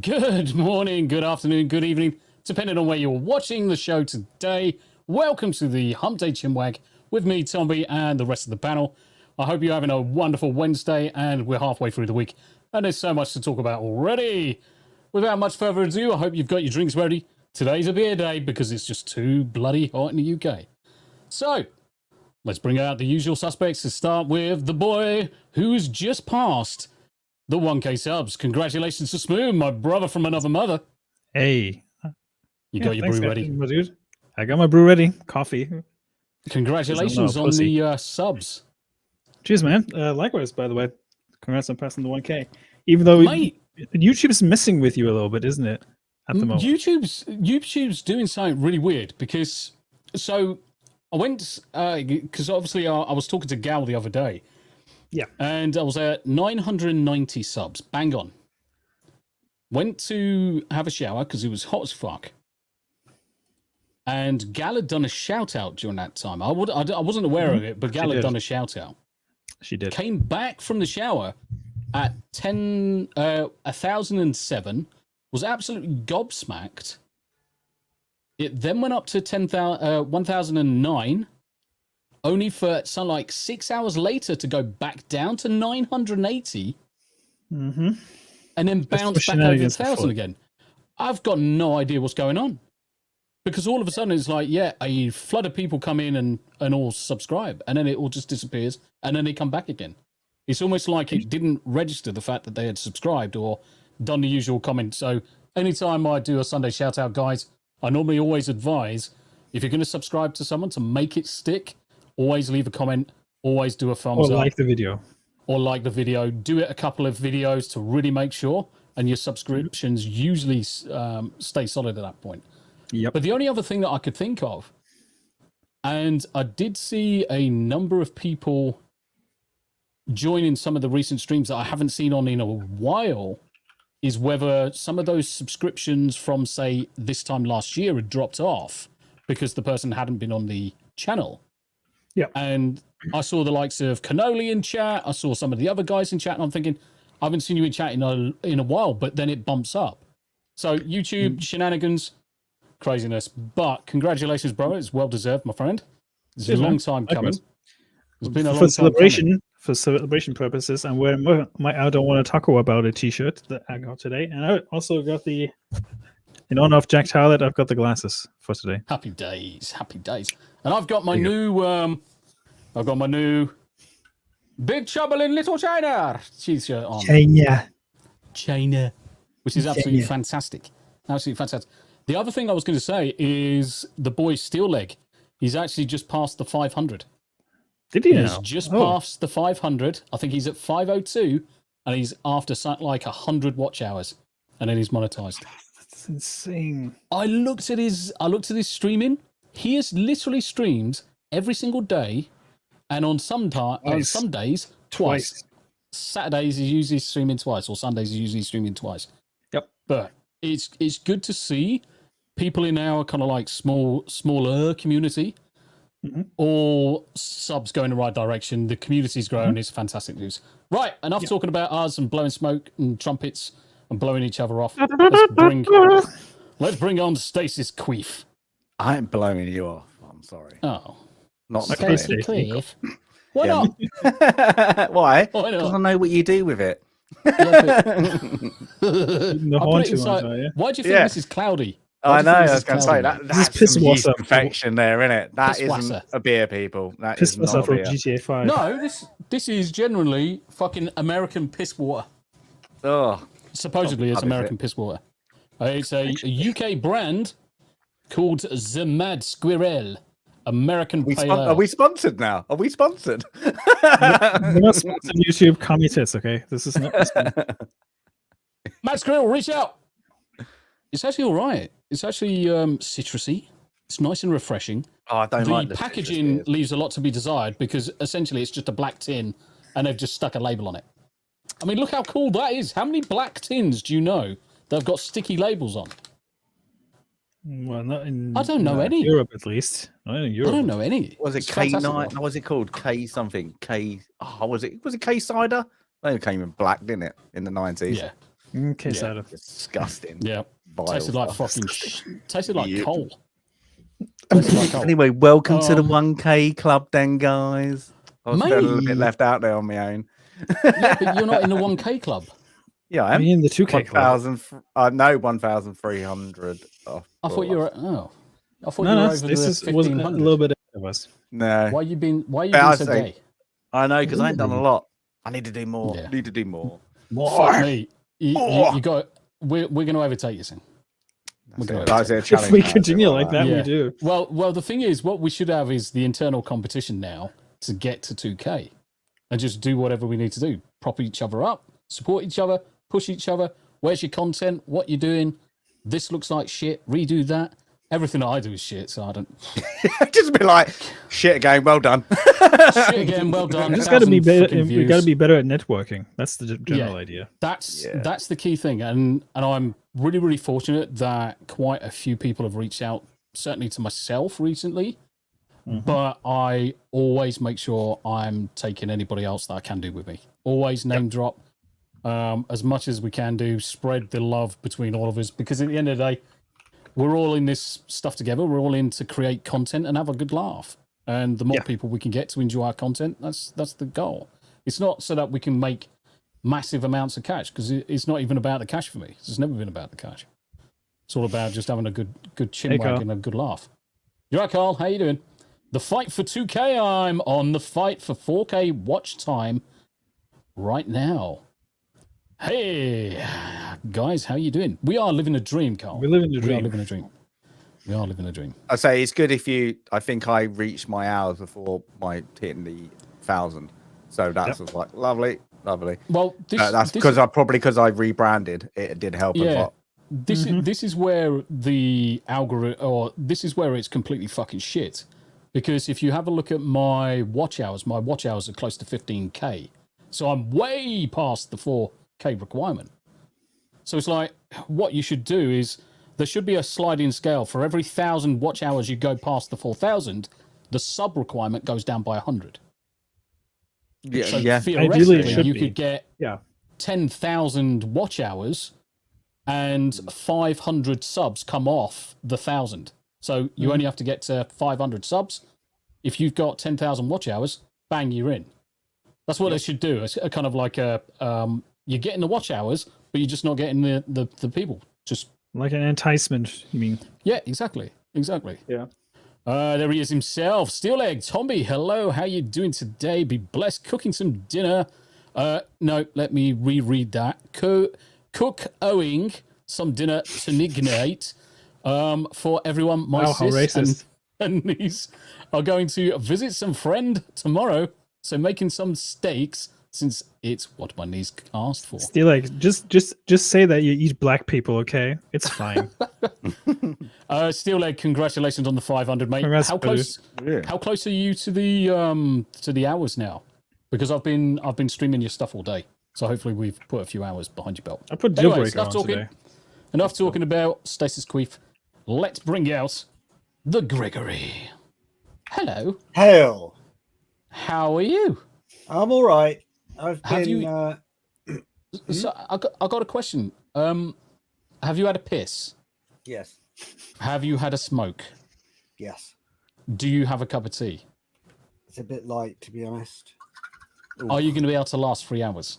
Good morning, good afternoon, good evening, depending on where you're watching the show today. Welcome to the Hump Day Chin Wag with me, Tomby, and the rest of the panel. I hope you're having a wonderful Wednesday, and we're halfway through the week, and there's so much to talk about already. Without much further ado, I hope you've got your drinks ready. Today's a beer day because it's just too bloody hot in the UK. So, let's bring out the usual suspects to start with the boy who's just passed the 1K subs. Congratulations to Smoo, my brother from another mother. Hey. You got your brew ready? My dude. I got my brew ready. Coffee. Congratulations on the subs. Cheers, man. Likewise, by the way. Congrats on passing the 1K. Even though YouTube's messing with you a little bit, isn't it? At the moment. YouTube's doing something really weird because I went because obviously I was talking to Gal the other day. Yeah. And I was at 990 subs. Bang on. Went to have a shower because it was hot as fuck. And Gal had done a shout out during that time. I wasn't aware of it, but Gal had done a shout out. She did. Came back from the shower at 1007, was absolutely gobsmacked. It then went up to 1009. Only for some 6 hours later to go back down to 980, and then bounce back over 1,000 again. I've got no idea what's going on, because all of a sudden it's a flood of people come in and all subscribe, and then it all just disappears, and then they come back again. It's almost like it didn't register the fact that they had subscribed or done the usual comment. So anytime I do a Sunday shout out, guys, I normally always advise, if you're going to subscribe to someone, to make it stick. Always leave a comment, always do a thumbs up. Or like the video. Or like the video. Do it a couple of videos to really make sure, and your subscriptions usually stay solid at that point. Yep. But the only other thing that I could think of, and I did see a number of people joining some of the recent streams that I haven't seen on in a while, is whether some of those subscriptions from, say, this time last year had dropped off because the person hadn't been on the channel. Yeah, and I saw the likes of Cannoli in chat. I saw some of the other guys in chat, and I'm thinking, I haven't seen you in chat in a while, but then it bumps up. So YouTube shenanigans, craziness. But congratulations, bro. It's well deserved, my friend. It's a long time coming. It's been a long time coming. For celebration purposes, I'm wearing my I Don't Want to Taco About It t-shirt that I got today, and I also got in honor of Jack Tarlett, I've got the glasses for today. Happy days, happy days. And I've got my new Big Trouble in Little China t-shirt on. China, which is absolutely fantastic. Absolutely fantastic. The other thing I was going to say is the boy Steel Leg. He's actually just passed the 500. Did he? He's just passed the 500. I think he's at 502, and he's after something like 100 watch hours, and then he's monetized. That's insane. I looked at his streaming. He has literally streamed every single day, and on some days twice. Saturdays he's usually streaming twice, or Sundays he's usually streaming twice. Yep. But it's good to see people in our kind of smaller community, all subs going the right direction. The community's growing. It's fantastic news. Right, enough talking about us and blowing smoke and trumpets and blowing each other off. Let's bring on Stasis Queef. I ain't blowing you off. I'm sorry. Oh. Not Stacy Queef. Why not? Why? Why not? Because I know what you do with it. Why do you think this is cloudy? I know, I was going to say, that's some yeast infection there, isn't it? That isn't a beer, people. That is not a beer. GTA 5. No, this is generally fucking American piss water. Oh. Supposedly it's American piss water. It's a UK brand called The Mad Squirrel. American Pale Ale. Are we sponsored now? Are we sponsored? We're not sponsored YouTube. Call me tits, okay? This is not. Mad Squirrel, reach out. It's actually all right. It's actually citrusy. It's nice and refreshing. Oh, I don't like the packaging leaves a lot to be desired because essentially it's just a black tin and they've just stuck a label on it. I mean, look how cool that is. How many black tins do you know that have got sticky labels on? Well, not in. I don't know any. Europe, at least. Not in Europe. I don't know any. Was it K9? Was it called K something? K. Oh, was it K cider? They came in black, didn't it? In the 90s. Yeah. Case out of disgusting. Yeah, tasted like fucking. Tasted like coal. Anyway, welcome to the 1K club, then, guys. I was a little bit left out there on my own. Yeah, but you're not in the 1K club. Yeah, I am. in the 2K club. 1,300. I thought you were. Oh, I thought you were over this the 1,500. wasn't a little bit ahead of us. No. Why you been so gay? I know, because I ain't done a lot. I need to do more. Yeah. Need to do more. Fuck me. You got. We're going to overtake you soon. If we continue like that, we do. Well, the thing is, what we should have is the internal competition now to get to 2K, and just do whatever we need to do. Prop each other up, support each other, push each other. Where's your content? What you doing? This looks like shit. Redo that. Everything that I do is shit, so I don't. Just be like, shit again. Well done. Shit again. Well done. We got to be better. We got to be better at networking. That's the general idea. That's the key thing, and I'm really, really fortunate that quite a few people have reached out, certainly to myself recently. But I always make sure I'm taking anybody else that I can do with me. Always name drop as much as we can do. Spread the love between all of us, because at the end of the day, we're all in this stuff together. We're all in to create content and have a good laugh. And the more people we can get to enjoy our content, that's the goal. It's not so that we can make massive amounts of cash, because it's not even about the cash for me. It's never been about the cash. It's all about just having a good chin wag and a good laugh. You're right, Carl. How you doing? The fight for 2K. I'm on the fight for 4K watch time right now. Hey, guys, how you doing? We are living a dream, Carl. We're living a dream. We are living a dream. We are living a dream. I say it's good if you. I think I reached my hours before my hitting the 1,000. So that's like lovely. Well, that's because I rebranded. It did help a lot. This is where the algorithm, or this is where it's completely fucking shit. Because if you have a look at my watch hours are close to 15K. So I'm way past the 4K requirement. So it's like, what you should do is, there should be a sliding scale. For every 1,000 watch hours you go past the 4,000, the sub requirement goes down by 100. So theoretically, you could get 10,000 watch hours and 500 subs come off the 1,000. So you only have to get to 500 subs. If you've got 10,000 watch hours, bang, you're in. That's what they should do. It's a kind of like you're getting the watch hours, but you're just not getting the people. Just like an enticement, you mean? Yeah, exactly. Yeah. There he is himself. Steeleg, Tomby, hello. How you doing today? Be blessed. Cooking some dinner. No, let me reread that. Cook-owing some dinner to nignate for everyone. My sis and niece are going to visit some friend tomorrow. So making some steaks, since it's what my niece asked for. Steeleg, just say that you eat black people, okay? It's fine. Steeleg, congratulations on the 500, mate. How close are you to the hours now? Because I've been streaming your stuff all day, so hopefully we've put a few hours behind your belt. I put Jailbreaker on today. Enough talking about Stasis Queef. Let's bring out the Gregory. Hello. Hell. How are you? I'm all right. So I got a question. Have you had a piss? Yes. Have you had a smoke? Yes. Do you have a cup of tea? It's a bit light, to be honest. Ooh. Are you going to be able to last 3 hours?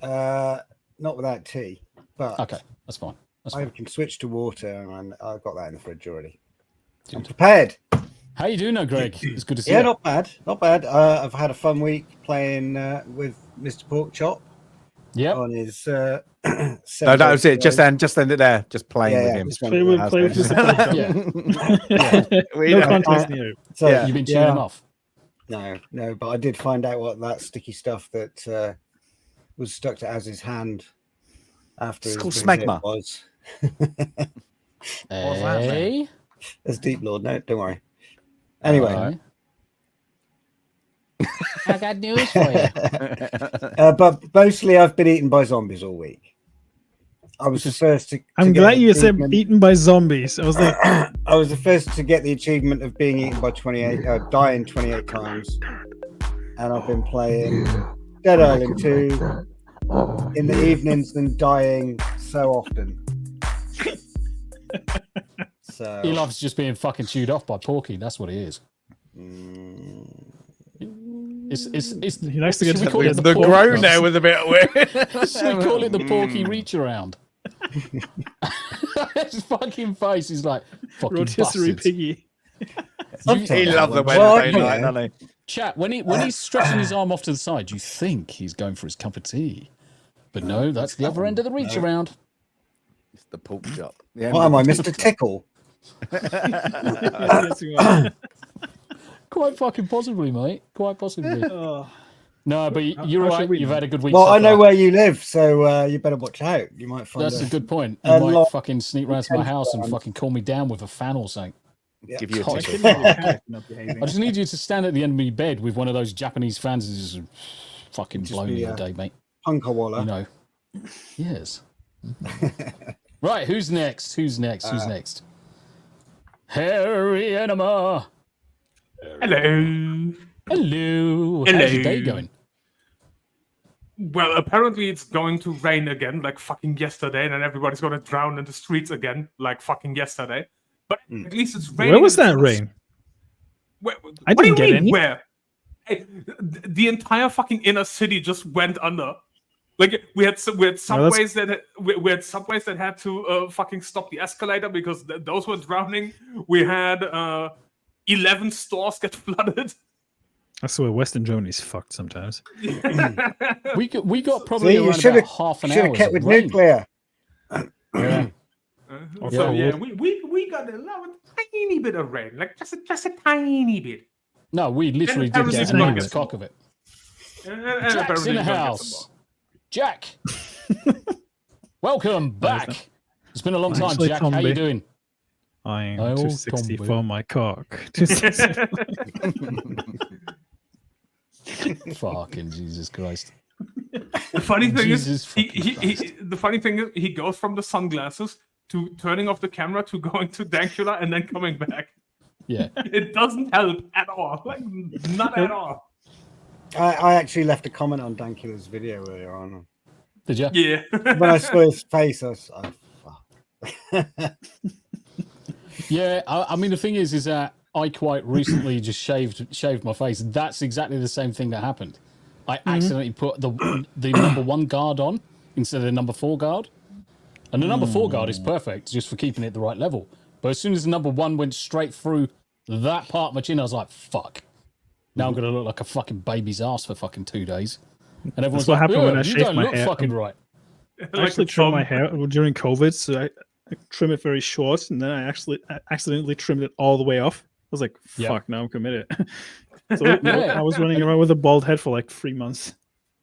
Not without tea, but okay, that's fine. I can switch to water, and I've got that in the fridge already. I'm prepared. How you doing, Greg? It's good to see you. Yeah, not bad. I've had a fun week playing with Mr. Porkchop. Yeah. On his. No, that was it. Just end it there. Just playing with him. Just play with No contest needed. So you've been chilling off. No, but I did find out what that sticky stuff that was stuck to Az's hand after it's called smegma. Was. Hey, that's Deep Lord. No, don't worry. Anyway, I got news for you. But mostly, I've been eaten by zombies all week. I was the first to. I'm glad you said eaten by zombies. I was like, I was the first to get the achievement of being eaten by 28, dying 28 times, and I've been playing Dead Island 2, in the evenings than dying so often. So He loves just being fucking chewed off by Porky. That's what he is. It's He likes to get should we call it The groan there was a bit weird. Should we call it the Porky reach around? His fucking face is like fucking rotisserie bastards. piggy. He loves the Well, Wednesday yeah. night, doesn't he? Chat, when he's stretching his arm off to the side, you think he's going for his cup of tea. But no, that's the other end of the reach around. It's the pork chop. what am I, Mr. Tickle? Yes, you are. Quite fucking possibly, mate. Quite possibly. Oh. No, but you're how should right. we You've know? had a good week. Well, so I know far. where you live, so you better watch out. You might find That's a good point. a You might lot- fucking sneak round to my house and fucking call me down with a fan or something. Give you a God, tickle. I just need you to stand at the end of my bed with one of those Japanese fans and just fucking Just blow be, me all day, mate. Punkawalla. You know. Yes. Right, who's next? Who's next? Harry Enema. Hello. Hello. Hello. How's your day going? Well, apparently it's going to rain again, like fucking yesterday, and then everybody's going to drown in the streets again, like fucking yesterday. But at least it's raining. Where was that rain? Where, I what do didn't you get mean, any. Where? Hey, the entire fucking inner city just went under. Like we had subways we had subways that had to fucking stop the escalator because those were drowning. We had 11 stores get flooded. That's the way Western Germany's fucked sometimes. We got probably See, you around should about have half an should hour. have kept with rain. nuclear. Yeah. So Yeah. yeah, we got a tiny bit of rain, like just a tiny bit. No, we literally And did apparently get it's an not inch get cock of it. And Jack's apparently in the we're gonna get some house. Jack, welcome back. It's been a long time, Actually, Jack. How you Tomby. doing? I'm Oh, 260 Tomby. for my cock. Fucking Jesus Christ. The funny thing Jesus is, fucking Christ. the funny thing is, he goes from the sunglasses to turning off the camera to going to Dankula and then coming back. Yeah. It doesn't help at all, like not at all. I actually left a comment on Dankula's video earlier on. Did you? Yeah. When I saw his face, I was fuck. Yeah. I mean, the thing is that I quite recently just shaved my face. That's exactly the same thing that happened. I accidentally put the number 1 guard on instead of the number 4 guard. And the number 4 guard is perfect just for keeping it at the right level. But as soon as the number 1 went straight through that part of my chin, I was like, fuck. Now I'm going to look like a fucking baby's ass for fucking 2 days. And everyone's what like, happened when I you shaved don't my look hair. fucking right. I actually trimmed my hair during COVID, so I trim it very short, and then I accidentally trimmed it all the way off. I was like, Yeah. fuck, now I'm committed. So Yeah. I was running around with a bald head for like 3 months.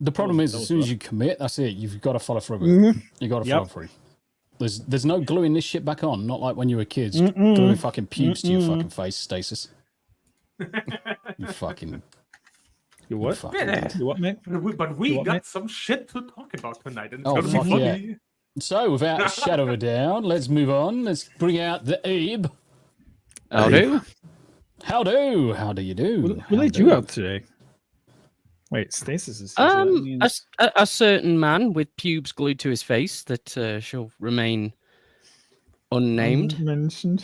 The problem is, that as was soon as rough. you commit, that's it. You've got to follow through with it. You got to follow Yep. through. There's no gluing this shit back on. Not like when you were kids, gluing fucking pubes to your fucking face, Stasis. You fucking. You what? fucking Yeah. did. You what, mate? But we You want got me? some shit to talk about tonight, and it's Oh, gonna fuck be yeah. funny. So, without a shadow of a doubt, let's move on. Let's bring out the Abe. How do? How do you do? What did you out today? Wait, Stasis is. A certain man with pubes glued to his face that shall remain unnamed. Mentioned.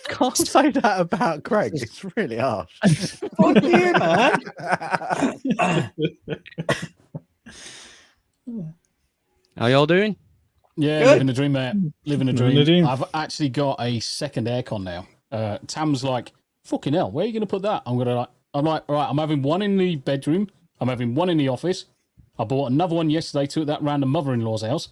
Can't say that about Greg. It's really harsh. Fuck you, man. How y'all doing? Yeah, Good. living the dream, mate. Living the Living the dream. dream. I've actually got a second aircon now. Tam's like, fucking hell, where are you going to put that? I'm like, right, I'm having one in the bedroom. I'm having one in the office. I bought another one yesterday, took that round to mother-in-law's house.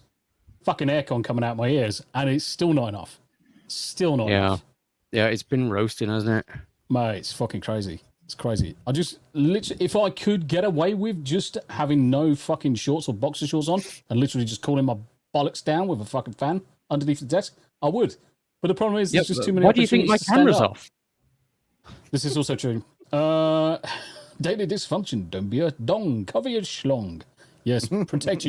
Fucking aircon coming out my ears, and it's still not enough. Still not enough. Yeah, it's been roasting, hasn't it? Mate, it's fucking crazy. It's crazy. I just literally, if I could get away with just having no fucking shorts or boxer shorts on and literally just cooling my bollocks down with a fucking fan underneath the desk, I would. But the problem is, there's just too many. Why do you think my opportunities to stand camera's up. off? This is also true. Daily dysfunction. Don't be a dong. Cover your schlong. Yes, protect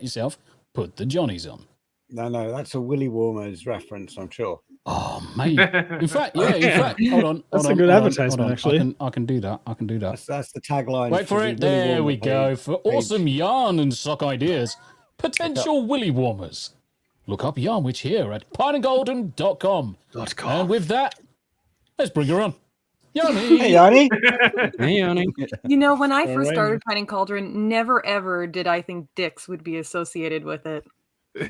yourself. Put the Johnnies on. No, that's a Willy Warmers reference, I'm sure. Oh, mate. In fact, hold on. That's a good advertisement, actually. I can do that. That's the tagline. Wait for it. There we go. For awesome yarn and sock ideas, potential Willy Warmers. Look up Yarn Witch here at pineandgolden.com. And with that, let's bring her on. Yarnie. Hey, Yarnie. Hey, Yarnie. You know, when I first started Pine and Cauldron, never ever did I think dicks would be associated with it.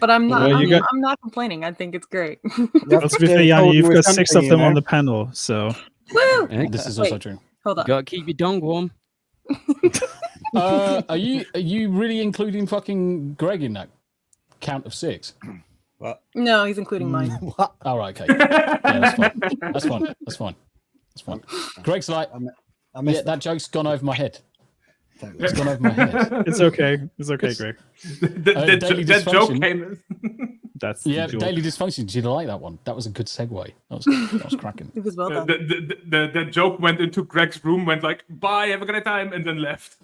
But I'm not. I'm not complaining. I think it's great. Let's be fair, Yarnie. You've got 6 of them on the panel, so. Woo! This is also true. Hold on. Gotta keep your dong warm. Are you really including fucking Greg in that count of 6? What? No, he's including mine. What? All right, okay. Yeah, that's fine. Greg's like, yeah, that joke's gone over my head. It's gone over my head. It's okay, Greg. That joke came. That's Daily Dysfunction. Did you like that one? That was a good segue. That was cracking. It was well done. The joke went into Greg's room, went like, "Bye, have a great time," and then left.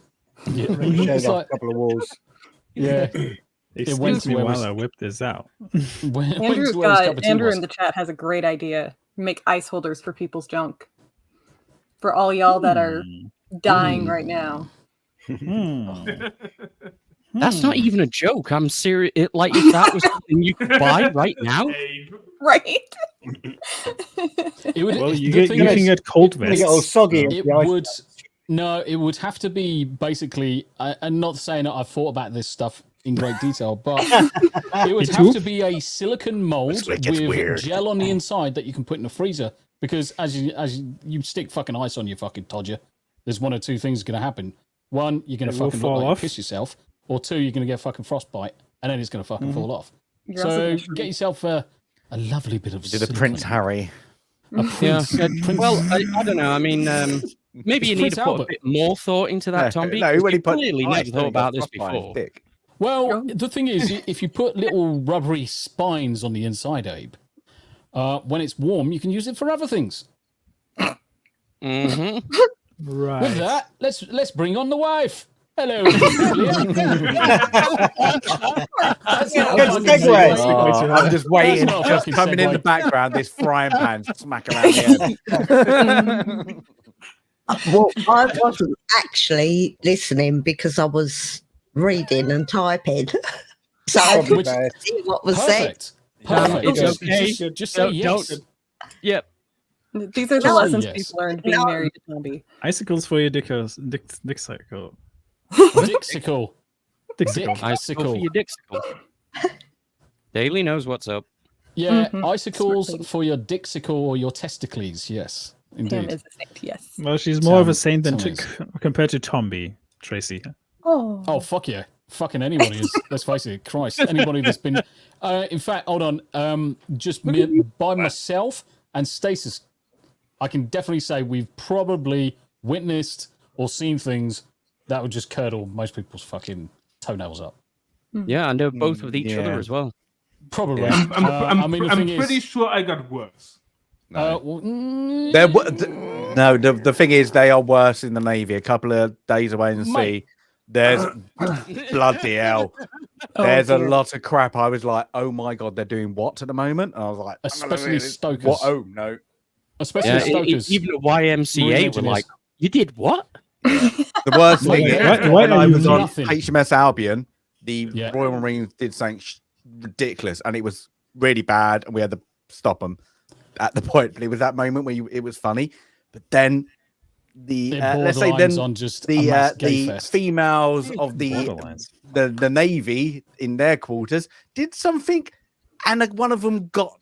Yeah, It's like a couple of walls. Yeah. Excuse me while I whip this out. Andrew in the chat has a great idea. Make ice holders for people's junk. For all y'all that are dying right now. That's not even a joke. I'm serious. Like, if that was something you could buy right now, right? You can get cold vests. Get all soggy. It would have to be basically. And not saying that I've thought about this stuff in great detail, but it would have to be a silicone mold with gel on the inside that you can put in the freezer. Because as you stick fucking ice on your fucking todger, there's one or two things going to happen. One, you're going to fucking look like you piss yourself, or two, you're going to get fucking frostbite, and then it's going to fucking fall off. So get yourself a lovely bit of. Did a Prince Harry? A Prince. Well, I don't know. I mean, maybe you need to put a bit more thought into that, Tom. No, You clearly never thought about this before. Well, the thing is, if you put little rubbery spines on the inside, Abe, when it's warm, you can use it for other things. Mm-hmm. Right. With that, let's bring on the wife. Hello. I'm just waiting, just coming in the background, this frying pan smack around the head. Well, I wasn't actually listening because I was reading and typing. So I couldn't see what was said. Perfect. It's okay. Just say yes. Yep. These are the lessons people learned being married to Zombie. Icicles for your dixicle. Dixicle. Icicle for your dixicle. Daily knows what's up. Yeah, icicles for your dixicle or your testicles. Yes, indeed. Is a saint, yes. Well, she's more of a saint than compared to Tomby, Tracy. Oh, fuck yeah. Fucking anybody is, let's face it, Christ. Anybody that's been. In fact, hold on. Just by myself and Stasis, I can definitely say we've probably witnessed or seen things that would just curdle most people's fucking toenails up. Yeah, and they're both with each other as well. Probably. I'm pretty sure I got worse. No, the thing is, they are worse in the Navy. A couple of days away in the sea, there's bloody hell. There's a lot of crap. I was like, oh my God, they're doing what at the moment? And I was like, especially stokers. What? Oh no. Especially stokers. Even the YMCA were like, you did what? The worst thing is, when I was on nothing. HMS Albion, the Royal Marines did something ridiculous, and it was really bad, and we had to stop them at the point. But it was that moment where it was funny. But then let's say then the females of the Navy in their quarters did something, and one of them got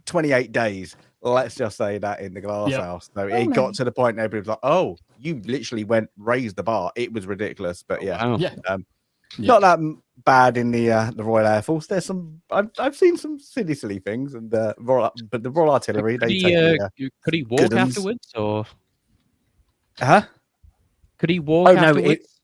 28 days. Let's just say that in the glass house. So it got to the point and everybody was like, oh, you literally raised the bar. It was ridiculous. But not that bad in the Royal Air Force. There's some, I've seen some silly things, and but the Royal Artillery, could he walk afterwards, or? Huh? Could he walk afterwards?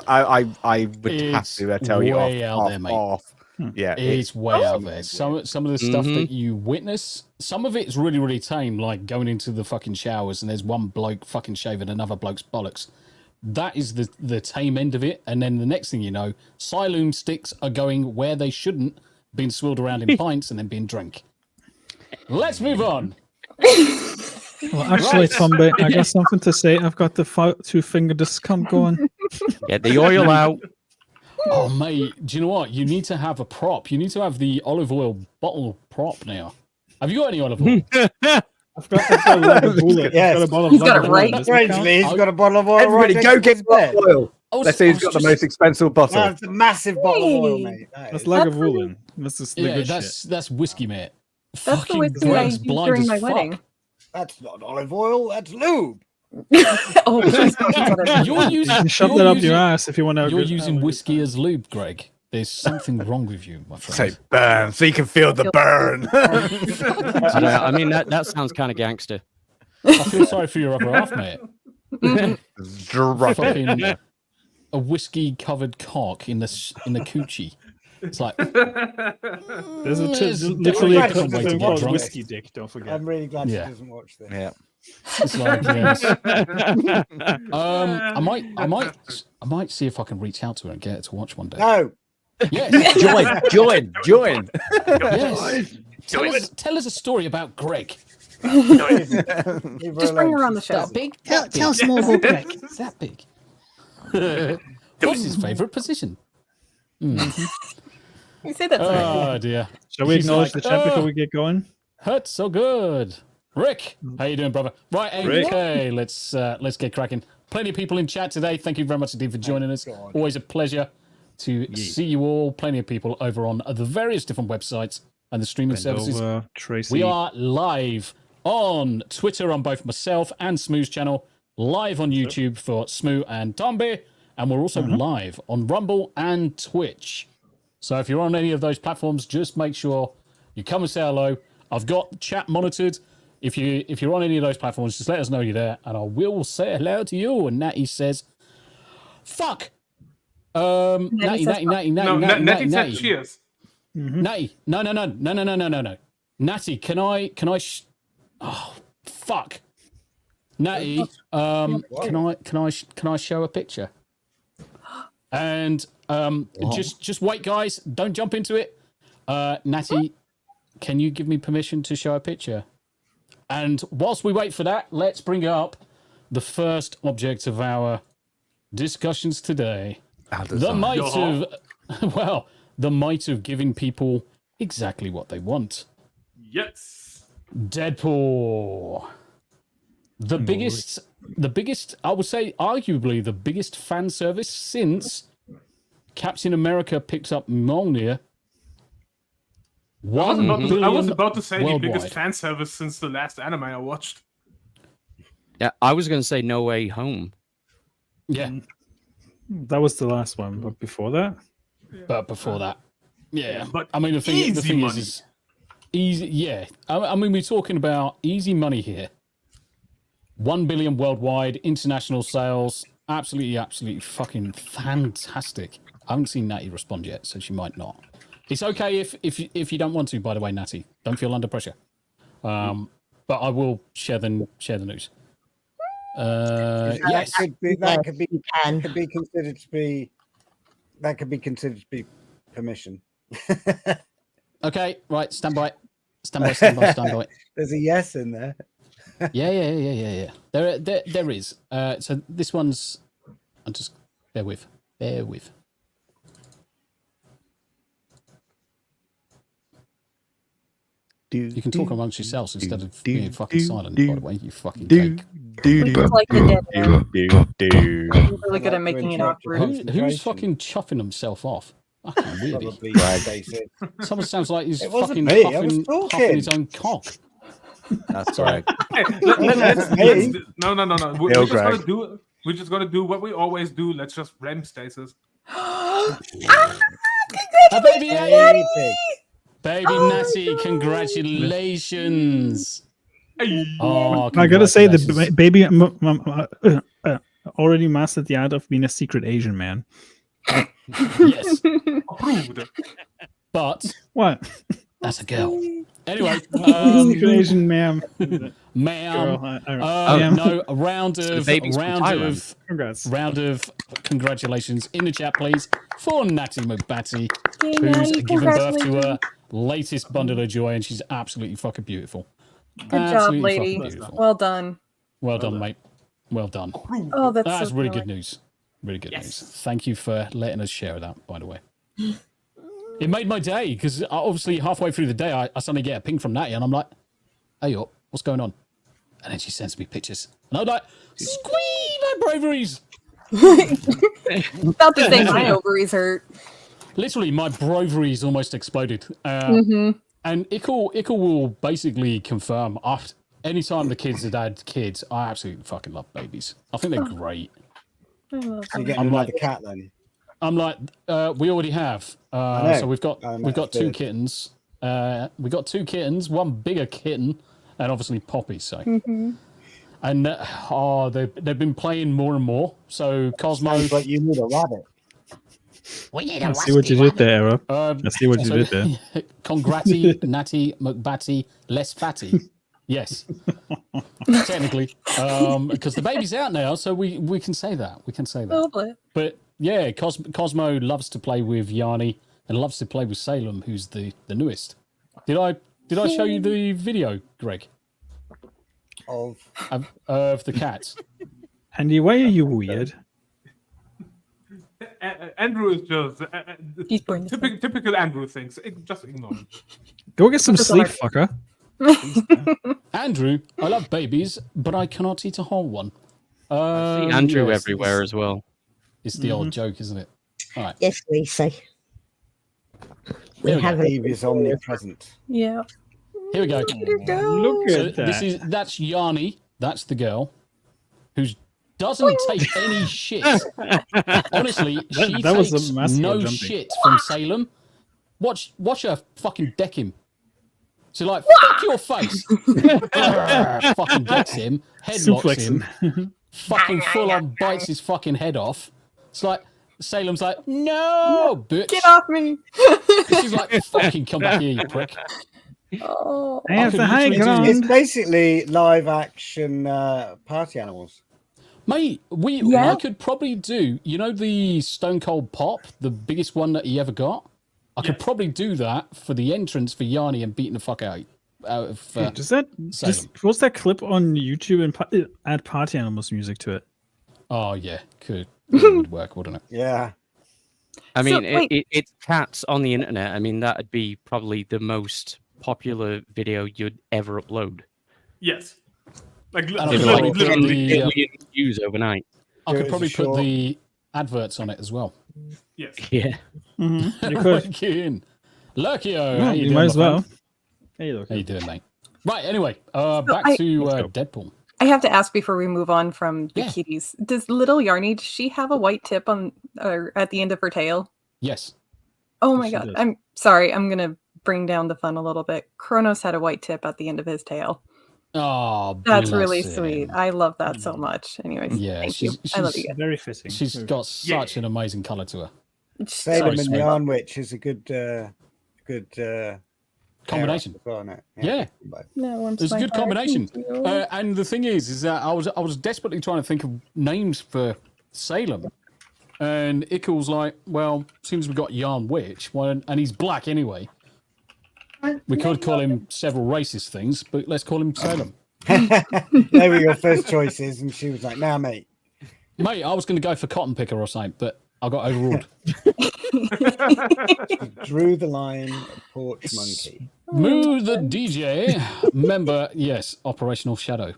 I would have to tell you off. Yeah, it's way out there. Some of the stuff that you witness, some of it's really, really tame, like going into the fucking showers and there's one bloke fucking shaving another bloke's bollocks. That is the tame end of it. And then the next thing you know, Siloon sticks are going where they shouldn't, being swirled around in pints and then being drank. let's move on. Well, actually, Tomby, I got something to say. I've got the 2-finger discount going. Get the oil out. Oh, mate, do you know what? You need to have a prop. You need to have the olive oil bottle prop now. Have you got any olive oil? I've got a lager bullet. Yes. I've got a bottle of He's got lager it right. bullet. Strangely, he's got a bottle of oil. Everybody, right go next get to his bed. oil. Was- Let's say I who's was got the just- most expensive bottle. That's a massive bottle of oil, Hey. mate. That's Lagavulin. That's just the Yeah, good that's whiskey, mate. That's the Fucking whiskey I Greg's used blind during as my fuck. wedding. That's not olive oil. That's lube. Oh, please don't do that. You're using, shit. You can shove you're that up using- your ass if you want to. You're using whiskey as lube, Greg. There's something wrong with you, my friend. Say burn, so you can feel the burn. Yeah, I mean that sounds kind of gangster. I feel sorry for your other half, mate. Drop it. Fucking a whiskey-covered cock in the coochie. It's like There's There's literally a definitely a different way to film get called drunk. Whiskey Dick. Don't forget. I'm really glad Yeah. she doesn't watch this. Yeah. it's like yes. I might see if I can reach out to her and get her to watch one day. No. Yes, Join. yes. Tell us a story about Greg. Leave her Just bring alone. her on the show. That big? Tell That big? us more about Greg. Is that big? What's his favourite position? You say that to me. Oh dear. Shall we She's acknowledge like, the chat before "Oh." we get going? Hurts so good. Rick, how you doing, brother? Right, Rick. okay, let's get cracking. Plenty of people in chat today. Thank you very much indeed for joining us. Always a pleasure to see you all. Plenty of people over on the various different websites and the streaming services. Over, Tracy. We are live on Twitter on both myself and Smoo's channel, live on YouTube for Smoo and Tomby, and we're also live on Rumble and Twitch. So if you're on any of those platforms, just make sure you come and say hello. I've got chat monitored. If you're on any of those platforms, just let us know you're there, and I will say hello to you. And Natty says, "Fuck." Natty. Nettie said cheers. Natty, no. Natty, can I? Oh, fuck. Natty, can I show a picture? And just wait, guys. Don't jump into it. Natty, can you give me permission to show a picture? And whilst we wait for that, let's bring up the first object of our discussions today. The might of giving people exactly what they want. Yes. Deadpool. The biggest, I would say, arguably the biggest fan service since Captain America picked up Mjolnir. I was about to say the worldwide. biggest fan service since the last anime I watched. Yeah, I was going to say No Way Home. Yeah, That was the last one, but before that, but before that, yeah. But I mean, the thing money. is easy. Yeah, I mean, we're talking about easy money here. 1 billion worldwide, international sales. Absolutely fucking fantastic. I haven't seen Natty respond yet, so she might not. It's okay if you don't want to, by the way, Natty. Don't feel under pressure. But I will share the news. Yes. That could be considered to be permission. Okay, right, stand by. There's a yes in there. Yeah. There is. So this one's. I'll just bear with. You can talk amongst yourselves instead of being fucking silent. By the way, you fucking cake. Like the dead man. Really good at making it awkward. Who's fucking chuffing himself off? Fucking weirdy. Probably Stacy. Someone sounds like he's It wasn't fucking me, I was huffing his own cock. That's right. Let's no. Neil Greg. We're just gonna do what we always do. Let's just rem Stasis. Baby Natty, congratulations. Oh, I gotta say, the congratulations. baby already mastered the art of being a secret Asian man. Yes, Approved. but What? that's a girl. Anyway, Secret Asian ma'am. ma'am. Ma'am. No, a round of Congrats. congratulations in the chat, please, for Natty McBatty, Yay, who's Natty, given birth to a latest bundle of joy, and she's absolutely fucking beautiful. Good job, lady. Well done. Well done, mate. Well done. Oh, that's really good news. Really good news. Thank you for letting us share that, by the way. It made my day, because obviously halfway through the day, I suddenly get a ping from Natty, and I'm like, hey, up, what's going on? And then she sends me pictures. And I'm like, squee, my braveries! About to say my ovaries hurt. Literally, my braveries almost exploded. And Ickle will basically confirm, anytime the kids have had kids, I absolutely fucking love babies. I think they're great. So you're getting another cat then? I'm like, we already have. So we've got two kittens. We got two kittens, one bigger kitten, and obviously Poppy. So, and they've been playing more and more. So Cosmo, sounds like you need a rabbit. I see what you did there, Arrow. I see what you did there. Congrati, Natty, McBatty, less fatty. Yes, technically, because the baby's out now, so we can say that. We can say that. Oh, but yeah, Cosmo loves to play with Yarnie and loves to play with Salem, who's the newest. Did I show you the video, Greg? Of the cats. Andy, why are you weird? Andrew is just typical Andrew things. Just ignore him. Go get some sleep, fucker. Andrew, I love babies, but I cannot eat a whole one. I see Andrew everywhere as well. It's the old joke, isn't it? All right. Yes, Lisa. We have baby's omnipresent. Yeah. Here we go. Look at that. That's Yarnie. That's the girl who doesn't take any shit. Honestly, she takes no shit from Salem. Watch her fucking deck him. She's like, fuck your face. Fucking gets him, headlocks him, fucking full on bites his fucking head off. It's like, Salem's like, no, bitch. Get off me. She's like, fucking come back here, you prick. Oh, it's basically live action party animals. Mate, I could probably do, you know, the Stone Cold Pop, the biggest one that he ever got? I could probably do that for the entrance for Yarnie and beating the fuck out of was that clip on YouTube and add Party Animals music to it? Oh, yeah, could. It would work, wouldn't it? Yeah. I mean, it's cats on the internet. I mean, that would be probably the most popular video you'd ever upload. Yes. Like literally million views overnight. I could probably put the adverts on it as well. Yes. Yeah. You could. Lurkio, how you might as well. Hey, how you doing, mate? Right, anyway, back to Deadpool. I have to ask before we move on from the kitties. Does little Yarnie, does she have a white tip on or at the end of her tail? Yes. Oh my god. I'm sorry. I'm going to bring down the fun a little bit. Kronos had a white tip at the end of his tail. Oh, that's really sweet. I love that so much. Anyways, thank you. I love you guys. Very fitting. She's got such an amazing color to her. Salem and Yarn Witch is a good combination. Yeah. It's a good combination. And the thing is that I was desperately trying to think of names for Salem. And Ickle's like, well, as soon as we got Yarn Witch, and he's black anyway, we could call him several racist things, but let's call him Salem. They were your first choices, and she was like, nah, mate. Mate, I was going to go for Cotton Picker or something, but I got overruled. Drew the line, Porch Monkey. Moo the DJ, member, yes, Operational Shadow.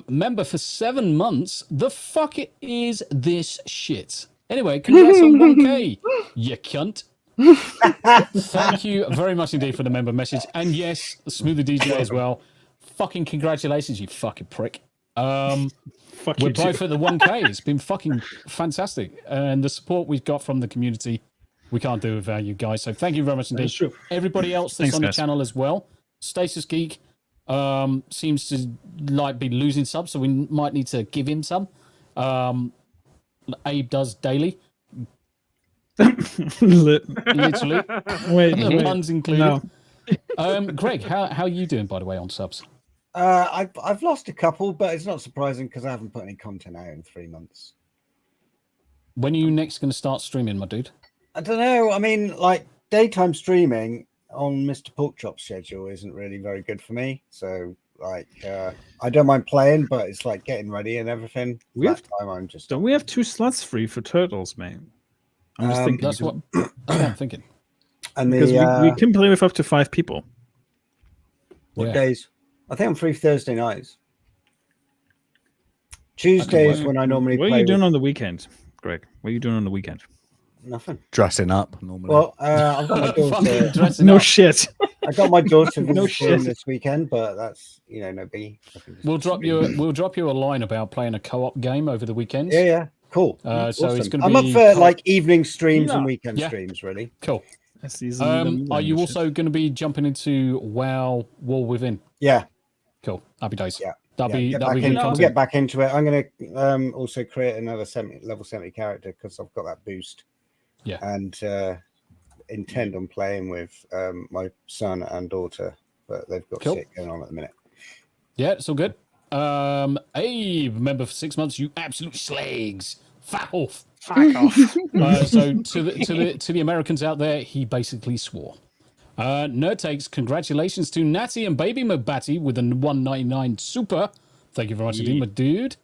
Member for 7 months. The fuck is this shit? Anyway, congrats on 1K, you cunt. Thank you very much indeed for the member message. And yes, Smoo the DJ as well. Fucking congratulations, you fucking prick. We're both at the 1K. It's been fucking fantastic. And the support we've got from the community, we can't do without you guys. So thank you very much indeed. Everybody else that's on the channel as well. Stasis Geek seems to be losing subs, so we might need to give him some. Abe does daily. Literally. Wait, puns included. No. Greg, how are you doing, by the way, on subs? I've lost a couple, but it's not surprising because I haven't put any content out in 3 months. When are you next going to start streaming, my dude? I don't know. I mean, like daytime streaming, on Mr. Porkchop's schedule isn't really very good for me. So like I don't mind playing, but it's like getting ready and everything. Don't we have 2 slots free for Turtles, man? I'm just thinking. That's what I'm thinking. And because we can play with up to 5 people. What days? I think I'm free Thursday nights. Tuesdays when I normally play. What are you doing on the weekend, Greg? What are you doing on the weekend? Nothing. Dressing up normally. Well, I've got my daughter. No shit. I got my daughter visiting this weekend, but that's no biggie. We'll drop you a line about playing a co-op game over the weekend. Yeah, cool. So awesome. it's going to be. I'm up for like evening streams and weekend streams, really. Cool. Are you also going to be jumping into WoW War Within? Yeah. Cool. Happy days. Yeah. That'll be good. I'll get back into it. I'm going to also create another level 70 character because I've got that boost. Yeah. And intend on playing with my son and daughter, but they've got shit going on at the minute. Yeah, it's all good. Abe, member for 6 months, you absolute slags. Fuck off. So to the Americans out there, he basically swore. Nerd Takes, congratulations to Natty and Baby Mabatty with a 199 super. Thank you very much indeed, my dude.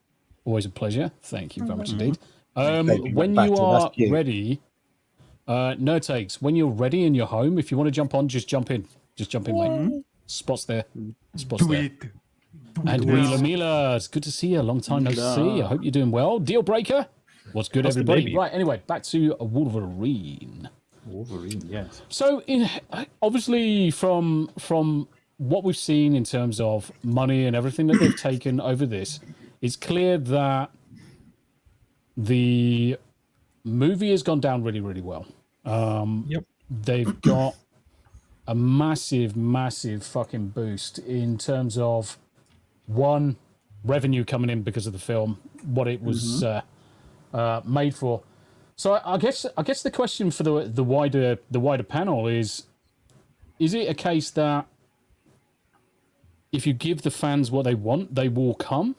Always a pleasure. Thank you very much indeed. When you are ready, Nerd Takes, when you're ready in your home, if you want to jump on, just jump in. Just jump in, mate. Spots there. Spots there. And Wheeler Mila, it's good to see you. Long time no see. I hope you're doing well. Deal Breaker, what's good, everybody? Right, anyway, back to Wolverine. Wolverine, yes. So, obviously, from what we've seen in terms of money and everything that they've taken over this, it's clear that the movie has gone down really, really well. They've got a massive, massive fucking boost in terms of revenue coming in because of the film, what it was made for. So I guess the question for the wider panel is it a case that if you give the fans what they want, they will come?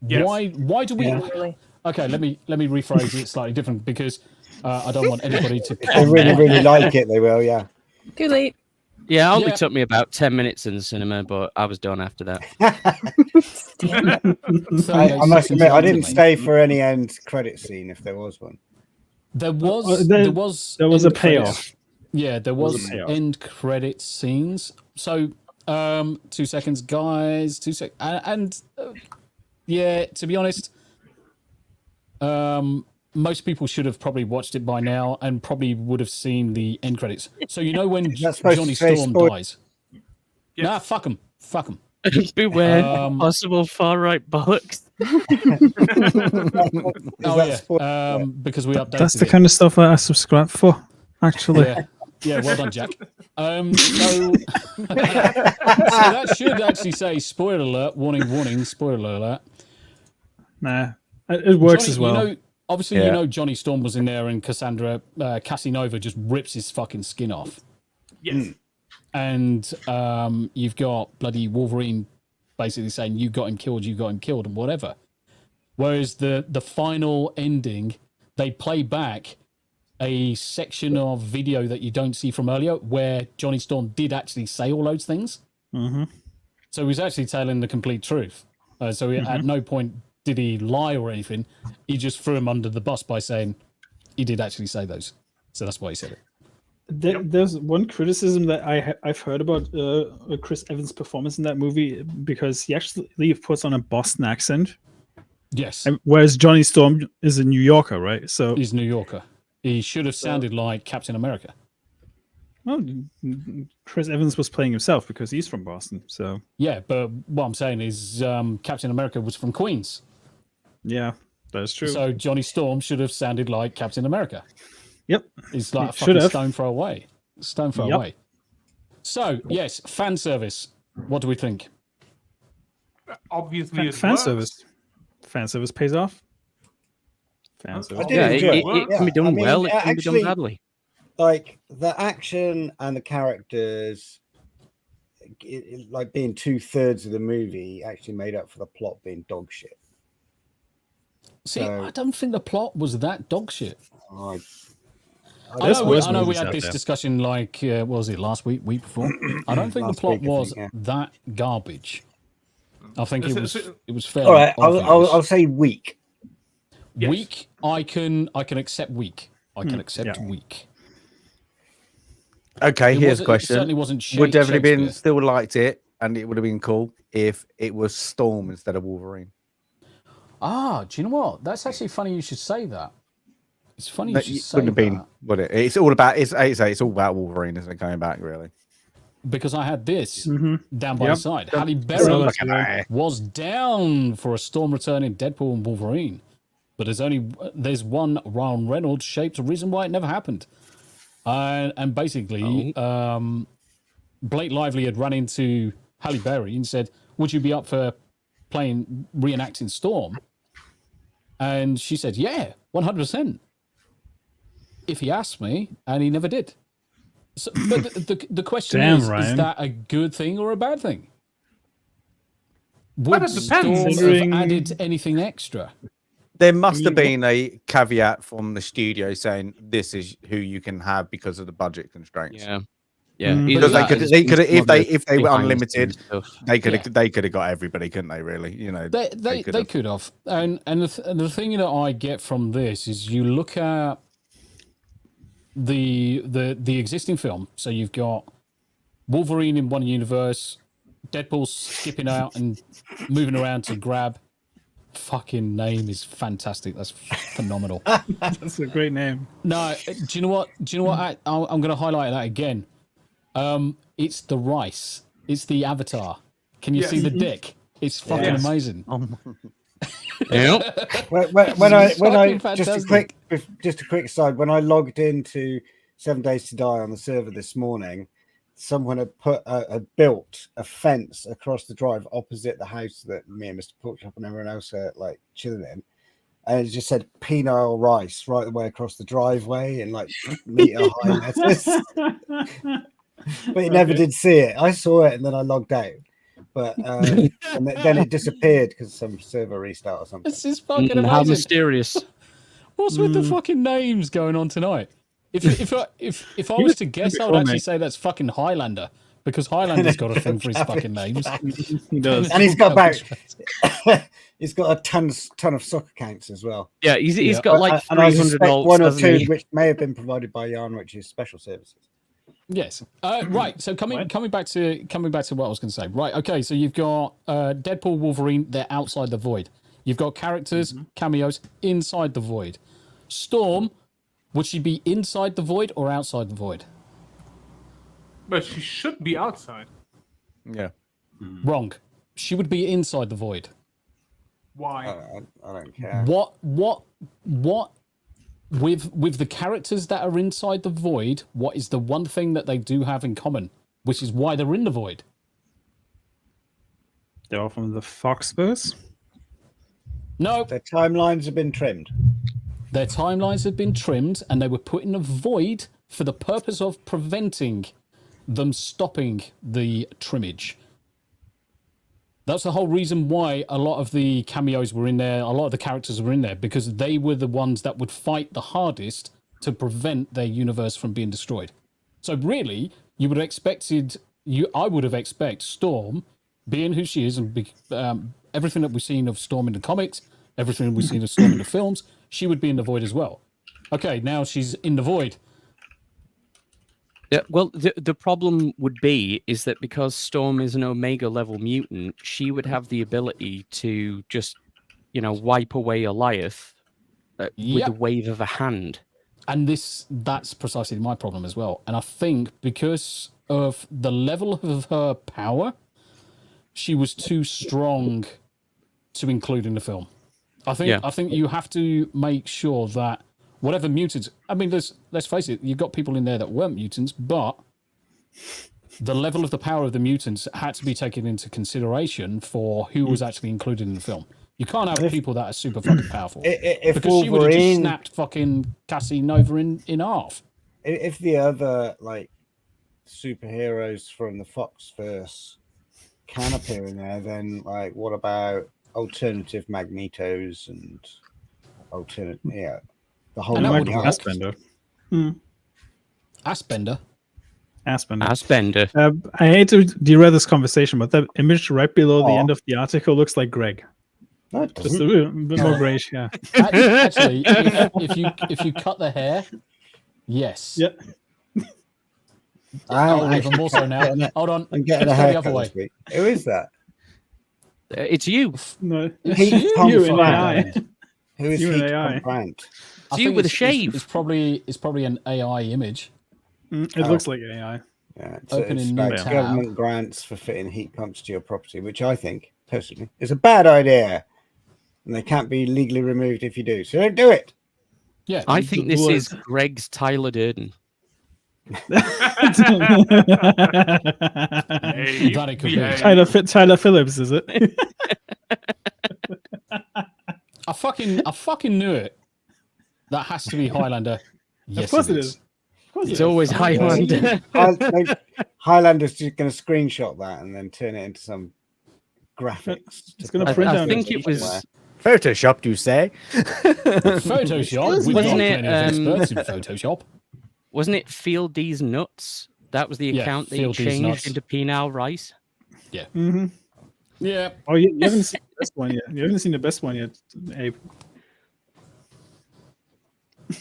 Yes. Why do we? Yeah. Okay, let me rephrase it slightly different because I don't want anybody to. If they really like it, they will. Yeah. Too late. Yeah, it only took me about 10 minutes in the cinema, but I was done after that. I must admit, I didn't stay for any end credit scene if there was one. There was a payoff. Yeah, there was end credit scenes. So, 2 seconds, guys. 2 seconds, and yeah, to be honest, most people should have probably watched it by now and probably would have seen the end credits. So when Johnny Storm dies. Yes. Nah, fuck him. Beware possible far-right bollocks. Because we updated That's the kind of stuff that I subscribe for, actually. Yeah, well done, Jack. So that should actually say, spoiler alert, warning, spoiler alert. Nah, it works Johnny, as well. Obviously, Johnny Storm was in there and Cassandra Casanova just rips his fucking skin off. Yes. And you've got bloody Wolverine basically saying, you got him killed, and whatever. Whereas the final ending, they play back a section of video that you don't see from earlier where Johnny Storm did actually say all those things. Mm-hmm. So he was actually telling the complete truth. At no point did he lie or anything. He just threw him under the bus by saying he did actually say those. So that's why he said it. There's one criticism that I've heard about Chris Evans' performance in that movie because he actually puts on a Boston accent. Yes. Whereas Johnny Storm is a New Yorker, right? So he's a New Yorker. He should have sounded like Captain America. Well, Chris Evans was playing himself because he's from Boston. So yeah, but what I'm saying is Captain America was from Queens. Yeah, that's true. So Johnny Storm should have sounded like Captain America. Yep. He's like a fucking stone throw away. Away. So, yes, fan service. What do we think? Obviously, fan service. Fan service pays off. Fan service. It can be done well. It can be done badly. Like the action and the characters, like being 2/3 of the movie, actually made up for the plot being dog shit. See, I don't think the plot was that dog shit. I know we had this discussion like, what was it, last week before? I don't think the plot was that garbage. I think it was fairly all right. obvious. I'll say weak. Weak. I can accept weak. I can accept weak. Okay, here's a question. It certainly wasn't would definitely been still liked it, and it would have been cool if it was Storm instead of Wolverine. Ah, do you know what? That's actually funny you should say that. It's funny you should say wouldn't have been, would it? It's all about it's all about Wolverine, isn't it? Going back, really. Because I had this down by the side. Halle Berry was down for a Storm return in Deadpool and Wolverine, but there's one Ryan Reynolds shaped reason why it never happened. And basically, Blake Lively had run into Halle Berry and said, "Would you be up for reenacting Storm?" And she said, "Yeah, 100%. If he asked me," and he never did. So, but the question is that a good thing or a bad thing? Would Storm have added anything extra? There must have been a caveat from the studio saying this is who you can have because of the budget constraints. Yeah. Because they could if they were unlimited, they could have got everybody, couldn't they? Really, they could have. And the thing that I get from this is you look at the existing film. So you've got Wolverine in one universe, Deadpool skipping out and moving around to grab. Fucking name is fantastic. That's phenomenal. That's a great name. No, do you know what? I'm going to highlight that again. It's the rice. It's the avatar. Can you see the dick? It's fucking amazing. When I just a quick aside. When I logged into 7 Days to Die on the server this morning, someone had built a fence across the drive opposite the house that me and Mr. Porkchop and everyone else are like chilling in, and it just said penile rice right the way across the driveway in like meter high letters. But he never did see it. I saw it and then I logged out. But and then it disappeared because some server restart or something. This is fucking amazing. How mysterious. What's with the fucking names going on tonight? If I was to guess, I would actually say that's fucking Highlander, because Highlander's got a thing for his fucking names. He does. And he's got he's got a ton of soccer accounts as well. Yeah, he's got like 300 volts, one or two, which may have been provided by Yarnie, which is special services. Yes. Right. So coming back to what I was going to say. Right. Okay. So you've got Deadpool, Wolverine. They're outside the void. You've got characters, cameos inside the void. Storm, would she be inside the void or outside the void? But she should be outside. Yeah. Wrong. She would be inside the void. Why? I don't care. What? With the characters that are inside the void, what is the one thing that they do have in common, which is why they're in the void? They're all from the Foxverse? No. Their timelines have been trimmed. Their timelines have been trimmed, and they were put in a void for the purpose of preventing them stopping the trimmage. That's the whole reason why a lot of the cameos were in there, a lot of the characters were in there, because they were the ones that would fight the hardest to prevent their universe from being destroyed. So really, I would have expected Storm, being who she is, and everything that we've seen of Storm in the comics, everything we've seen of Storm in the films, she would be in the void as well. Okay, now she's in the void. Yeah, well, the problem would be is that because Storm is an Omega level mutant, she would have the ability to just, wipe away Goliath with the wave of a hand. And that's precisely my problem as well. And I think because of the level of her power, she was too strong to include in the film. I think you have to make sure that whatever mutants, I mean, let's face it, you've got people in there that weren't mutants, but the level of the power of the mutants had to be taken into consideration for who was actually included in the film. You can't have people that are super fucking powerful. Because she would have just snapped fucking Cassie Nova in half. If the other, superheroes from the Foxverse can appear in there, then, what about alternative Magnetos and the whole Fassbender. Aspender. I hate to derail this conversation, but that image right below the end of the article looks like Greg. No, it Just doesn't. a bit more grayish, yeah. Actually, if you cut the hair, yes. Yeah. Even more so now. Hold on. I'm getting a haircut this week. Who is that? It's you. No, Heat Pump you and AI. Brand. Who is You and Heat AI. Pump Brand? It's you with a shave. It's probably an AI image. It looks like AI. Yeah, Open it's a new about tab. government grants for fitting heat pumps to your property, which I think, personally, is a bad idea. And they can't be legally removed if you do. So don't do it. Yeah. I think this is Greg's Tyler Durden. That it could be. Tyler Phillips, is it? I fucking knew it. That has to be Highlander. Yes, Of course it is. It's always Highlander. Highlander's just going to screenshot that and then turn it into some graphics. It's going to print I out. think it was Photoshop, you say? Photoshop. We've got plenty of experts in Photoshop. Wasn't it Field D's Nuts? That was the account that you changed into Penal Rice. Yeah. Mm-hmm. Yeah. Oh, you haven't seen the best one yet. You haven't seen the best one yet, Abe.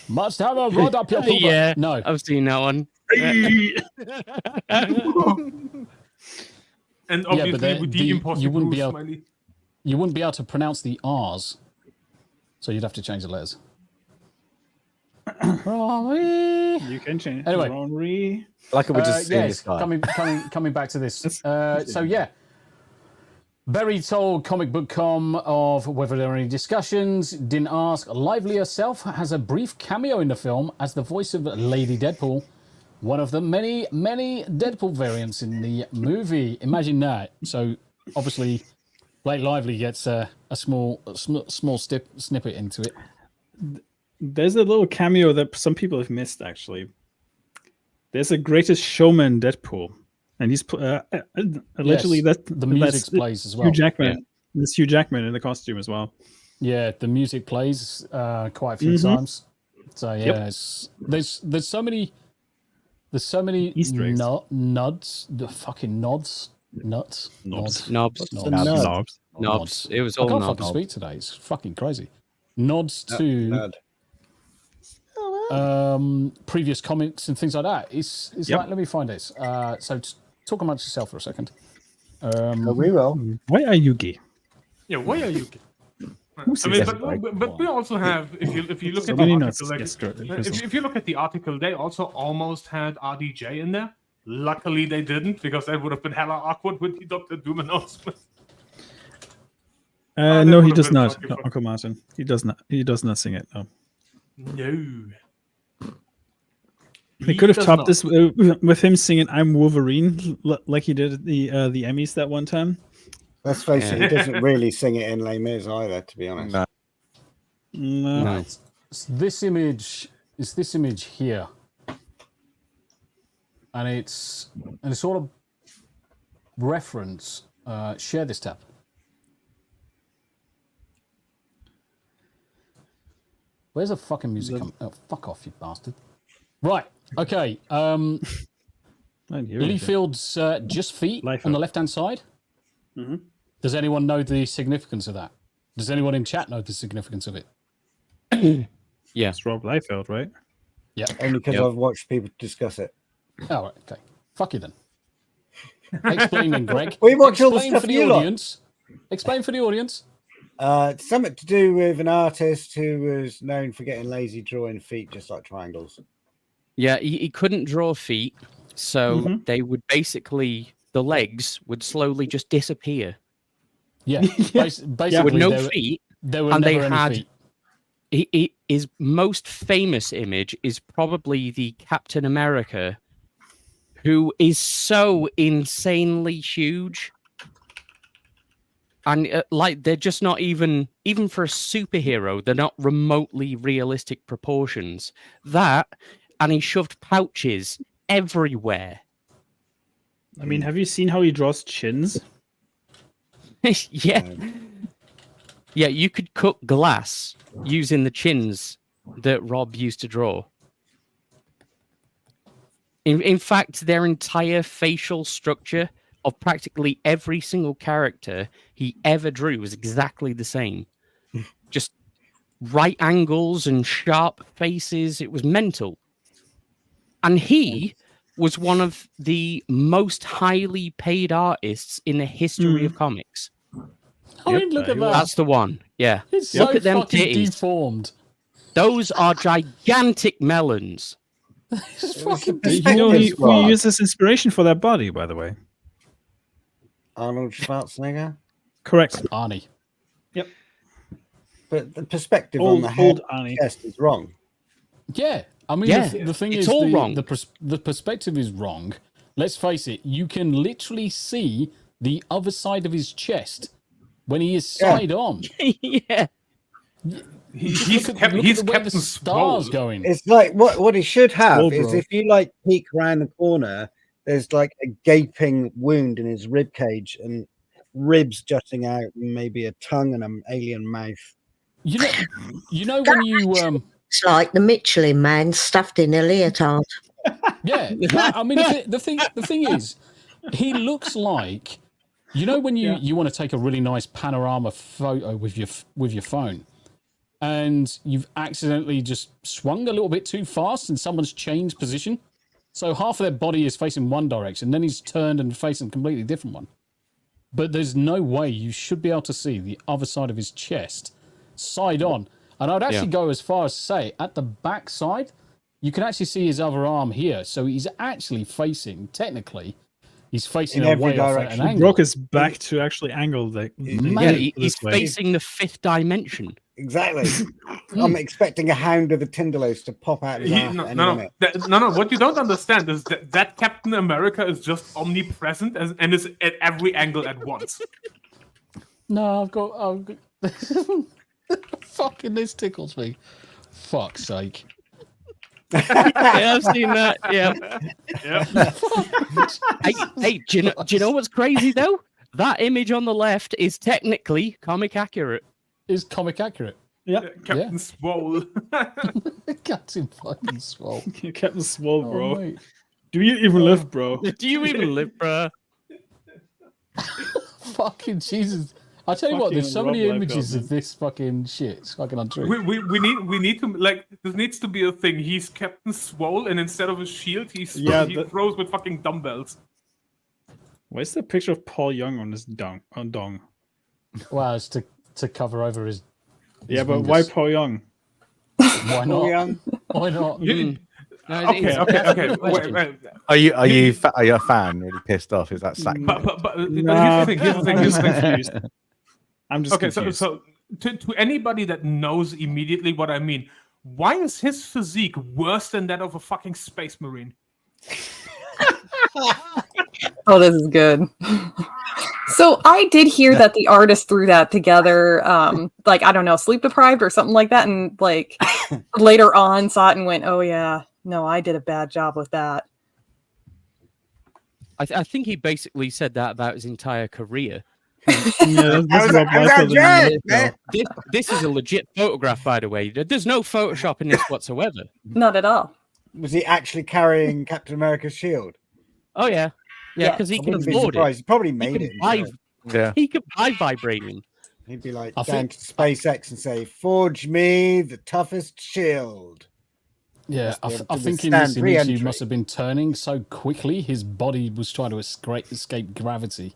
Must have a rod up your pooper. Yeah, no, I've seen that one. And obviously, but with the impossible you wouldn't be able. smiley. You wouldn't be able to pronounce the R's, so you'd have to change the letters. You can change. Anyway, like it would just yes, coming back to this. So yeah, Berry told Comic Book Com of whether there were any discussions. Didn't ask. Lively herself has a brief cameo in the film as the voice of Lady Deadpool, one of the many Deadpool variants in the movie. Imagine that. So obviously, Blake Lively gets a small snippet into it. There's a little cameo that some people have missed, actually. There's a Greatest Showman Deadpool, and he's allegedly the music plays as well. Hugh Jackman. Yeah. There's Hugh Jackman in the costume as well. Yeah, the music plays quite a few times. So yeah, there's so many Easter eggs. nods, the fucking nods. Knobs. It was I all can't knobs. fucking speak today. It's fucking crazy. Nods to previous comics and things like that. It's like, let me find this. So talk amongst yourself for a second. We will. Why are you gay? Yeah, why are you gay? But we also have, if you look at the article, if you look at the article, they also almost had RDJ in there. Luckily, they didn't, because that would have been hella awkward with the Dr. Doom announcement. No, he does not. No, Uncle Martin, he does not. He does not sing it. No. No. They could have topped this with him singing "I'm Wolverine" like he did at the Emmys that one time. Let's face it, he doesn't really sing it in Les Mis either, to be honest. No. It's this image here, and it's sort of reference. Share this tab. Where's the fucking music coming? Oh, fuck off, you bastard! Right. Okay. Liefeld's just feet on the left-hand side. Mm-hmm. Does anyone know the significance of that? Does anyone in chat know the significance of it? Yeah. It's Rob Liefeld, right? Yeah. Only because I've watched people discuss it. Oh, right, okay. Fuck you then. Explain then, Greg. We watch all the stuff for the audience. Explain for the audience. Something to do with an artist who was known for getting lazy drawing feet just like triangles. Yeah, he couldn't draw feet, so they would basically, the legs would slowly just disappear. Yeah, basically with no feet, there were and never they any had. Feet. His most famous image is probably the Captain America, who is so insanely huge. And they're just not even for a superhero, they're not remotely realistic proportions. That, and he shoved pouches everywhere. I mean, have you seen how he draws chins? Yeah. Yeah, you could cut glass using the chins that Rob used to draw. In fact, their entire facial structure of practically every single character he ever drew was exactly the same. Just right angles and sharp faces. It was mental. And he was one of the most highly paid artists in the history of comics. I mean, look at that. That's the one. Yeah. It's look so at them fucking titties. deformed. Those are gigantic melons. It's fucking we use this inspiration for that body, by the way. Arnold Schwarzenegger? Correct. Arnie. Yep. But the perspective on the head chest is wrong. Yeah. I mean, the thing it's is, all wrong. The perspective is wrong. Let's face it, you can literally see the other side of his chest when he is side on. Yeah. He's kept the stars going. It's like what he should have is if you like peek around the corner, there's like a gaping wound in his rib cage and ribs jutting out, and maybe a tongue and an alien mouth. You know when you it's like the Michelin Man stuffed in a leotard. Yeah, I mean the thing is, he looks like, you know, when you want to take a really nice panorama photo with your phone, and you've accidentally just swung a little bit too fast, and someone's changed position, so half of their body is facing one direction, then he's turned and facing a completely different one. But there's no way you should be able to see the other side of his chest side on. And I'd actually go as far as say at the back side, you can actually see his other arm here. So he's actually facing, technically, he's facing in every away off at direction. an He angle. broke his back to actually angle the He's facing the fifth dimension. Exactly. I'm expecting a hound of the Tinderlos to pop out of his ass any minute. No. What you don't understand is that Captain America is just omnipresent and is at every angle at once. No, I've got fucking this tickles me. Fuck's sake. Yeah, I've seen that. Yeah. Hey, do you know what's crazy though? That image on the left is technically comic accurate. Is comic accurate? Yeah. Captain Swole. Captain fucking Swole. Captain Swole, bro. Mate. Do you even live, bro? Do you even live, bro? Fucking Jesus. I tell you what, there's so many images of this fucking shit. It's fucking untrue. We need to, like, this needs to be a thing. He's Captain Swole, and instead of a shield, he throws with fucking dumbbells. Where's the picture of Paul Young on his dong? Wow, it's to cover over his yeah, but why Paul Young? Why not? Why not? Okay. Wait. Are you a fan? Really pissed off? Is that sack? But here's the thing. I'm just confused. So to anybody that knows immediately what I mean, why is his physique worse than that of a fucking space marine? Oh, this is good. So I did hear that the artist threw that together, like, I don't know, sleep deprived or something like that, and like later on saw it and went, "Oh yeah, no, I did a bad job with that." I think he basically said that about his entire career. This is a legit photograph, by the way. There's no Photoshop in this whatsoever. Not at all. Was he actually carrying Captain America's shield? Oh yeah, because he can afford it. He probably made it. He could buy vibranium. He'd be like down to SpaceX and say, "Forge me the toughest shield." Yeah, I think in this image he must have been turning so quickly, his body was trying to escape gravity.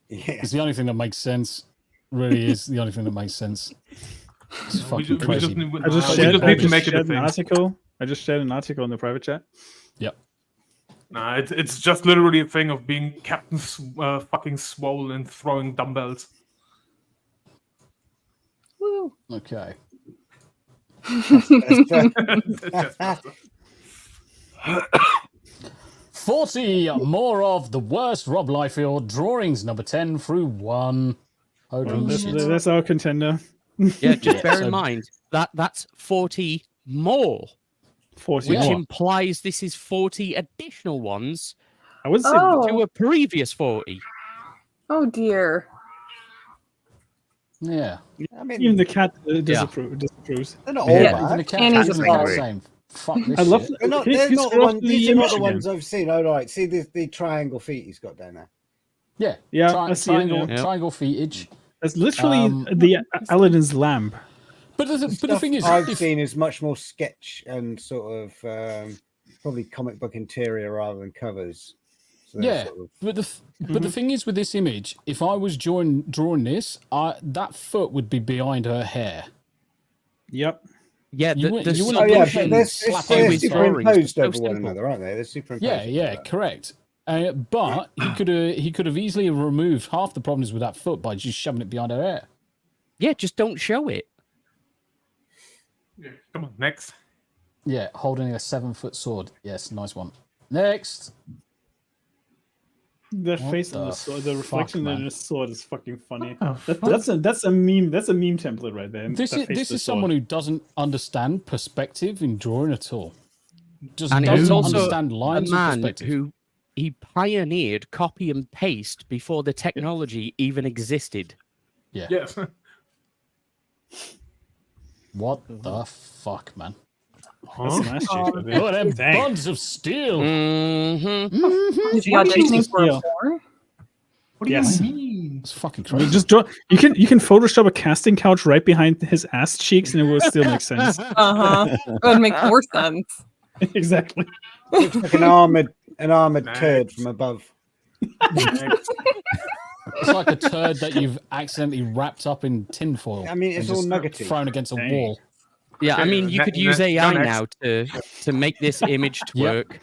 Yeah. It's the only thing that makes sense. Really is the only thing that makes sense. It's fucking crazy. I just shared an article in the private chat. Yep. Nah, it's just literally a thing of being Captain fucking Swole and throwing dumbbells. Woo. Okay. 40 more of the worst Rob Liefeld drawings, number 10 through 1. That's our contender. Yeah, just bear in mind that's 40 more. 40 which more. Implies this is 40 additional ones. I would say to a previous 40. Oh dear. Yeah. I mean, even the cat disapproves. They're not all bad. Even the cat is the same. Fuck this I love. shit. They're not, they're not the ones, these are not the ones I've seen. Oh, right. See the triangle feet he's got down there. Yeah, I see it, yeah. Triangle feetage. That's literally the Aladdin's lamp. But the thing is, I've seen is much more sketch and sort of probably comic book interior rather than covers. So yeah, sort of... but the thing is with this image, if I was drawing this, that foot would be behind her hair. Yep. Yeah, you but they're superimposed over one another, aren't they? They're superimposed. Yeah, correct. But he could have easily removed half the problems with that foot by just shoving it behind her hair. Yeah, just don't show it. Yeah, come on, next. Yeah, holding a 7-foot sword. Yes, nice one. Next. The face on the sword, the reflection in the sword is fucking funny. That's a meme. That's a meme template right there. This is someone who doesn't understand perspective in drawing at all. Just and doesn't also understand lines a of man perspective. who he pioneered copy and paste before the technology even existed. Yeah. Yes. What the fuck, man? That's an ass cheek, baby. Oh, them bonds of steel. Mm-hmm. Is he auditioning for a porn? What do you mean? It's fucking crazy. Just draw. You can Photoshop a casting couch right behind his ass cheeks, and it will still make sense. It would make more sense. Exactly. Looks like an armored turd from above. It's like a turd that you've accidentally wrapped up in tinfoil. I mean, it's all nuggety. Thrown against a wall. Yeah, I mean, you could use AI now to make this image work.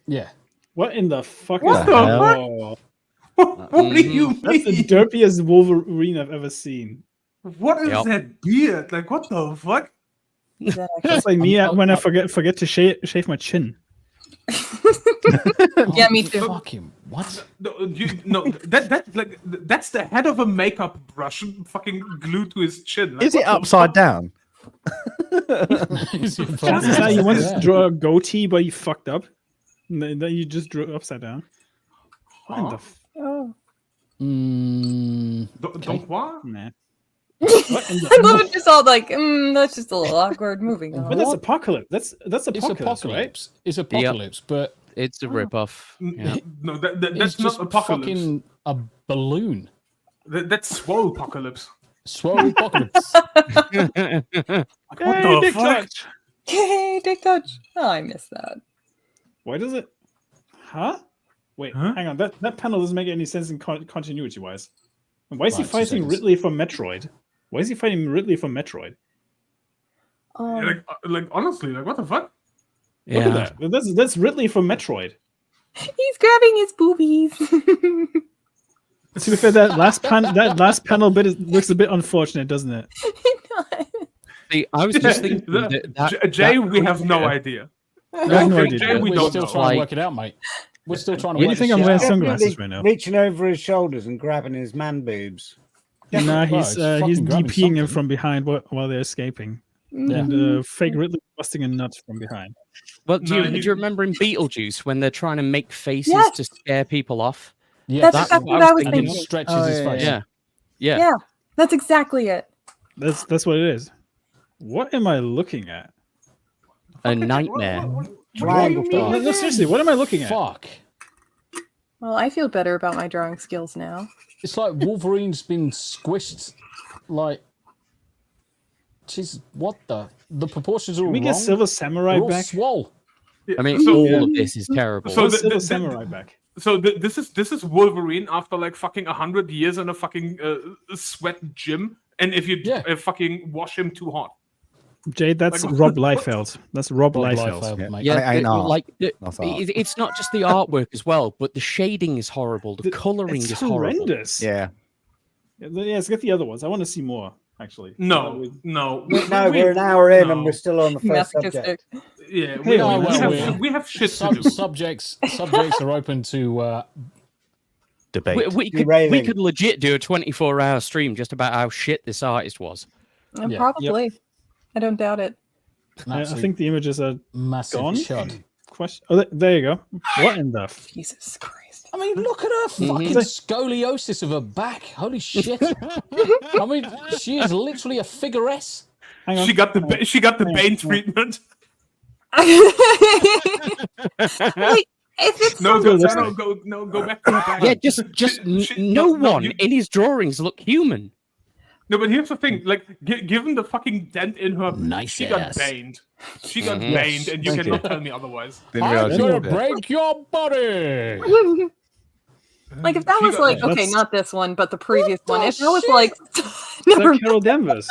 Yeah. What in the fuck? What is the that? fuck? Oh, What do you mean? that's the derpiest Wolverine I've ever seen. What is that beard? Like, what the fuck? That's like me when I forget to shave my chin. Yeah, me too. Fuck him. What? That's the head of a makeup brush fucking glued to his chin. Like, Is it upside down? Is that you wanted to draw a goatee, but you fucked up? And then you just drew it upside down. What the Don't what? Nah. I love it. Just all like, that's just a little awkward. Moving on. But that's Apocalypse. That's It's Apocalypse, right? Apocalypse. It's Apocalypse, but It's a ripoff. Yeah. No, that's it's just not apocalypse. fucking a balloon. That's swole apocalypse. Swole Apocalypse. What the fuck? Yay, dick touch. Oh, I missed that. Why does it? Huh? Wait, hang on. That panel doesn't make any sense in continuity wise. And why is he fighting Ridley from Metroid? Why is he fighting Ridley from Metroid? Like honestly, like what the fuck? Look at that. That's Ridley from Metroid. He's grabbing his boobies. To be fair, that last panel bit looks a bit unfortunate, doesn't it? See, I was just thinking Jay, we have no idea. No idea. Jay, we We're don't still know. trying to work it out, mate. We're still trying to Why do work you think this I'm shit wearing out. sunglasses right now? Reaching over his shoulders and grabbing his man boobs. Nah, he's fucking grabbing DPing him something. from behind while they're escaping. Yeah. And fake Ridley busting a nut from behind. Well, do you remember in Beetlejuice when they're trying to make faces to scare people off? Yeah, That's exactly what I was and thinking. he stretches his face. Yeah. That's exactly it. That's what it is. What am I looking at? A nightmare. Triangle No, seriously, what am I looking at? Fuck. Well, I feel better about my drawing skills now. It's like Wolverine's been squished. Like, jeez, what the proportions are all Can we wrong. get Silver Samurai They're all back? swole. I mean, all of this is terrible. So Silver Samurai back. So this is Wolverine after like fucking 100 years in a fucking sweat gym, and if you fucking wash him too hot. Jade, that's Like, Rob Liefeld. That's Rob Liefeld. mate. Yeah, I ain't art. like That's art. it's not just the artwork as well, but the shading is horrible. The coloring It's is horrible. horrendous. Yeah. Yeah, let's get the other ones. I want to see more, actually. No. No, we're an hour in and we're still on the first subject. Yeah, Hey, we have shit to do. Subjects are open to Debate. We could legit do a 24-hour stream just about how shit this artist was. Yeah. Probably. I don't doubt it. I think the images are massive gone. chud. Oh, there you go. What in the? Jesus Christ. I mean, look at her fucking scoliosis of her back. Holy shit. I mean, she is literally a figuress. Hang on. She got the Bane treatment. Like, go back to the Yeah, just no one in his drawings look human. No, but here's the thing: like, given the fucking dent in her, she got baned. She got baned, and you cannot tell me otherwise. I'm gonna break your body. Like, if that was like, okay, not this one, but the previous one. If that was like, never Carol Danvers.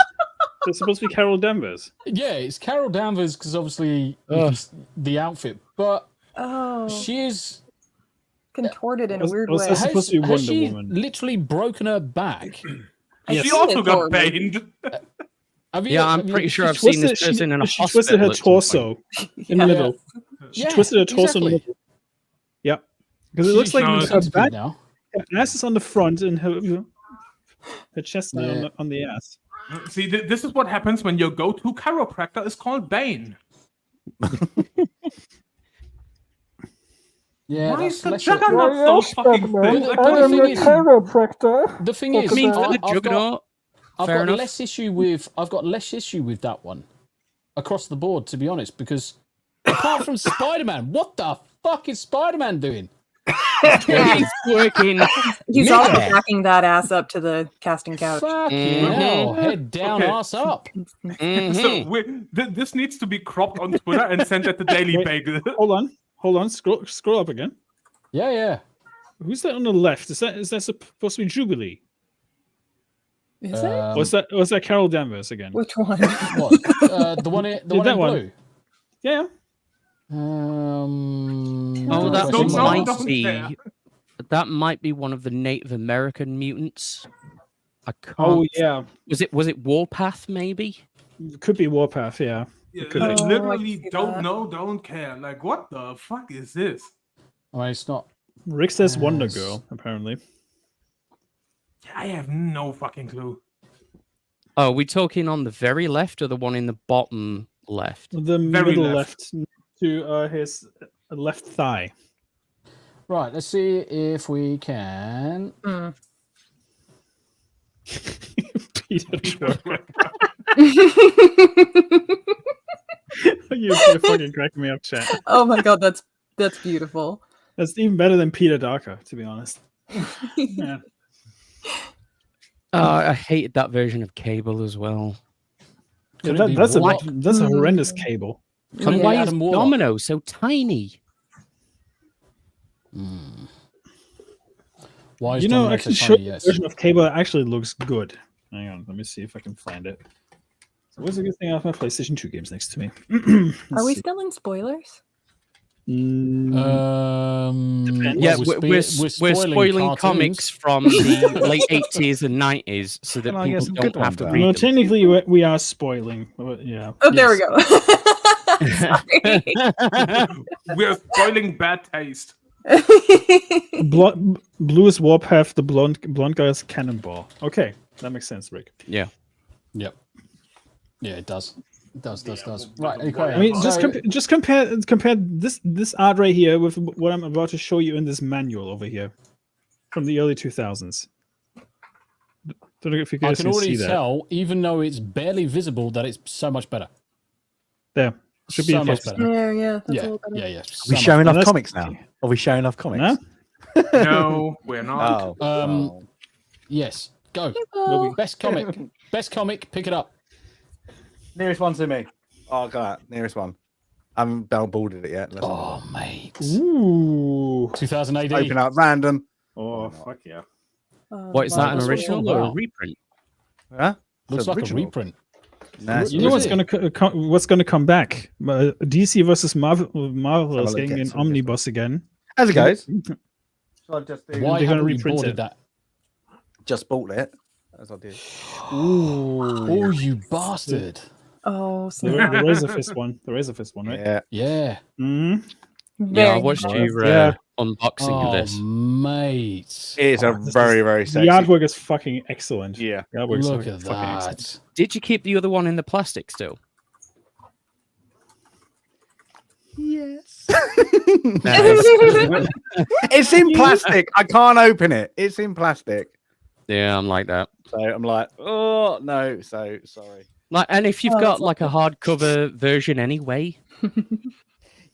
It's supposed to be Carol Danvers. Yeah, it's Carol Danvers because obviously the outfit, but she is contorted in a weird way. It's supposed to be Wonder she Woman. Literally broken her back. She also got baned. I'm pretty sure I've seen this person in a hospital. She twisted her torso in the middle. She twisted her torso in the middle. Yeah. Because it looks like her back now. Her ass is on the front and her chest on the ass. See, this is what happens when your go-to chiropractor is called Bane. Yeah, why is the Juggernaut so fucking thin? The thing is, I've got less issue with that one across the board, to be honest, because apart from Spider-Man, what the fuck is Spider-Man doing? He's working. He's also backing that ass up to the casting couch. Fucking hell, head down, ass up. So this needs to be cropped on Twitter and sent at the Daily Bagel. Hold on. Scroll up again. Yeah. Who's that on the left? Is that supposed to be Jubilee? Is it? Was that Carol Danvers again? Which one? What? The one in blue? Yeah. That might be one of the Native American mutants. I can't. Oh yeah. Was it Warpath? Maybe. It could be Warpath. Yeah. Like, literally, don't care. Like, what the fuck is this? Well, it's not. Rick says Wonder Girl. Apparently. I have no fucking clue. Oh, are we talking on the very left or the one in the bottom left? The very middle left to his left thigh. Right, let's see if we can. Peter Drucker. You're fucking cracking me up, chat. Oh my god, that's beautiful. That's even better than Peter Drucker, to be honest. Yeah. I hated that version of Cable as well. Yeah, that's a horrendous Cable. And why is Domino so tiny? Why is Domino I can show the version of Cable that actually looks good. Hang on, let me see if I can find it. So what's a good thing? I have my PlayStation 2 games next to me. Are we still in spoilers? Yeah, we're spoiling comics from the late 80s and 90s so that people don't have to read them. Technically, we are spoiling. Yeah. Oh, there we go. We're spoiling bad taste. Blue is Warpath, the blonde guy is Cannonball. Okay, that makes sense, Rick. Yeah. Yep. Yeah, it does. It does. Right. Okay. I mean, just compare this art right here with what I'm about to show you in this manual over here from the early 2000s. Don't know if you guys I can already see that. tell, even though it's barely visible, that it's so much better. There. Should be so much better. Yeah. That's a little better. Yeah. Are we showing off comics now? Are we showing off comics? No, we're not. Yes. Go. Best comic. Pick it up. Nearest one to me. Oh, God. Nearest one. I haven't downboarded it yet. Mate. Ooh. 2000 AD. Open up random. Oh, fuck yeah. What is that, an original or a reprint? Huh? Looks like a reprint. Nice. You know what's gonna come back? DC versus Marvel is getting an omnibus again. As it goes. Why haven't you boarded that? Just bought it. As I did. Oh, you bastard! Oh, the Razor Fist one. The Razor Fist one, right? Yeah. Mm-hmm. I watched you unboxing of this. Mate. It is a very, very sexy. The artwork is fucking excellent. Yeah. The artwork's Look at fucking that. excellent. Did you keep the other one in the plastic still? Yes. It's in plastic. I can't open it. It's in plastic. Yeah, I'm like that. So I'm like, oh no. So sorry. And if you've got like a hardcover version anyway.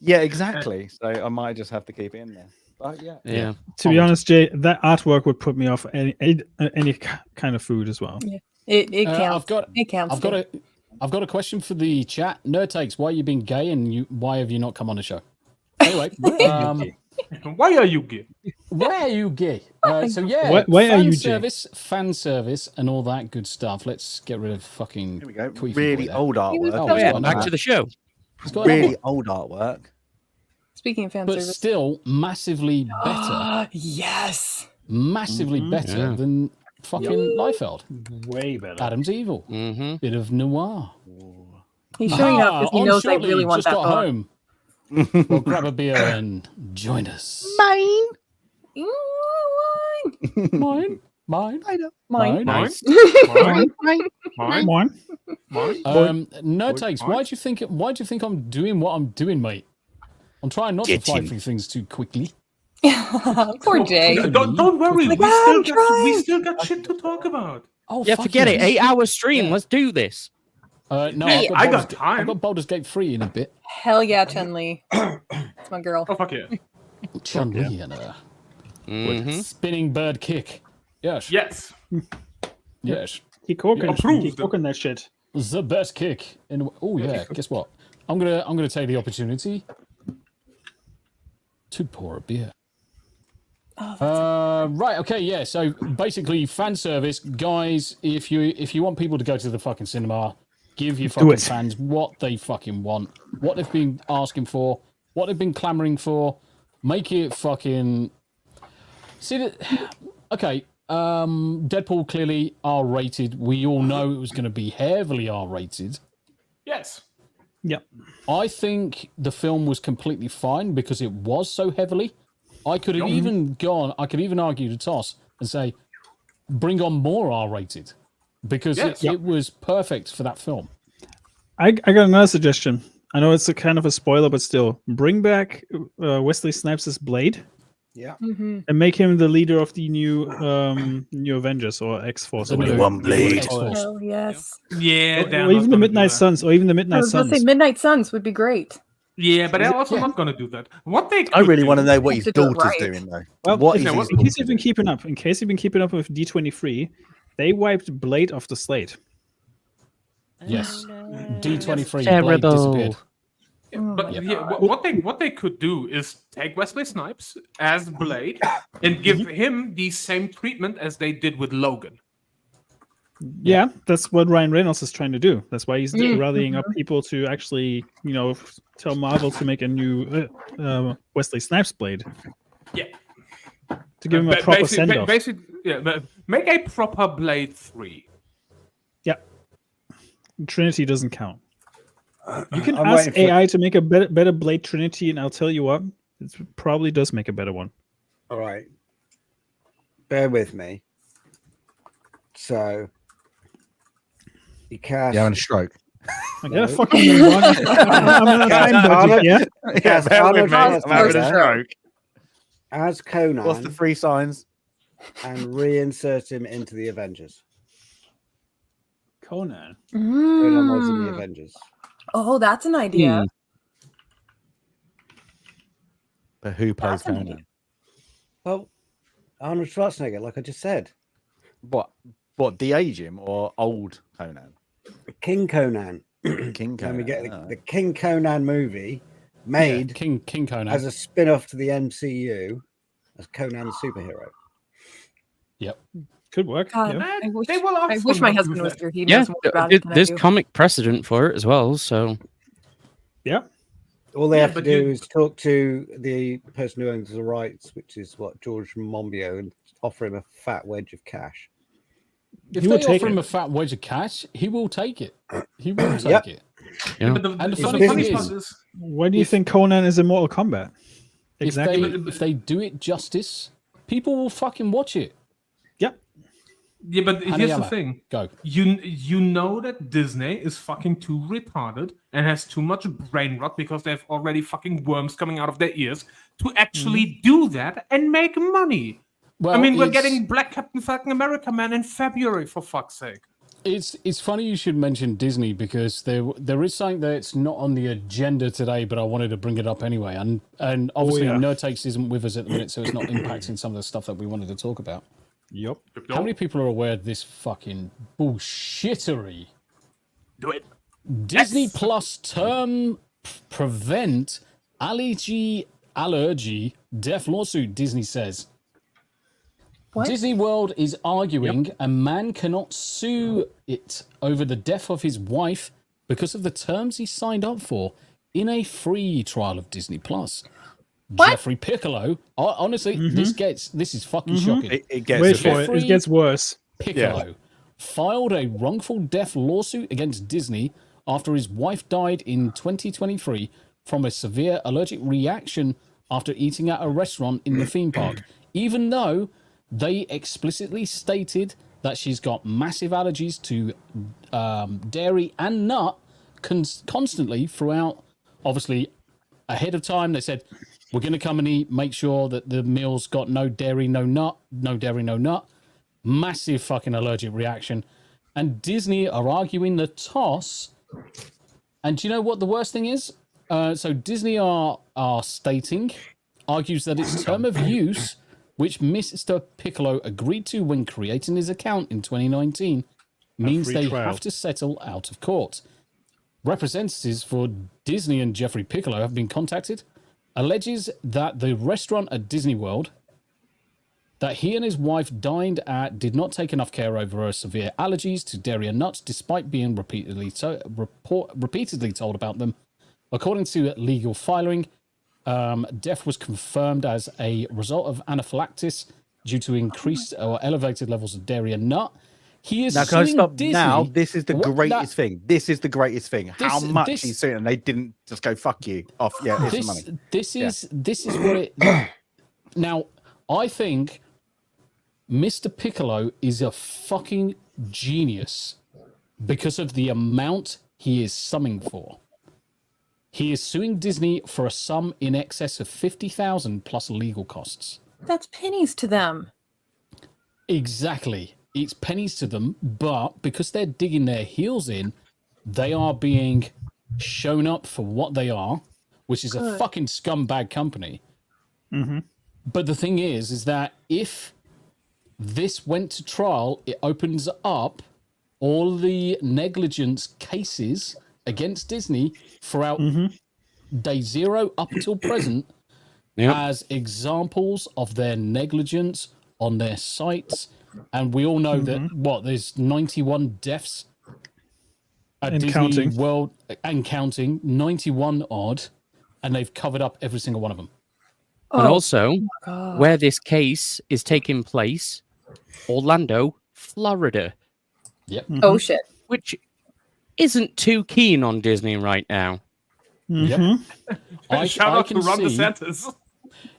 Yeah, exactly. So I might just have to keep it in there. But yeah. To be honest, Jay, that artwork would put me off any kind of food as well. Yeah. It counts. I've got a question for the chat. Nerd Takes, why are you being gay and why have you not come on the show? Anyway, why are you gay? Why are you gay? So why are you fan service, and all that good stuff. Let's get rid of fucking. Here we go. Really old artwork. Back to the show. Really old artwork. Speaking of fan but service, still massively better. Yes, massively better than fucking Liefeld. Way better. Adam's Evil. Bit of noir. He's showing up because he knows they really want that book. Home. We'll grab a beer and join us. Mine. No takes. Why do you think I'm doing what I'm doing, mate? I'm trying not to fly through things too quickly. Poor Jay. Don't worry. We still got shit to talk about. Oh, yeah, forget it. 8 hour stream. Yeah. Let's do this. No, hey, I got time. I've got Baldur's Gate 3 in a bit. Hell yeah, Chun-Li. That's my girl. Oh, fuck yeah. Chun-Li and a spinning bird kick. Yes. Yes. Yes. He cooking that shit. The best kick. Oh yeah. Guess what? I'm gonna take the opportunity to pour a beer. Right. Okay. Yeah. So basically, fan service, guys. If you want people to go to the fucking cinema, give your fucking fans what they fucking want, what they've been asking for, what they've been clamoring for. Make it fucking. See that? Okay. Deadpool clearly R-rated. We all know it was going to be heavily R-rated. Yes. Yep. I think the film was completely fine because it was so heavily. I could have even argue the toss and say, bring on more R-rated because it was perfect for that film. I got another suggestion. I know it's a kind of a spoiler, but still, bring back Wesley Snipes' Blade. Yeah. And make him the leader of the new Avengers or X-Force. Only one Blade. Oh, yes. Yeah. Or even the Midnight Suns. Or even the Midnight Suns. I was going to say Midnight Suns would be great. Yeah, but they're also not going to do that. I really want to know what his daughter's doing, though. Well, in case you've been keeping up with D23, they wiped Blade off the slate. Yes. D23 Blade disappeared. But what they could do is take Wesley Snipes as Blade and give him the same treatment as they did with Logan. Yeah, that's what Ryan Reynolds is trying to do. That's why he's rallying up people to actually, tell Marvel to make a new Wesley Snipes Blade. Yeah. To give him a proper send-off. But make a proper Blade 3. Yeah. Trinity doesn't count. You can ask AI to make a better Blade Trinity, and I'll tell you what, it probably does make a better one. All right. Bear with me. So, you cast... You're having a stroke. I got a fucking one. I'm on a time budget, yeah, bear with me. I'm having a stroke. As Conan. What's the 3 signs? And reinsert him into the Avengers. Conan? Conan was in the Avengers. Oh, that's an idea. But who plays Conan? Well, Arnold Schwarzenegger, like I just said. What, de-age him or old Conan? King Conan. King Conan. And we get the King Conan movie made King Conan as a spin-off to the MCU as Conan the superhero. Yep. Could work. God, yeah. I wish my husband was here. He knows more about it than there's I do. comic precedent for it as well, so... Yeah. All they have to do is talk to the person who owns the rights, which is George Monbiot, and offer him a fat wedge of cash. If they offer him a fat wedge of cash, he will take it. He will take it. Yeah. And the funny thing is, why do you think Conan is in Mortal Kombat? Exactly. If they do it justice, people will fucking watch it. Yep. Yeah, but here's the thing. Go. You know that Disney is fucking too retarded and has too much brain rot because they have already fucking worms coming out of their ears to actually do that and make money. Well, I mean, we're getting Black Captain fucking America, man, in February, for fuck's sake. It's funny you should mention Disney because there is something that's not on the agenda today, but I wanted to bring it up anyway. And obviously, Nerd Takes isn't with us at the minute, so it's not impacting some of the stuff that we wanted to talk about. Yep. How many people are aware of this fucking bullshittery? Do it. Disney Plus term prevent allergy death lawsuit, Disney says. What? Disney World is arguing a man cannot sue it over the death of his wife because of the terms he signed up for in a free trial of Disney Plus. What? Jeffrey Piccolo, honestly, this is fucking shocking. It gets worse. Piccolo filed a wrongful death lawsuit against Disney after his wife died in 2023 from a severe allergic reaction after eating at a restaurant in the theme park, even though they explicitly stated that she's got massive allergies to dairy and nut constantly throughout. Obviously, ahead of time, they said, we're going to come and eat, make sure that the meal's got no dairy, no nut, no dairy, no nut. Massive fucking allergic reaction. And Disney are arguing the toss. And do you know what the worst thing is? So Disney are argues that its term of use, which Mr. Piccolo agreed to when creating his account in 2019, means they have to settle out of court. Representatives for Disney and Jeffrey Piccolo have been contacted, alleges that the restaurant at Disney World that he and his wife dined at did not take enough care over her severe allergies to dairy and nuts, despite being repeatedly told about them. According to legal filing, death was confirmed as a result of anaphylaxis due to increased or elevated levels of dairy and nut. He is suing Disney. Now, this is the greatest thing. This is the greatest thing. How much he's suing, and they didn't just go, fuck you, off. Yeah, here's the money. This is what it... Now, I think Mr. Piccolo is a fucking genius because of the amount he is summing for. He is suing Disney for a sum in excess of $50,000 plus legal costs. That's pennies to them. Exactly. It's pennies to them, but because they're digging their heels in, they are being shown up for what they are, which is a fucking scumbag company. Mm-hmm. But the thing is that if this went to trial, it opens up all the negligence cases against Disney throughout day zero up until present as examples of their negligence on their sites. And we all know that, there's 91 deaths at Disney World and counting, 91 odd, and they've covered up every single one of them. And also, where this case is taking place, Orlando, Florida. Yep. Oh, shit. Which isn't too keen on Disney right now. Yep. Shout out to Ron DeSantis.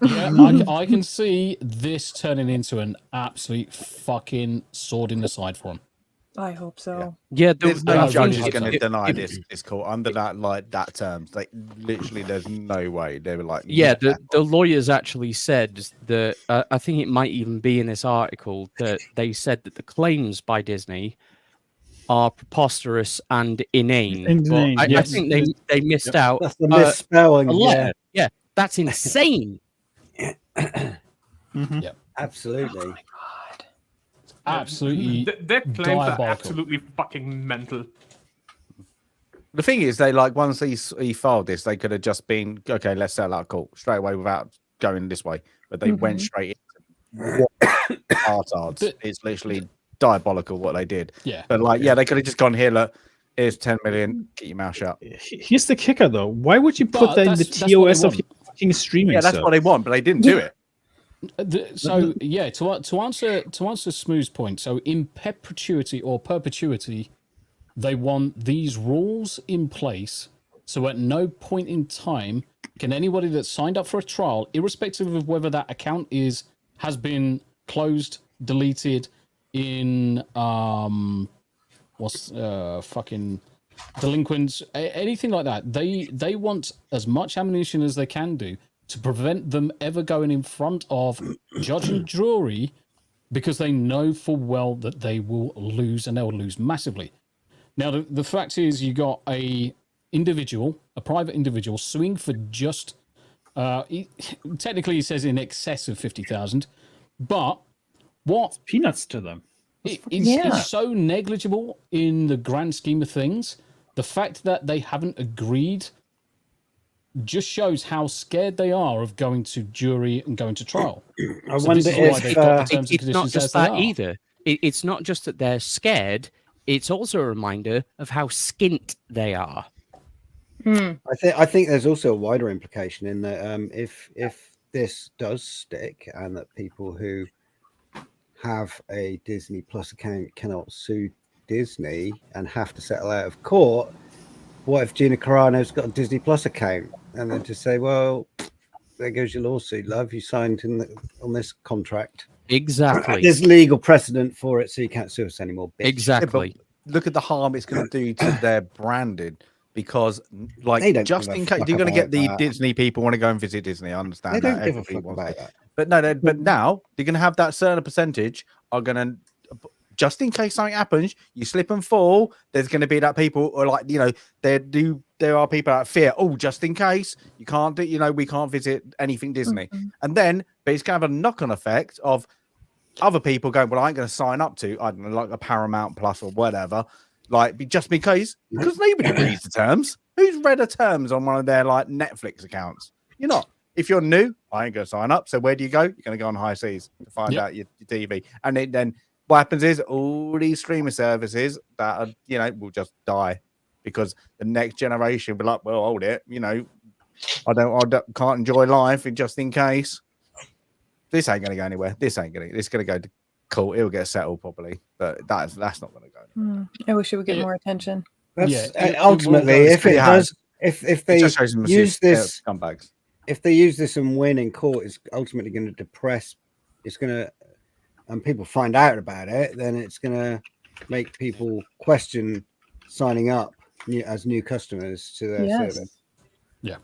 Yeah, I can see this turning into an absolute fucking sword in the side for him. I hope so. Yeah, there's no judge is going to deny this court under that terms. Like, literally, there's no way. They were like, the lawyers actually said that. I think it might even be in this article that they said that the claims by Disney are preposterous and inane. I think they missed out. That's the misspelling. Yeah, that's insane. Yeah, absolutely. Oh my god, absolutely. Their claims are absolutely fucking mental. The thing is, they once he filed this, they could have just been okay. Let's settle out court straight away without going this way, but they went straight into artards. It's literally diabolical what they did. Yeah, but they could have just gone here. Look, here's 10 million. Keep your mouth shut. Here's the kicker, though. Why would you put that in the TOS of your fucking streaming? Yeah, that's what they want, but they didn't do it. To answer Smooth's point, so in perpetuity, they want these rules in place. So at no point in time can anybody that signed up for a trial, irrespective of whether that account has been closed, deleted, in fucking delinquents, anything like that, they want as much ammunition as they can do to prevent them ever going in front of judge and jury because they know full well that they will lose, and they'll lose massively. Now, the fact is, you got a private individual suing for just, technically he says in excess of 50,000, but what? It's peanuts to them. It's so negligible in the grand scheme of things. The fact that they haven't agreed just shows how scared they are of going to jury and going to trial. I wonder if it's not just that either. It's not just that they're scared. It's also a reminder of how skint they are. I think there's also a wider implication in that if this does stick and that people who have a Disney Plus account cannot sue Disney and have to settle out of court, what if Gina Carano's got a Disney Plus account and then just say, well, there goes your lawsuit, love, you signed on this contract. Exactly. There's legal precedent for it, so you can't sue us anymore, bitch. Exactly. Yeah, look at the harm it's going to do to their branding, because just in case you're going to get the Disney people want to go and visit Disney. I understand they that. Don't give a fuck about that. But no, but now you're going to have that certain percentage are going to, just in case something happens, you slip and fall. There's going to be that people are like, there are people that fear. Oh, just in case you can't do, we can't visit anything Disney, and then but it's going to have a knock-on effect of other people going, well, I ain't going to sign up to, I don't know, like a Paramount Plus or whatever, just because nobody reads the terms. Who's read the terms on one of their Netflix accounts? You're not. If you're new, I ain't going to sign up. So where do you go? You're going to go on High Seas to find out your TV. And then what happens is all these streaming services that are, will just die, because the next generation will be like, well, hold it, I can't enjoy life just in case. This ain't going to go anywhere. It's going to go to court. It'll get settled probably, but that's not going to go. I wish it would get more attention. Ultimately, if it does, if they use this scumbags. If they use this and win in court, it's ultimately going to depress. It's going to, and people find out about it, then it's going to make people question signing up as new customers to their service. Yeah.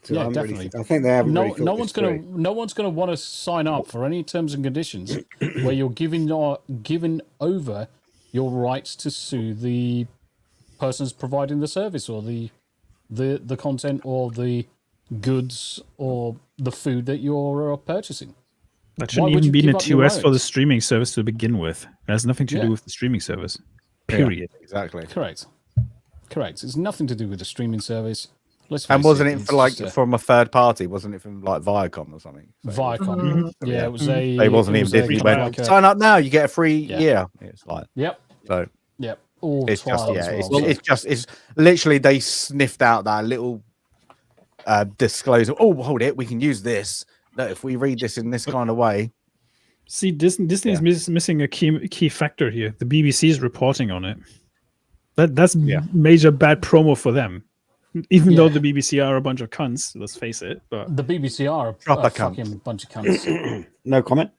So definitely. I think they haven't. No one's going to want to sign up for any terms and conditions where you're giving over your rights to sue the persons providing the service or the content or the goods or the food that you're purchasing. That shouldn't even be in a TOS for the streaming service to begin with. It has nothing to do with the streaming service. Period. Yeah, exactly. Correct. It's nothing to do with the streaming service. And wasn't it from a third party? Wasn't it from Viacom or something? So Viacom. Yeah, it was a. It wasn't even Disney. Sign up now, you get a free year. It's like. Yep. So. Yep. It's just it's literally they sniffed out that little disclosure. Oh, hold it, we can use this. No, if we read this in this kind of way. See, Disney is missing a key factor here. The BBC is reporting on it. That's major bad promo for them. Even though the BBC are a bunch of cunts, let's face it. But the BBC are a fucking bunch of cunts. No comment.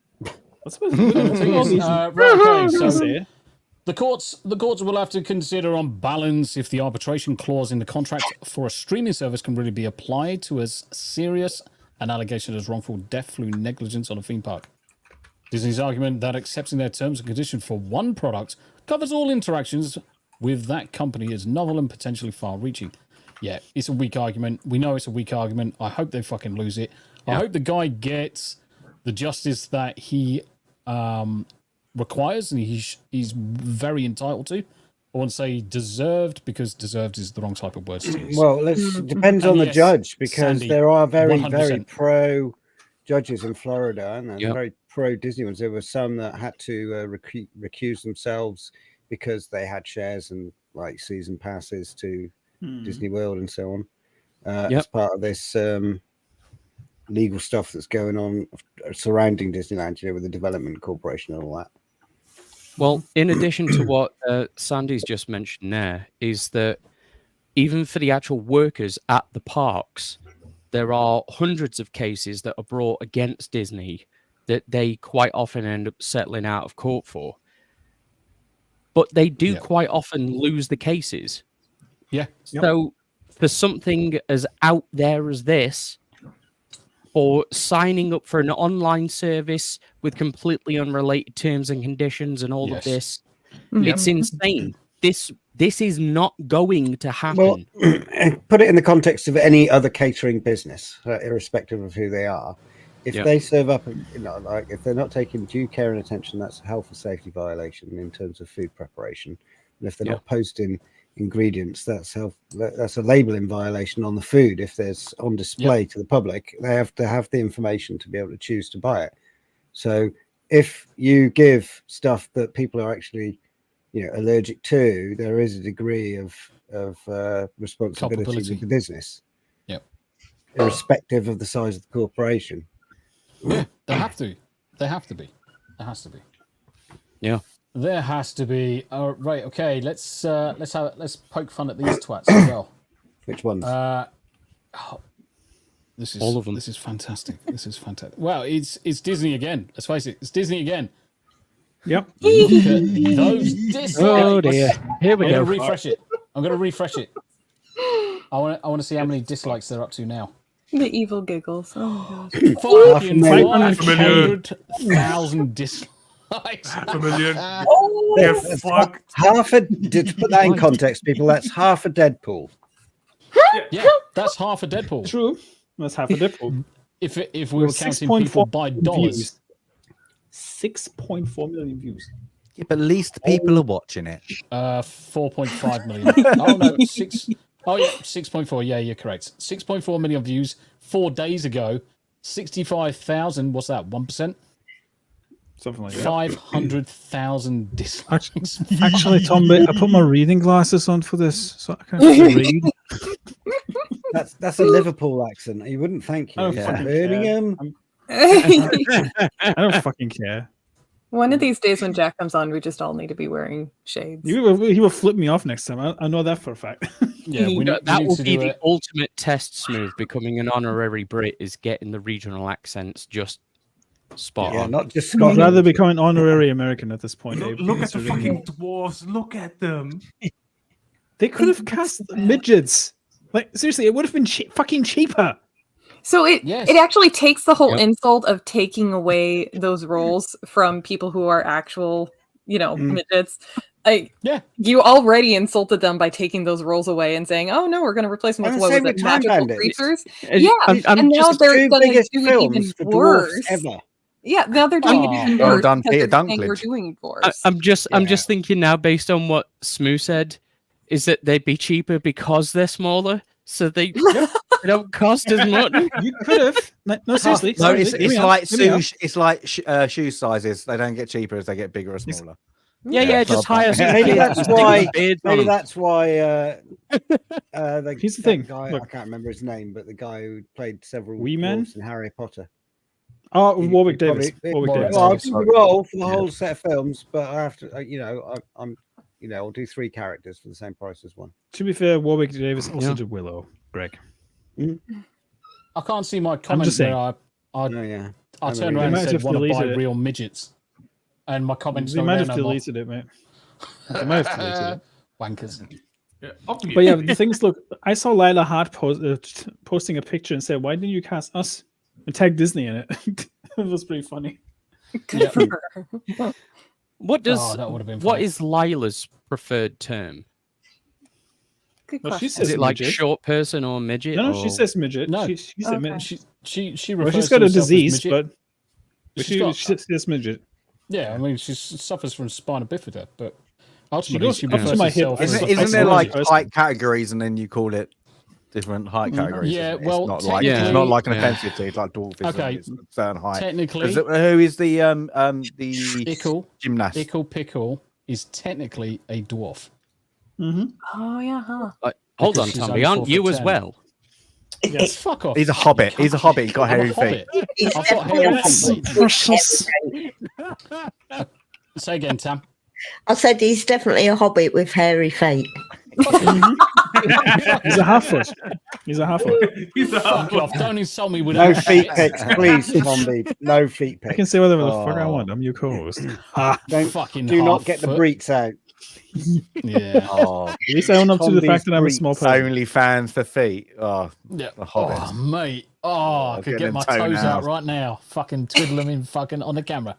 The courts will have to consider on balance if the arbitration clause in the contract for a streaming service can really be applied to as serious an allegation as wrongful death through negligence on a theme park. Disney's argument that accepting their terms and conditions for one product covers all interactions with that company is novel and potentially far-reaching. Yeah, it's a weak argument. We know it's a weak argument. I hope they fucking lose it. I hope the guy gets the justice that he requires and he's very entitled to. I won't say deserved, because deserved is the wrong type of words to use. Well, it depends on the judge, because there are very, 100%. Very pro judges in Florida and very pro Disney ones. There were some that had to recuse themselves because they had shares and season passes to Disney World and so on. As part of this legal stuff that's going on surrounding Disneyland, with the development corporation and all that. Well, in addition to what Sandy's just mentioned there, is that even for the actual workers at the parks, there are hundreds of cases that are brought against Disney that they quite often end up settling out of court for. But they do quite often lose the cases. Yeah. So for something as out there as this, for signing up for an online service with completely unrelated terms and conditions and all of this. It's insane. This is not going to happen. Well, put it in the context of any other catering business, irrespective of who they are. If they serve up, like if they're not taking due care and attention, that's a health and safety violation in terms of food preparation. And if they're not posting ingredients, that's a labeling violation on the food. If there's on display to the public, they have to have the information to be able to choose to buy it. So if you give stuff that people are actually allergic to, there is a degree of responsibility with the business, irrespective of the size of the corporation. Yeah, they have to be. There has to be. Yeah, there has to be. Right. Okay. Let's poke fun at these twats as well. Which ones? This is all of them. This is fantastic. Well, it's Disney again. Let's face it. It's Disney again. Yep. Those dislikes. Oh dear. Here we go. I'm going to refresh it. I want to see how many dislikes they're up to now. The evil giggles. Oh my gosh. 500,000 dislikes. Half a. To put that in context, people, that's half a Deadpool. Yeah, that's half a Deadpool. True. That's half a Deadpool. If we were counting people by dollars. 6.4 million views. Yeah, but at least people are watching it. 4.5 million. Oh no, 6. Oh yeah, 6.4. Yeah, you're correct. 6.4 million views 4 days ago. 65,000. What's that? 1%. Something like that. 500,000 dislikes. Actually, Tom, I put my reading glasses on for this, so I can't read. That's a Liverpool accent. You wouldn't thank you. Birmingham. I don't fucking care. One of these days when Jack comes on, we just all need to be wearing shades. He will flip me off next time. I know that for a fact. Yeah, that will be the ultimate test, Smoo. Becoming an honorary Brit is getting the regional accents just spot on. Not just Scotland. I'd rather become an honorary American at this point. Look at the fucking dwarves. Look at them. They could have cast midgets. Like, seriously, it would have been fucking cheaper. So it actually takes the whole insult of taking away those roles from people who are actual, midgets. Like, you already insulted them by taking those roles away and saying, "Oh no, we're going to replace them with magical creatures." Yeah, and now they're going to do it even worse. Yeah, now they're doing it even worse. Done, Peter Dinklage. We're doing worse. I'm just thinking now, based on what Smoo said, is that they'd be cheaper because they're smaller. So they don't cost as much. You could have. No, seriously. No, it's like shoe sizes. They don't get cheaper as they get bigger or smaller. Yeah, just higher. Maybe that's why. Here's the thing. Guy, I can't remember his name, but the guy who played several Wee-Man in Harry Potter. Oh, Warwick Davis. Well, I'll do the role for the whole set of films, but I have to. I'll do 3 characters for the same price as one. To be fair, Warwick Davis also did Willow, Greg. I can't see my comment where I turned around and said, want to buy real midgets. And my comments they might have deleted it, mate. They might have deleted it. Wankers. Yeah, but yeah, the things look. I saw Lila Hart posting a picture and said, "Why didn't you cast us and tag Disney in it?" It was pretty funny. Good for her. What is Lila's preferred term? Good well, question. Is it like short person or midget? No, she says midget. No, she said midget. She refers well, she's got a disease, but she says midget. Yeah, I mean, she suffers from spina bifida, but ultimately she refers to my hip. Isn't there like height categories, and then you call it different height categories? Yeah, well, it's not like an offensive to it's like dwarfism. Okay, it's a certain height. Technically, who is the gymnast? Pickle is technically a dwarf. Mm-hmm. Oh yeah, huh? Hold on, Tommy, aren't you as well? Yes, fuck off. He's a hobbit. He's a hobbit. He's got hairy feet. I've got hairy feet. Precious. Say again, Tam. I said he's definitely a hobbit with hairy feet. He's a half-foot. He's a half-foot. Fuck off. Don't insult me with no feet pics, please, Zombie. No feet pics. I can say whatever the fuck I want. I'm your co-host. Fucking do not get the breets out. Yeah. Oh, at least I own up to the fact that I'm a small person. only fans for feet. Oh, Yeah. the Hobbit. Oh, mate. Oh, I could get my toes out right now. Fucking twiddle them in fucking on the camera.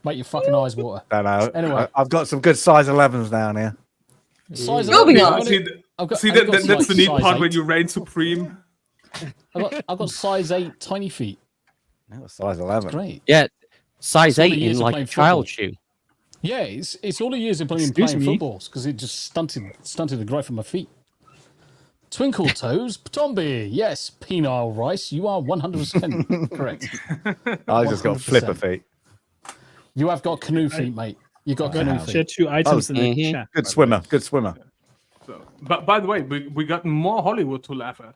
Make your fucking eyes water. Don't know. Anyway. I've got some good size 11s down here. Size Moving 11. on. That's the neat part when you reign supreme. I've got size 8 tiny feet. That was size 11. Great. Yeah, size All the 8 years in of like playing a child football. shoe. Yeah, it's all the years of playing Excuse me? footballs because it just stunted the growth of my feet. Twinkle toes, Tombi. Yes, penile rice. You are 100% correct. I just got 100%. flipper feet. You have got canoe feet, mate. You got canoe Share feet. 2 items in the chat. Good swimmer. Good swimmer. So, but by the way, we got more Hollywood to laugh at.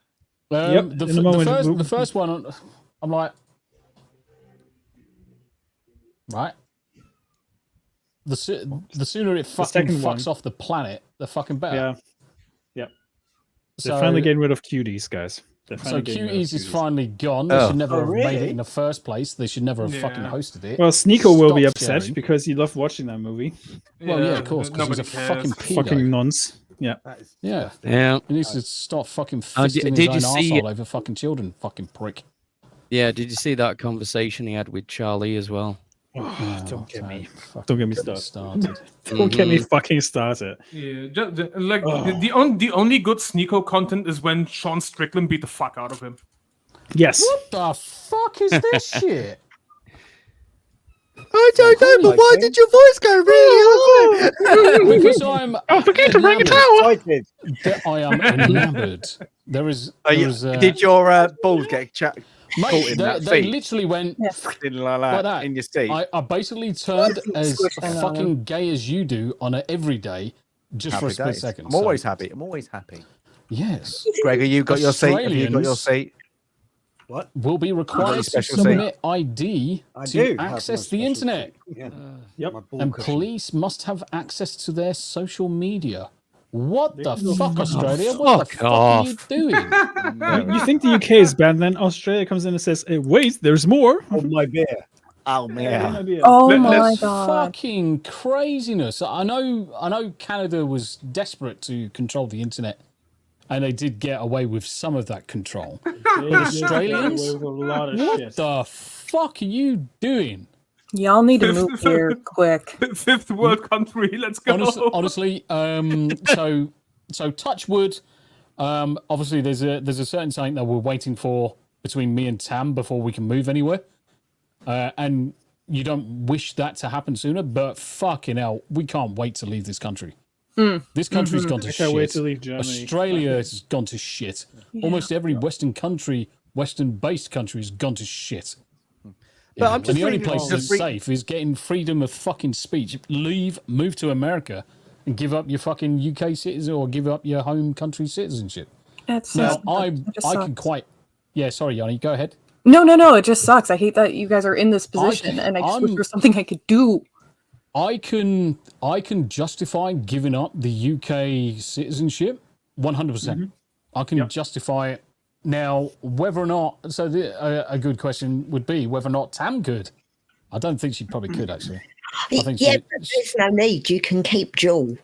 Yep, in a moment. The first one, I'm like, right. The sooner it fucking second fucks one. off the planet, the fucking better. Yeah. Yep. So, They're finally getting rid of cuties, guys. so cuties is finally gone. They should never have made it in the first place. They should never have fucking hosted it. Well, Sneeko will be Stop upset sharing. because he loved watching that movie. Well, yeah, of course, because he's a fucking pedo. Fucking nonce. Yeah. Yeah. Yeah. He needs to stop fucking Oh, fisting did his you own see- arsehole over fucking children, fucking prick. Yeah, did you see that conversation he had with Charlie as well? Oh, don't get me. Fucking Don't get me started. Don't get me fucking started. Yeah, the only good Sneeko content is when Sean Strickland beat the fuck out of him. Yes. What the fuck is this shit? I don't know, but why did your voice go really high? Because I'm. Oh, forget to bring a towel. Excited. I am enamored. Did your balls get caught Mate, in that they feet? literally went Didn't like that, like that in your seat. I basically turned as fucking gay as you do on an everyday just Happy for a split days. second. I'm always happy. I'm always happy. Yes. Gregor, you got your seat. Have you got your Australians- seat? What? Will be required to special submit ID I to do have access my the special internet. Yeah. Yep. My ball And cushion. police must have access to their social media. What the There you fuck, go. Australia? What the Fuck fuck off. are you doing? You think the UK is bad, then Australia comes in and says, hey, wait, there's more. Hold my beer. Oh man. Oh Let- my let's god. Fucking craziness. I know Canada was desperate to control the internet. And they did get away with some of that control. Australians? With a lot of What shit. the fuck are you doing? Y'all need to move here quick. Fifth world country, let's go. Honestly, so touch wood. Obviously, there's a certain something that we're waiting for between me and Tam before we can move anywhere, and you don't wish that to happen sooner. But fucking hell, we can't wait to leave this country. This country's gone to I shit. can't wait to leave Germany. Australia has gone to shit. Almost every Western-based country has gone to shit. But I'm just And the only reading- place that's safe is getting freedom of fucking speech. Leave, move to America, and give up your fucking UK citizen or give up your home country citizenship. That's Now, it just I sucks. can quite. Yeah, sorry, Yanni, go ahead. No, it just sucks. I hate that you guys are in this position, and I just wish there was something I could do. I can justify giving up the UK citizenship 100%. I can justify it. Now, whether or not, so a good question would be whether or not Tam could. I don't think she probably could, actually. I think Yeah, but there's no need. You can keep dual.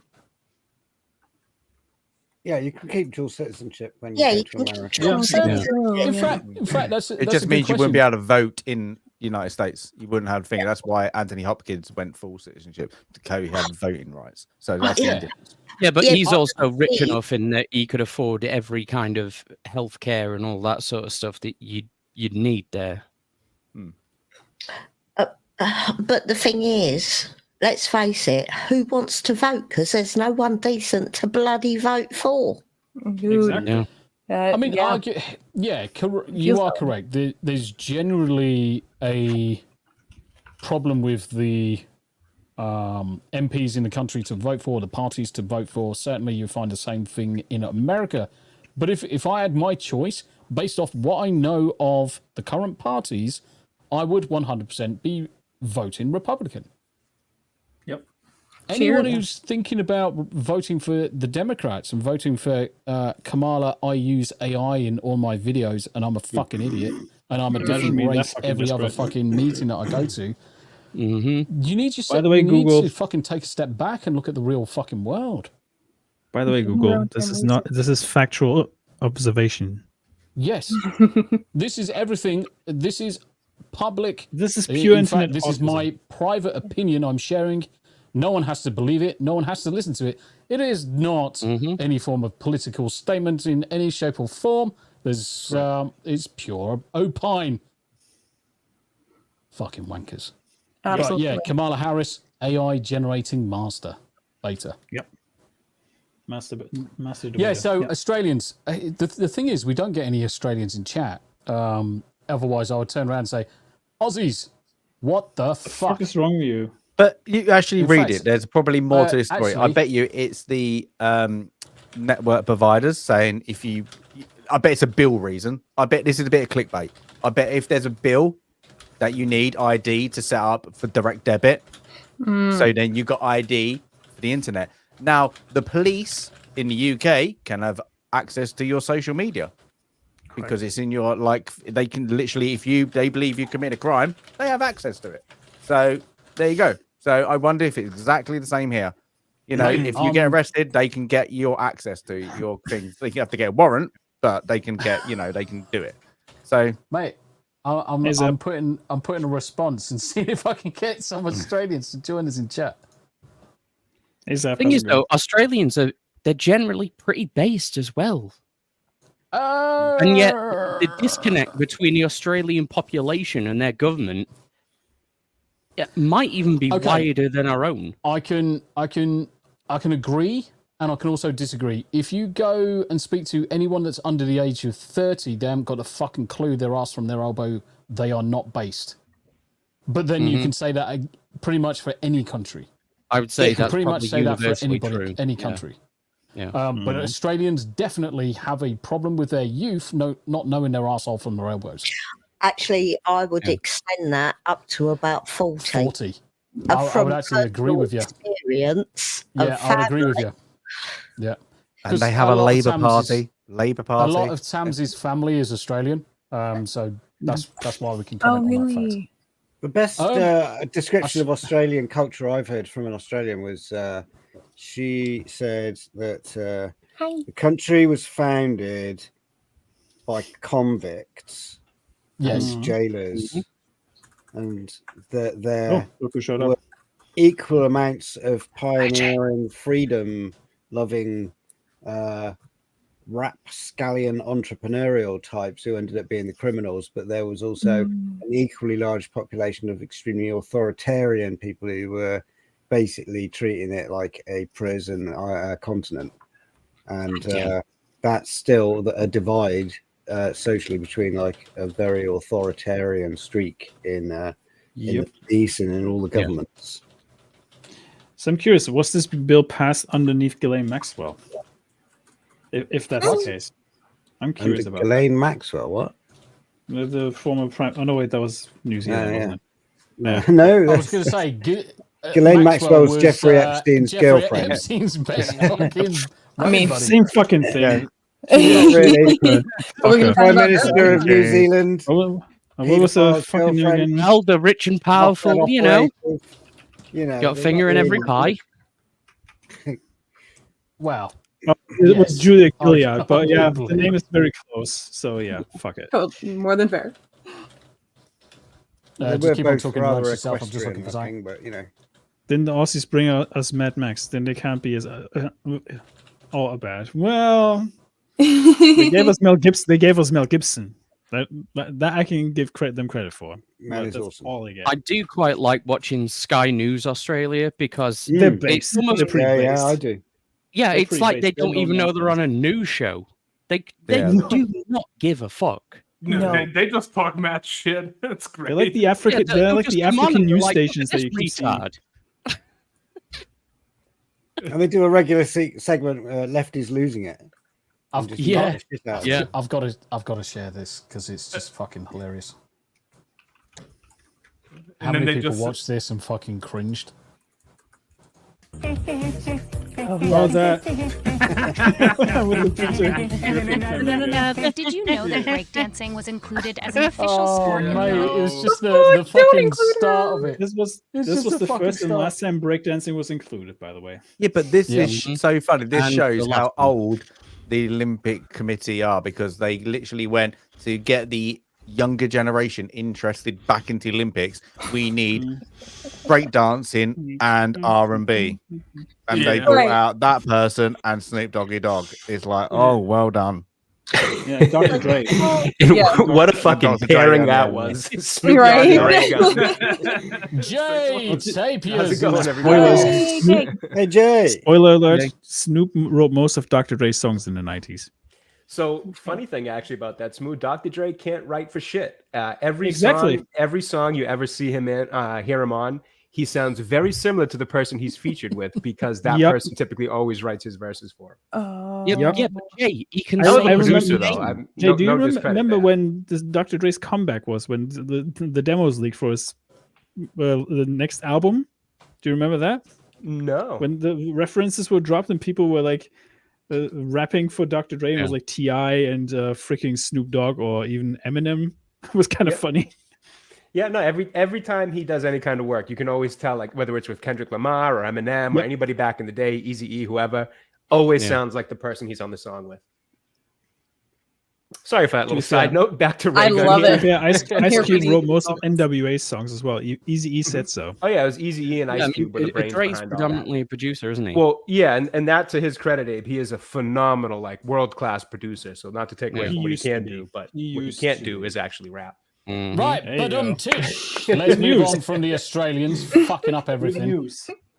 Yeah, you can keep dual citizenship when Yeah, you you go can to keep America. dual In citizenship. fact, that's It just means you wouldn't be able to vote in the United States. You wouldn't have a thing. That's why Anthony Hopkins went full citizenship to carry have voting rights. So that's the difference. Yeah, but Yeah, he's but- also rich enough in that he could afford every kind of healthcare and all that sort of stuff that you'd need there. But the thing is, let's face it, who wants to vote? Because there's no one decent to bloody vote for. Dude, Exactly. I mean, yeah. you are correct. There's generally a problem with the MPs in the country to vote for, the parties to vote for. Certainly, you find the same thing in America. But if I had my choice, based off what I know of the current parties, I would 100% be voting Republican. Yep. Anyone who's thinking about voting for the Democrats and voting for Kamala, I use AI in all my videos, and I'm a fucking idiot, and I'm a different me, that race fucking every other desperate. fucking meeting that I go to. Mm-hmm. You need By the way, Google, to fucking take a step back and look at the real fucking world. By the way, Google, this is factual observation. Yes. This is everything. This is public. This is pure in internet. Fact, this is my private opinion I'm sharing. No one has to believe it. No one has to listen to it. It is not any form of political statement in any shape or form. There's it's pure opine. Fucking wankers. Absolutely. But yeah, Kamala Harris, AI generating master. Later. Yep. Master yeah, so Australians. The thing is, we don't get any Australians in chat. Otherwise, I would turn around and say, Aussies, what the fuck is wrong with you? But you actually read it. There's probably more to this story. Actually, I bet you it's the network providers saying I bet it's a bill reason. I bet this is a bit of clickbait. I bet if there's a bill that you need ID to set up for direct debit, so then you got ID for the internet. Now, the police in the UK can have access to your social media because it's in your, they can literally, if they believe you commit a crime, they have access to it. So there you go. So I wonder if it's exactly the same here. You know, if you get arrested, they can get your access to your things. They have to get a warrant, but they can get, they can do it. So, mate, I'm putting a response and seeing if I can get some Australians to join us in chat. The thing is, though, Australians they're generally pretty based as well. And yet, the disconnect between the Australian population and their government might even be wider than our own. I can agree, and I can also disagree. If you go and speak to anyone that's under the age of 30, they haven't got a fucking clue their ass from their elbow. They are not based. But then you can say that pretty much for any country. I would say that's pretty much say that for anybody, true. any country. Yeah. But Australians definitely have a problem with their youth not knowing their arsehole from their elbows. Actually, I would extend that up to about 40. 40. I would actually agree with you. Experience. Yeah, I would agree with you. Yeah. And they have a Labour Party. A lot of Tams's family is Australian. So that's why we can comment on that fact. The best description of Australian culture I've heard from an Australian was she said that the country was founded by convicts and jailers, and that there were equal amounts of pioneering, freedom-loving, rapscallion entrepreneurial types who ended up being the criminals, but there was also an equally large population of extremely authoritarian people who were basically treating it like a prison continent, and that's still a divide socially between like a very authoritarian streak in the East and in all the governments. So I'm curious, was this bill passed underneath Ghislaine Maxwell? If that's the case, I'm curious about Ghislaine Maxwell. What? The former prime? Oh no, wait, that was New Zealand, wasn't it? No, I was going to say Ghislaine Maxwell was Jeffrey Epstein's girlfriend. Epstein's best fucking. I mean, same fucking thing. Really? Prime Minister of New Zealand. What was the fucking name? Elder, rich and powerful. You know, got a finger in every pie. Wow. It was Julia Gilliard, but yeah, the name is very close. So yeah, fuck it. More than fair. Just keep on talking about yourself. I'm just looking for something, but Didn't the Aussies bring out us Mad Max? Then they can't be as bad. Well, they gave us Mel Gibson. They gave us Mel Gibson. That I can give them credit for. That's awesome. All they get. I do quite like watching Sky News Australia because they're based. They're pretty based. Yeah, I do. Yeah, it's like they don't even know they're on a news show. They do not give a fuck. No. They just talk mad shit. It's great. They like the African. They're like the African news stations that you can see. And they do a regular segment. Lefties losing it. I've got to share this because it's just fucking hilarious. How many people watched this and fucking cringed? Oh, that. Did you know that breakdancing was included as an official sport? Mate, it was just the fucking start of it. This was the first and last time breakdancing was included, by the way. Yeah, but this is so funny. This shows how old the Olympic Committee are, because they literally went to get the younger generation interested back into the Olympics. We need breakdancing and R&B, and they brought out that person and Snoop Doggy Dogg. It's like, oh, well done. Yeah, Dr. Dre. What a fucking pairing that was. Right? Jay Sapiens. How's it going, everybody? Hey, Jay. Spoiler alert, Snoop wrote most of Dr. Dre's songs in the 90s. So, funny thing actually about that, Smoo, Dr. Dre can't write for shit. Every song you ever see him in, hear him on, he sounds very similar to the person he's featured with, because that person typically always writes his verses for him. Yeah, but Jay, he can I sing. remember, Jay, do you remember when this Dr. Dre's comeback was, when the demos leaked for his the next album? Do you remember that? No. When the references were dropped and people were like rapping for Dr. Dre, and it was like T.I. and freaking Snoop Dogg or even Eminem. It was kind of funny. Yeah, no, every time he does any kind of work, you can always tell, like, whether it's with Kendrick Lamar or Eminem or anybody back in the day, Eazy-E, whoever, always sounds like the person he's on the song with. Sorry for that little side note. Back to Ray. I love it. Yeah, Ice Cube wrote most of NWA's songs as well. Eazy-E said so. Oh yeah, it was Eazy-E and Ice Cube. Dre's predominantly a producer, isn't he? Well, yeah, and that, to his credit, Abe, he is a phenomenal, like, world-class producer. So not to take away from what he can do, but what he can't do is actually rap. Right, but Tish, let's move on from the Australians fucking up everything.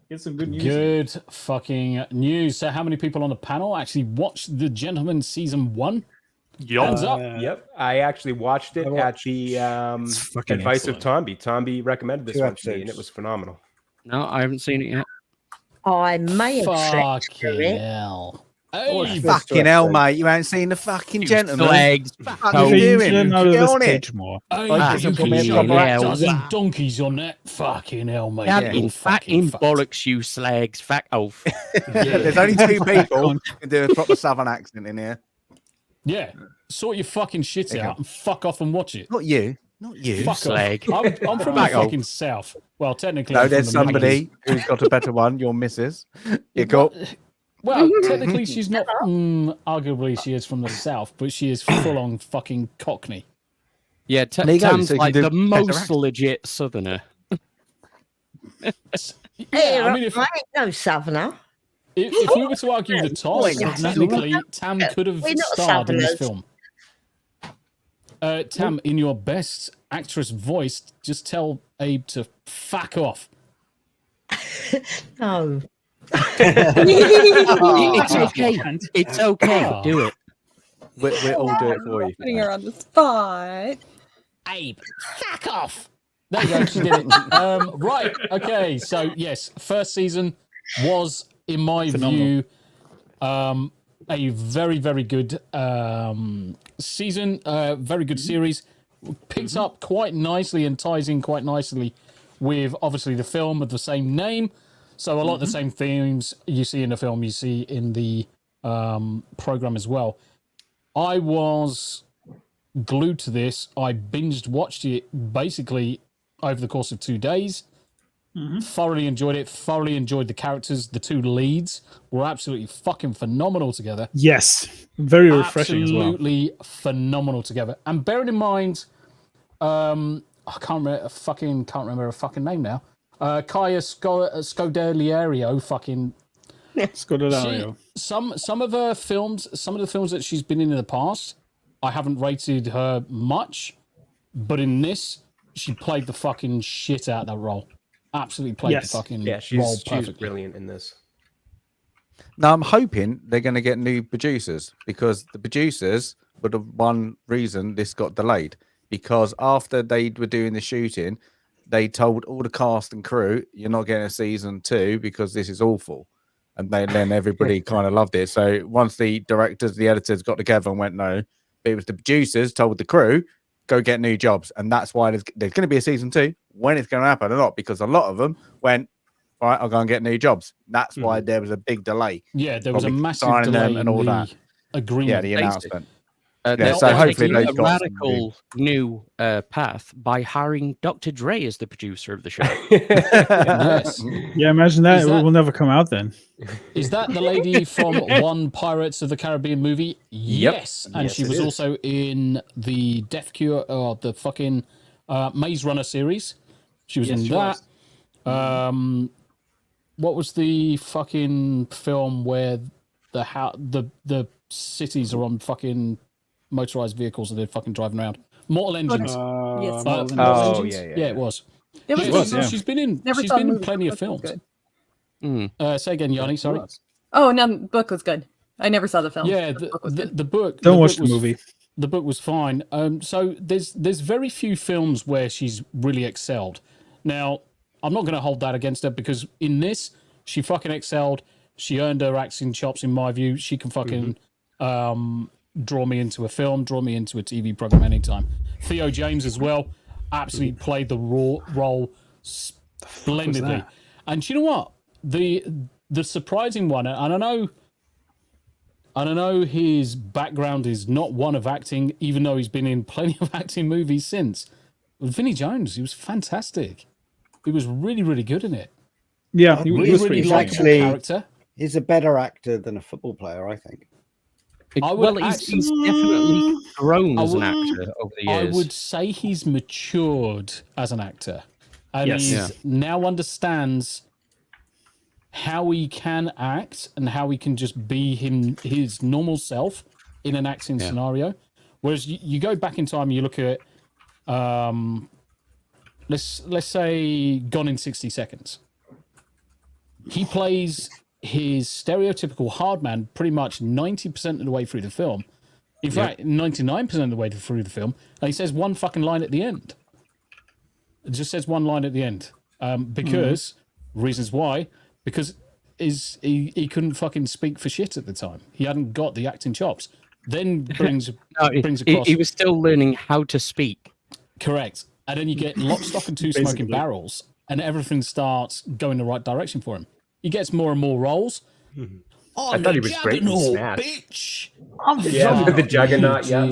Get some good news. Good fucking news. So, how many people on the panel actually watched The Gentleman season 1? Hands up. Yep, I actually watched it at the advice of Tomby. Tomby recommended this one to me, and it was phenomenal. No, I haven't seen it yet. I may have Fucking hell. Hey, fucking hell, mate. You ain't seen The fucking Gentleman. Legs. What are you doing? Get on it. Dozen donkeys on that. Fucking hell, mate. Fucking bollocks, you slags. Fuck off. There's only 2 people who can do a proper southern accent in here. Yeah. Sort your fucking shit out and fuck off and watch it. Not you. Not you. Fuck slag. I'm from the fucking south. Well, technically. No, there's somebody who's got a better one. Your missus. You got. Well, technically, she's not. Arguably, she is from the south, but she is full on fucking Cockney. Yeah, Tam's like the most legit southerner. I mean, if I ain't no southerner. If we were to argue the toss, technically, Tam could have starred in this film. Tam, in your best actress voice, just tell Abe to fuck off. No. It's okay. It's okay. Do it. We'll all do it for you. Putting her on the spot. Abe, fuck off. There you go. She did it. Right. Okay. So yes, first season was, in my view, a very, very good season. Very good series. Picks up quite nicely and ties in quite nicely with obviously the film of the same name. So a lot of the same themes you see in the film, you see in the program as well. I was glued to this. I binged watched it basically over the course of 2 days. Thoroughly enjoyed it. Thoroughly enjoyed the characters. The 2 leads were absolutely fucking phenomenal together. Yes, very refreshing as well. Absolutely phenomenal together. And bearing in mind, I can't remember her fucking name now. Kaya Scodelario, fucking Scodelario. Some of her films, some of the films that she's been in the past, I haven't rated her much, but in this, she played the fucking shit out of that role. Absolutely played the fucking role perfectly. She's brilliant in this. Now I'm hoping they're going to get new producers, because the producers were the one reason this got delayed. Because after they were doing the shooting, they told all the cast and crew, "You're not getting a season 2 because this is awful." And then everybody kind of loved it. So once the directors, the editors got together and went, no, but it was the producers told the crew, go get new jobs. And that's why there's going to be a season 2. When it's going to happen or not, because a lot of them went, all right, I'll go and get new jobs. That's why there was a big delay. Yeah, there was a Probably massive signing delay them and all in the that. agreement. Yeah, the announcement. So hopefully a they've got radical new path by hiring Dr. Dre as the producer of the show. Yes. Yeah, imagine that. It will never come out then. Is that the lady from one Pirates of the Caribbean movie? Yes. And she was also in the Death Cure, or the fucking Maze Runner series. She was in that. What was the fucking film where the cities are on fucking motorized vehicles and they're fucking driving around? Mortal Engines. Yes. Mortal Engines? Yeah, it was. She's been in plenty of films. Say again, Yarnie, sorry. Oh, no, the book was good. I never saw the film. Yeah, the book. Don't watch the movie. The book was fine. So there's very few films where she's really excelled. Now, I'm not going to hold that against her, because in this, she fucking excelled. She earned her acting chops, in my view. She can fucking draw me into a film, draw me into a TV program anytime. Theo James as well, absolutely played the role splendidly. And do you know what? The surprising one, and I know his background is not one of acting, even though he's been in plenty of acting movies since. Vinnie Jones, he was fantastic. He was really, really good in it. Yeah, he was really likable character. He's a better actor than a football player, I think. He's definitely grown as an actor over the years. I would say he's matured as an actor, and he now understands how he can act and how he can just be his normal self in an acting scenario. Whereas you go back in time, and you look at let's say Gone in 60 Seconds. He plays his stereotypical hard man pretty much 90% of the way through the film. In fact, 99% of the way through the film. And he says one fucking line at the end. It just says one line at the end. Because, reasons why, because he couldn't fucking speak for shit at the time. He hadn't got the acting chops. Then brings across... He was still learning how to speak. Correct. And then you get Lock, Stock and Two Smoking Barrels, and everything starts going the right direction for him. He gets more and more roles. I thought he was great in Snatch. Bitch. The Juggernaut, that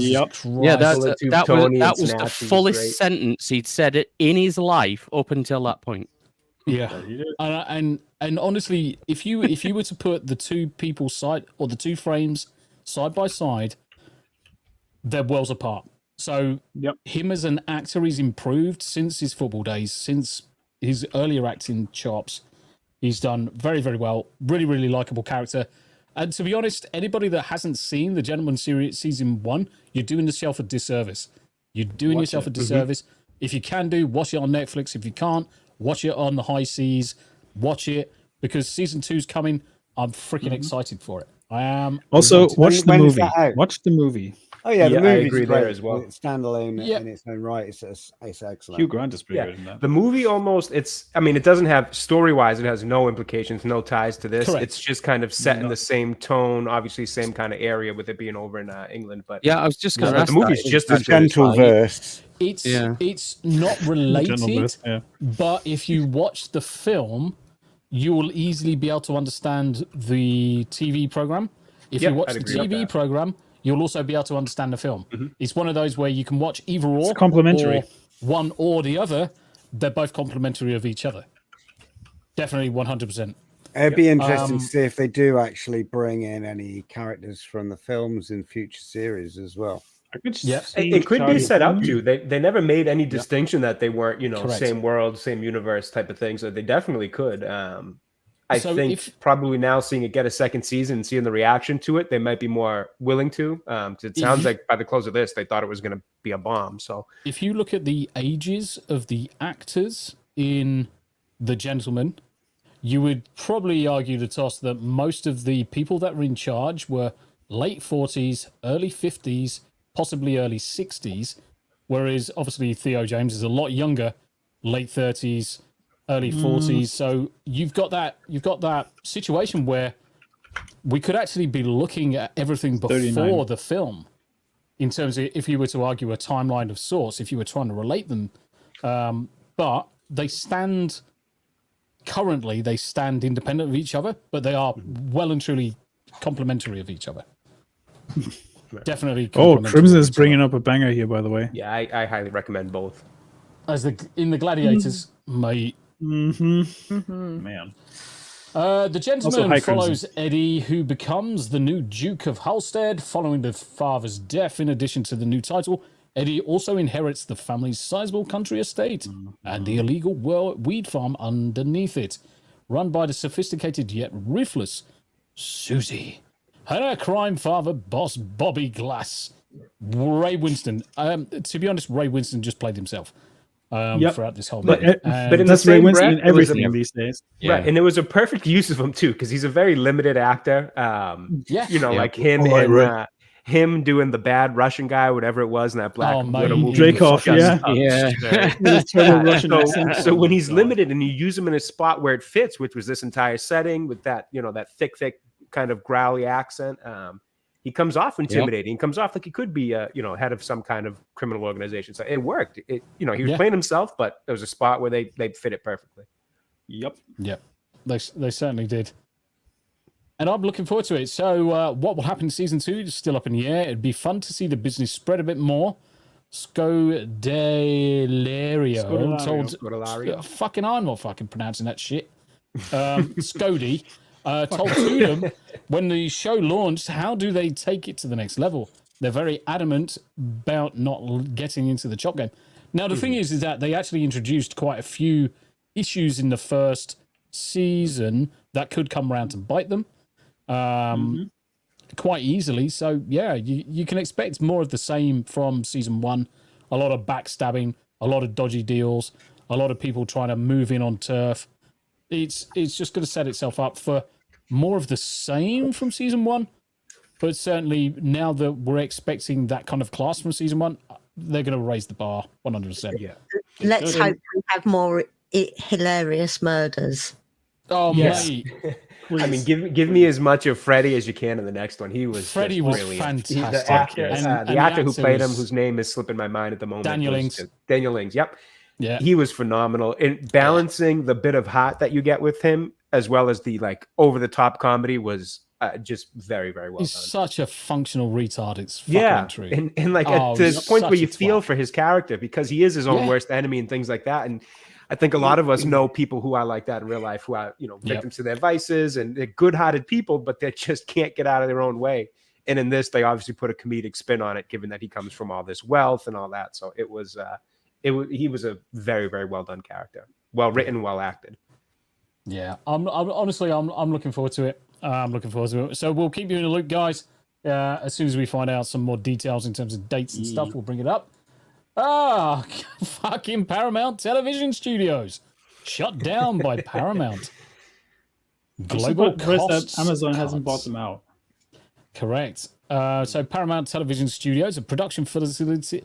was the fullest sentence he'd said it in his life up until that point. Yeah, and honestly, if you were to put the two people the two frames side by side, they're worlds apart. So him as an actor, he's improved since his football days, since his earlier acting chops. He's done very, very well. Really, really likable character. And to be honest, anybody that hasn't seen The Gentleman series season 1, you're doing yourself a disservice. You're doing yourself a disservice. If you can watch it on Netflix. If you can't, watch it on the high seas. Watch it, because season 2's coming. I'm freaking excited for it. I am. Also, watch the movie. Watch the movie. Oh yeah, the movie I agree there as well. It's standalone in its own right. It's excellent. Hugh Grant is pretty good in that. The movie it doesn't have story-wise. It has no implications, no ties to this. Correct. It's just kind of set in the same tone, obviously same kind of area, with it being over in England. But I was just going to ask. The movie's just a as good. gentle verse. It's not related, but if you watch the film, you will easily be able to understand the TV program. If you watch the TV program, you'll also be able to understand the film. It's one of those where you can watch either or. It's complementary. Or one or the other. They're both complementary of each other. Definitely 100%. It'd be interesting to see if they do actually bring in any characters from the films in future series as well. It could be set up to. They never made any distinction that they weren't, same world, same universe type of thing. So they definitely could. I think probably now seeing it get a second season and seeing the reaction to it, they might be more willing to. It sounds like by the close of this, they thought it was going to be a bomb. So if you look at the ages of the actors in The Gentleman, you would probably argue the toss that most of the people that were in charge were late 40s, early 50s, possibly early 60s, whereas obviously Theo James is a lot younger, late 30s, early 40s. So you've got that situation where we could actually be looking at everything before 39. The film, in terms of if you were to argue a timeline of sorts, if you were trying to relate them. But they stand currently they stand independent of each other, but they are well and truly complementary of each other. Definitely. Oh, Crimson is bringing up a banger here, by the way. Yeah, I highly recommend both. As in the Gladiators, mate. Man. The gentleman follows Eddie, who becomes the new Duke of Halstead following the father's death. In addition to the new title, Eddie also inherits the family's sizable country estate and the illegal weed farm underneath it, run by the sophisticated yet ruthless Susie. Her crime father, boss Bobby Glass. Ray Winston. To be honest, Ray Winston just played himself throughout this whole movie. But in the same Ray Winston breath, in everything these days. Yeah. Right, and it was a perfect use of him too, because he's a very limited actor. Like him and him doing the bad Russian guy, whatever it was in that Black Widow movie. Dreykov, So when he's limited and you use him in a spot where it fits, which was this entire setting with that, that thick kind of growly accent, he comes off intimidating. He comes off like he could be, head of some kind of criminal organization. So it worked. He was playing himself, but there was a spot where they fit it perfectly. Yep. They certainly did. And I'm looking forward to it. So what will happen in season 2 is still up in the air. It'd be fun to see the business spread a bit more. Scodelario. Fucking I'm not fucking pronouncing that shit. Scody told Toodum when the show launched, how do they take it to the next level? They're very adamant about not getting into the chop game. Now, the thing is that they actually introduced quite a few issues in the first season that could come around to bite them quite easily. So, yeah, you can expect more of the same from season 1. A lot of backstabbing, a lot of dodgy deals, a lot of people trying to move in on turf. It's just going to set itself up for more of the same from season 1. But certainly now that we're expecting that kind of class from season 1, they're going to raise the bar 100%. Yeah. Let's hope we have more hilarious murders. Oh, yes. Mate. I mean, give me as much of Freddy as you can in the next one. Freddie was fantastic. The actor who played him, whose name is slipping my mind at the moment. Daniel Ings. Yep. Yeah. He was phenomenal in balancing the bit of hot that you get with him, as well as the over the top comedy was just very, very well done. He's such a functional retard. It's fucking true. And at this point where you feel for his character, because he is his own worst enemy and things like that. And I think a lot of us know people who are like that in real life, who are, victims to their vices, and they're good-hearted people, but they just can't get out of their own way. And in this, they obviously put a comedic spin on it, given that he comes from all this wealth and all that. So it was, he was a very, very well done character, well written, well acted. Yeah, I'm honestly looking forward to it. So we'll keep you in the loop, guys. As soon as we find out some more details in terms of dates and stuff, we'll bring it up. Fucking Paramount Television Studios shut down by Paramount. Global costs. Amazon hasn't bought them out. Correct. So Paramount Television Studios, a production facility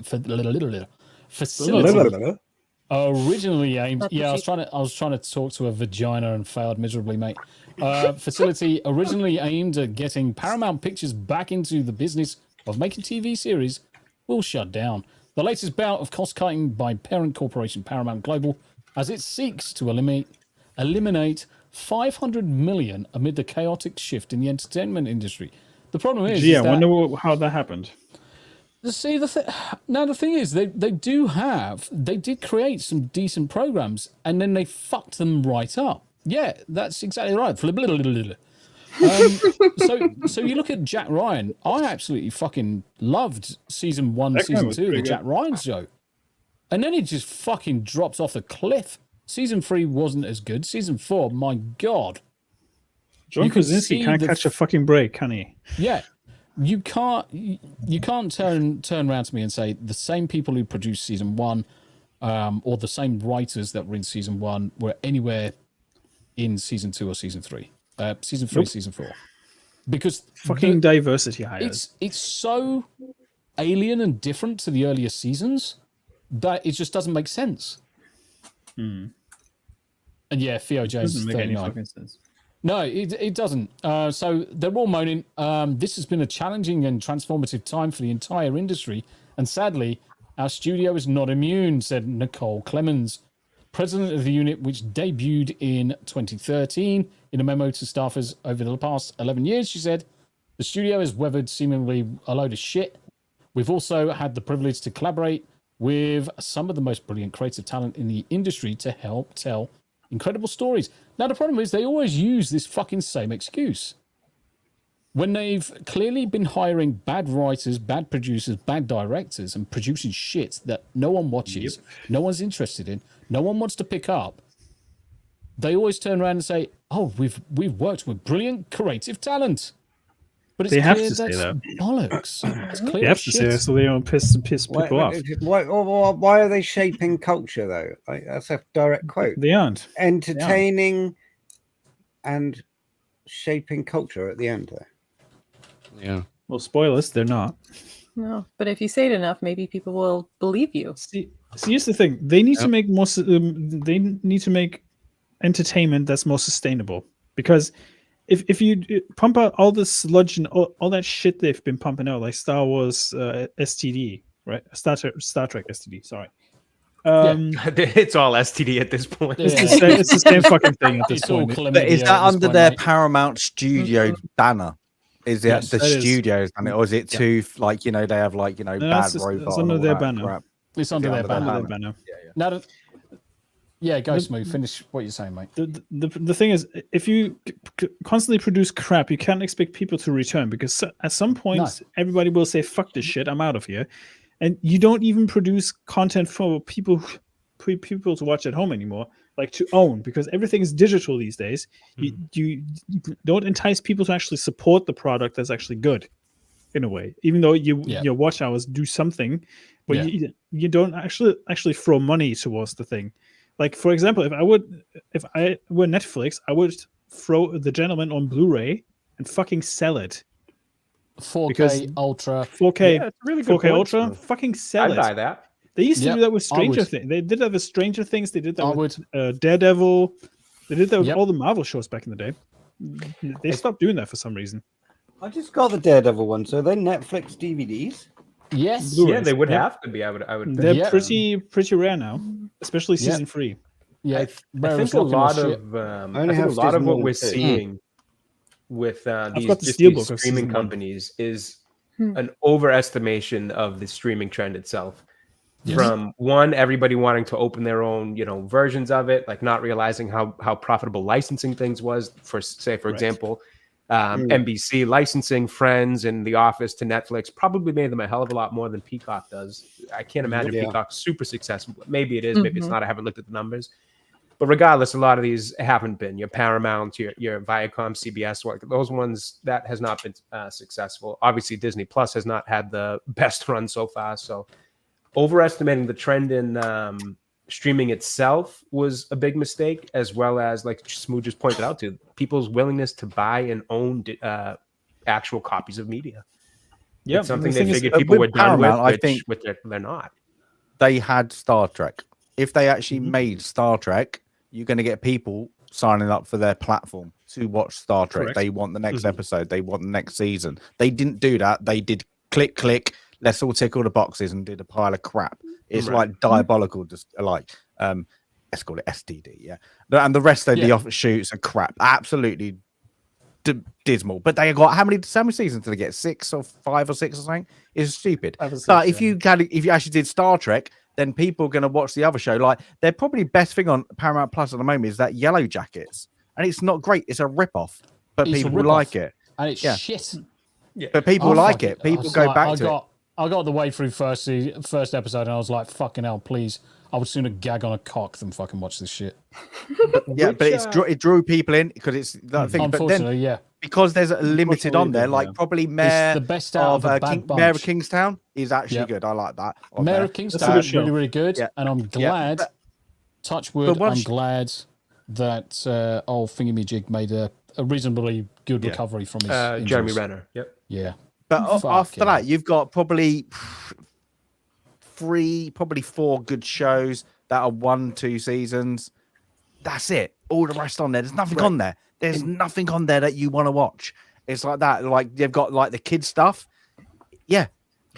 originally aimed. Yeah, I was trying to talk to a vagina and failed miserably, mate. Facility originally aimed at getting Paramount Pictures back into the business of making TV series will shut down. The latest bout of cost-cutting by parent corporation Paramount Global, as it seeks to eliminate $500 million amid the chaotic shift in the entertainment industry. The problem is, I wonder how that happened. See, the thing is, they did create some decent programs, and then they fucked them right up. Yeah, that's exactly right. So you look at Jack Ryan. I absolutely fucking loved season 1, season 2 of the Jack Ryan show, and then it just fucking drops off a cliff. Season 3 wasn't as good. Season 4, my god, John Krasinski can't catch a fucking break, can he? Yeah, you can't turn around to me and say the same people who produced season 1, or the same writers that were in season 1 were anywhere in season 2 or season 3. Season 3, season 4, because fucking diversity hires. It's so alien and different to the earlier seasons that it just doesn't make sense. And yeah, Theo James doesn't make any fucking sense. No, it doesn't. So they're all moaning. This has been a challenging and transformative time for the entire industry, and sadly, our studio is not immune," said Nicole Clemens, president of the unit, which debuted in 2013. In a memo to staffers over the past 11 years, she said, the studio has weathered seemingly a load of shit. We've also had the privilege to collaborate with some of the most brilliant creative talent in the industry to help tell incredible stories. Now, the problem is they always use this fucking same excuse. When they've clearly been hiring bad writers, bad producers, bad directors, and producing shit that no one watches, no one's interested in, no one wants to pick up, they always turn around and say, oh, we've worked with brilliant creative talent. But it's they have clear to say that. Bollocks. It's clear they have to say that so they don't piss people off. Why are they shaping culture, though? Like, that's a direct quote. They aren't. Entertaining and shaping culture at the end there. Yeah. Well, spoilers, they're not. No, but if you say it enough, maybe people will believe you. See here's the thing. They need to make more. They need to make entertainment that's more sustainable. Because if you pump out all the sludge and all that shit they've been pumping out, like Star Wars STD, right? Star Trek STD. Sorry. It's all STD at this point. It's the same fucking thing at this point. But is that under their Paramount Studio banner? Is it the studios, or is it too like they have bad robots? It's under their banner. Crap. It's under their banner. Yeah. Now, go Smooth. Finish what you're saying, mate. The thing is, if you constantly produce crap, you can't expect people to return because at some point everybody will say, "Fuck this shit, I'm out of here," and you don't even produce content for people to watch at home anymore, like to own, because everything is digital these days. You don't entice people to actually support the product that's actually good, in a way. Even though your watch hours do something, but you don't actually throw money towards the thing. Like, for example, if I were Netflix, I would throw The Gentleman on Blu-ray and fucking sell it. 4K Ultra. 4K, really 4K Ultra, fucking sell it. I'd buy that. They used to do that with Stranger Things. They did that with Stranger Things. They did that with Daredevil. They did that with all the Marvel shows back in the day. They stopped doing that for some reason. I just got the Daredevil one. So they're Netflix DVDs? Yes. Yeah, they would have to be. I would. They're pretty rare now, especially season 3. Yeah, I think a lot of what we're seeing with these streaming companies is an overestimation of the streaming trend itself. Yes. From one, everybody wanting to open their own, versions of it, like not realizing how profitable licensing things was. For example, NBC licensing Friends and The Office to Netflix probably made them a hell of a lot more than Peacock does. I can't imagine Peacock's super successful. Maybe it is, maybe it's not. I haven't looked at the numbers. But regardless, a lot of these haven't been. Your Paramount, your Viacom, CBS, those ones, that has not been successful. Obviously, Disney Plus has not had the best run so far. So overestimating the trend in streaming itself was a big mistake, as well as, like Smoo just pointed out, to people's willingness to buy and own actual copies of media. Yeah, it's something they figured people were done with, I think they're not. They had Star Trek. If they actually made Star Trek, you're going to get people signing up for their platform to watch Star Trek. Correct. They want the next episode. They want the next season. They didn't do that. They did click. Let's all tick all the boxes and did a pile of crap. It's like diabolical, just like let's call it STD, yeah. And the rest of the offshoots are crap. Absolutely dismal. But they got how many seasons did they get? 6 or 5 or 6 or something? It's stupid. But if you actually did Star Trek, then people are going to watch the other show. Like, they're probably best thing on Paramount Plus at the moment is that Yellow Jackets, and it's not great. It's a rip-off, but people like it, and it's shit. Yeah. But people like it. People go back to it. I got the way through first episode, and I was like, "Fucking hell, please!" I would sooner gag on a cock than fucking watch this shit. It drew people in because it's that thing. Unfortunately, but then, because there's a limited on there, like probably Mayor the best out of Mayor of Kingstown is actually good. I like that. Mayor of Kingstown is really, really good, and I'm glad. Touch wood, I'm glad that old Thingamajig made a reasonably good recovery from his Jeremy Renner. Yep. Yeah. But after that, you've got probably 4 good shows that are 1-2 seasons. That's it. All the rest on there. There's nothing on there. There's nothing on there that you want to watch. It's like that. Like, they've got like the kids stuff. Yeah.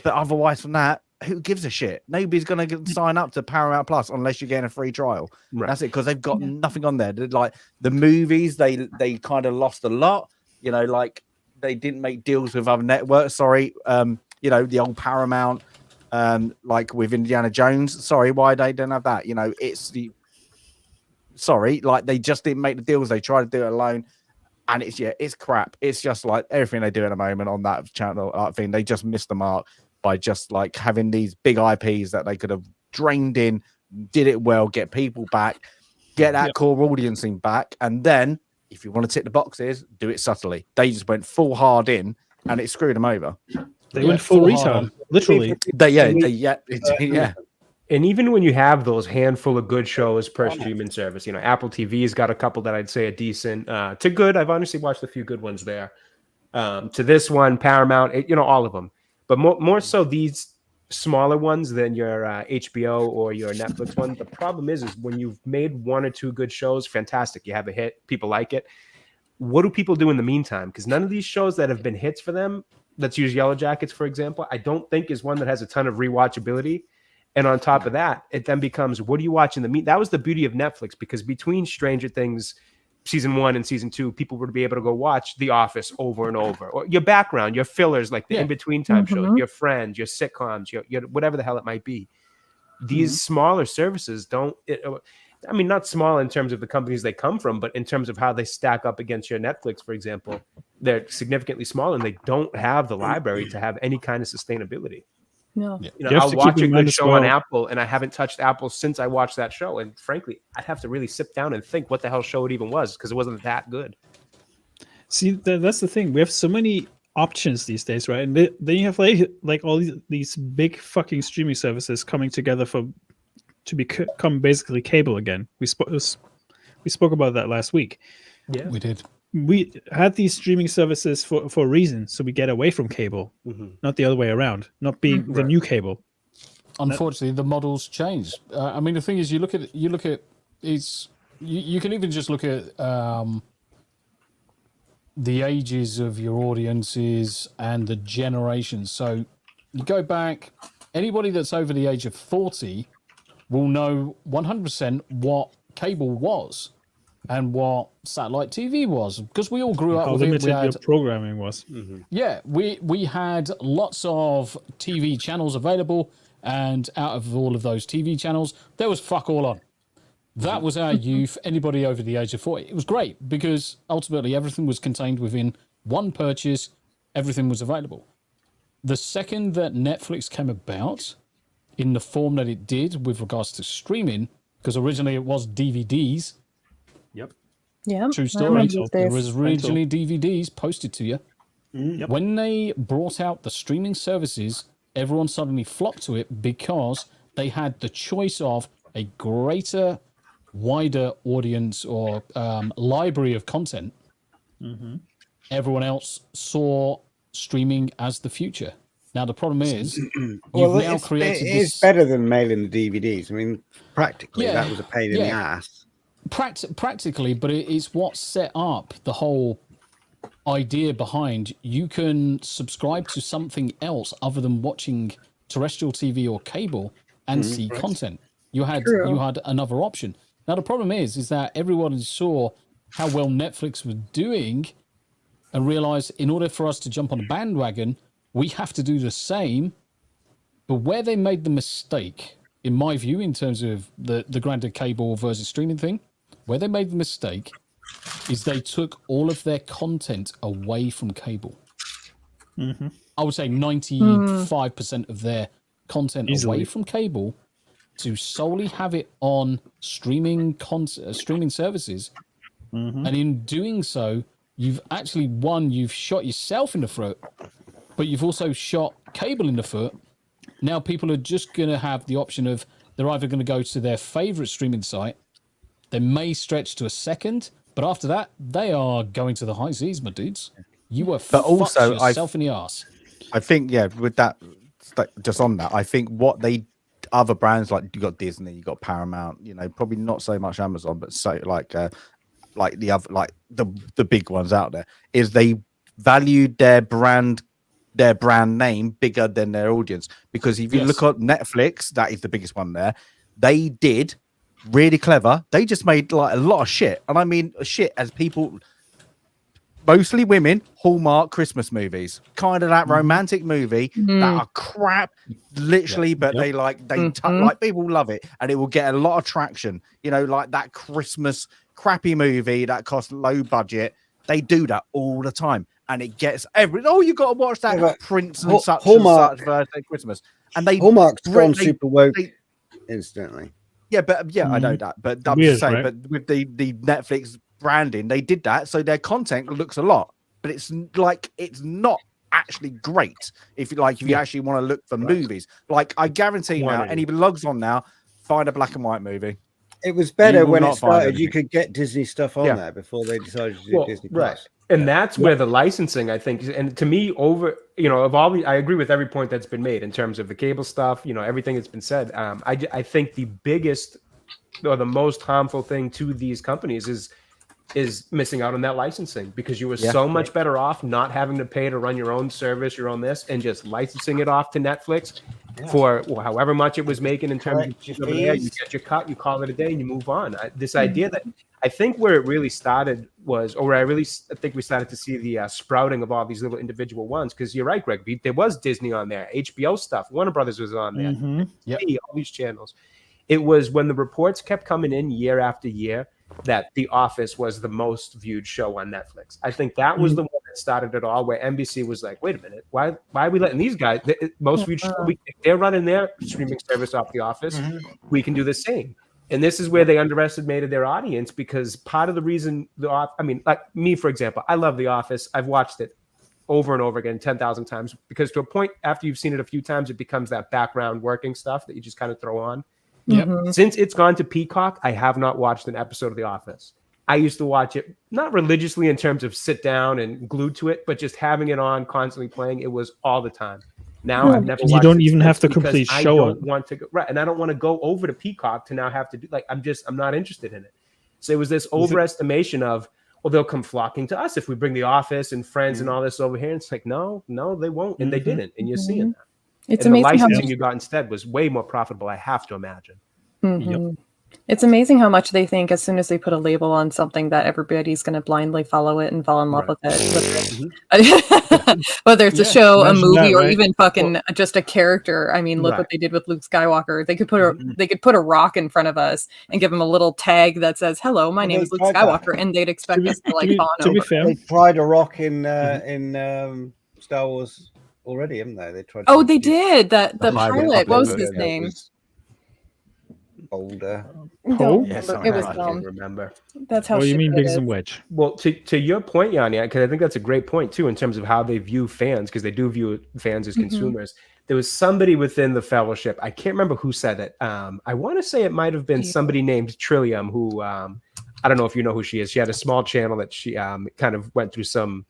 But otherwise from that, who gives a shit? Nobody's going to sign up to Paramount Plus unless you're getting a free trial. Right. That's it, because they've got nothing on there. Like the movies, they kind of lost a lot. You know, like they didn't make deals with other networks. Sorry, you know, the old Paramount, like with Indiana Jones. Sorry, why they don't have that? You know, like they just didn't make the deals. They tried to do it alone. And it's crap. It's just like everything they do at the moment on that channel thing. They just missed the mark by just like having these big IPs that they could have drained in, did it well, get people back, get that core audience thing back. And then if you want to tick the boxes, do it subtly. They just went full hard in and it screwed them over. They went full retard, literally. Yeah. And even when you have those handful of good shows per streaming service, you know, Apple TV's got a couple that I'd say are decent to good. I've honestly watched a few good ones there. To this one, Paramount, you know, all of them. But more so these smaller ones than your HBO or your Netflix one. The problem is when you've made one or two good shows, fantastic. You have a hit. People like it. What do people do in the meantime? Because none of these shows that have been hits for them, let's use Yellow Jackets, for example, I don't think is one that has a ton of rewatchability. And on top of that, it then becomes, what are you watching? That was the beauty of Netflix, because between Stranger Things season 1 and season 2, people would be able to go watch The Office over and over, or your background, your fillers, like the in-between time shows, your Friends, your sitcoms, your whatever the hell it might be. These smaller services don't, I mean, not small in terms of the companies they come from, but in terms of how they stack up against your Netflix, for example, they're significantly smaller and they don't have the library to have any kind of sustainability. No. You know, I'll watch a good show on Apple, and I haven't touched Apple since I watched that show. And frankly, I'd have to really sit down and think what the hell show it even was, because it wasn't that good. See, that's the thing. We have so many options these days, right? And then you have like all these big fucking streaming services coming together to become basically cable again. We spoke about that last week. Yeah, we did. We had these streaming services for a reason, so we get away from cable, not the other way around, not being the new cable. Unfortunately, the models change. I mean, the thing is, you look at you can even just look at the ages of your audiences and the generations. So you go back, anybody that's over the age of 40 will know 100% what cable was and what satellite TV was, because we all grew up with it. Your programming was. Yeah, we had lots of TV channels available, and out of all of those TV channels, there was fuck all on. That was our youth. Anybody over the age of 40, it was great because ultimately everything was contained within one purchase. Everything was available. The second that Netflix came about, in the form that it did with regards to streaming, because originally it was DVDs. Yep. Yeah. True story. It was originally DVDs posted to you. When they brought out the streaming services, everyone suddenly flocked to it because they had the choice of a greater, wider audience or library of content. Everyone else saw streaming as the future. Now the problem is, it is better than mailing the DVDs. I mean, practically, that was a pain in the ass. Practically, but it's what set up the whole idea behind. You can subscribe to something else other than watching terrestrial TV or cable and see content. You had another option. Now the problem is that everyone saw how well Netflix was doing and realized in order for us to jump on a bandwagon, we have to do the same. But where they made the mistake, in my view, in terms of the grander cable versus streaming thing, where they made the mistake is they took all of their content away from cable. I would say 95% of their content away from cable to solely have it on streaming services. And in doing so, you've actually, you've shot yourself in the foot, but you've also shot cable in the foot. Now people are just going to have the option of, they're either going to go to their favorite streaming site, they may stretch to a second, but after that, they are going to the high seas, my dudes. You were fucked yourself in the arse. I think, with that, just on that, I think other brands, like you got Disney, you got Paramount, probably not so much Amazon, but so like the other, like the big ones out there, is they valued their brand their brand name bigger than their audience. Because if you look at Netflix, that is the biggest one there. They did really clever. They just made like a lot of shit, and I mean shit as people, mostly women, Hallmark Christmas movies, kind of that romantic movie that are crap, literally, but they like people love it, and it will get a lot of traction. You know, like that Christmas crappy movie that costs low budget. They do that all the time, and it gets you got to watch that Prince and such Hallmark, and such birthday Christmas, and Hallmark's gone super woke instantly. Yeah, but I know that, but I'm just saying, but with the Netflix branding, they did that, so their content looks a lot, but it's not actually great. If you actually want to look for movies, like I guarantee now, any logs on now, find a black and white movie. It was better when it started. You could get Disney stuff on there before they decided to do Disney Plus. And that's where the licensing, I think, and to me, of all I agree with every point that's been made in terms of the cable stuff, everything that's been said. I think the biggest or the most harmful thing to these companies is missing out on that licensing, because you were so much better off not having to pay to run your own service, your own this, and just licensing it off to Netflix for however much it was making in terms of you get your cut, you call it a day, and you move on. This idea that I think where it really started was, or I think we started to see the sprouting of all these little individual ones, because you're right, Greg, there was Disney on there, HBO stuff, Warner Brothers was on there, all these channels. It was when the reports kept coming in year after year that The Office was the most viewed show on Netflix. I think that was the one that started it all, where NBC was like, wait a minute, why are we letting these guys, most viewed show, if they're running their streaming service off The Office, we can do the same. And this is where they underestimated their audience, because part of the reason like me, for example, I love The Office. I've watched it over and over again 10,000 times, because to a point after you've seen it a few times, it becomes that background working stuff that you just kind of throw on. Since it's gone to Peacock, I have not watched an episode of The Office. I used to watch it, not religiously in terms of sit down and glued to it, but just having it on, constantly playing. It was all the time. Now I've never watched it. You don't even have the complete show. I don't want to go, and I don't want to go over to Peacock to now have to do, I'm not interested in it. So it was this overestimation of, they'll come flocking to us if we bring The Office and Friends and all this over here. And it's like, no, they won't. And they didn't. And you're seeing that. It's and amazing the licensing you got instead was way more profitable, I have to imagine. It's amazing how much they think as soon as they put a label on something that everybody's going to blindly follow it and fall in love with it. Whether it's a show, a movie, or even fucking just a character. I mean, look what they did with Luke Skywalker. They could put a rock in front of us and give him a little tag that says, "Hello, my name is Luke Skywalker," and they'd expect us to fawn over. They tried a rock in Star Wars already, haven't they? They tried. They did the pilot. What was his name? Older. It was dumb. Remember. That's how. You mean Biggs and Wedge? Well, to your point, Yarnie, because I think that's a great point too in terms of how they view fans, because they do view fans as consumers. There was somebody within the fellowship. I can't remember who said it. I want to say it might have been somebody named Trillium, who I don't know if you know who she is. She had a small channel that she kind of went through some.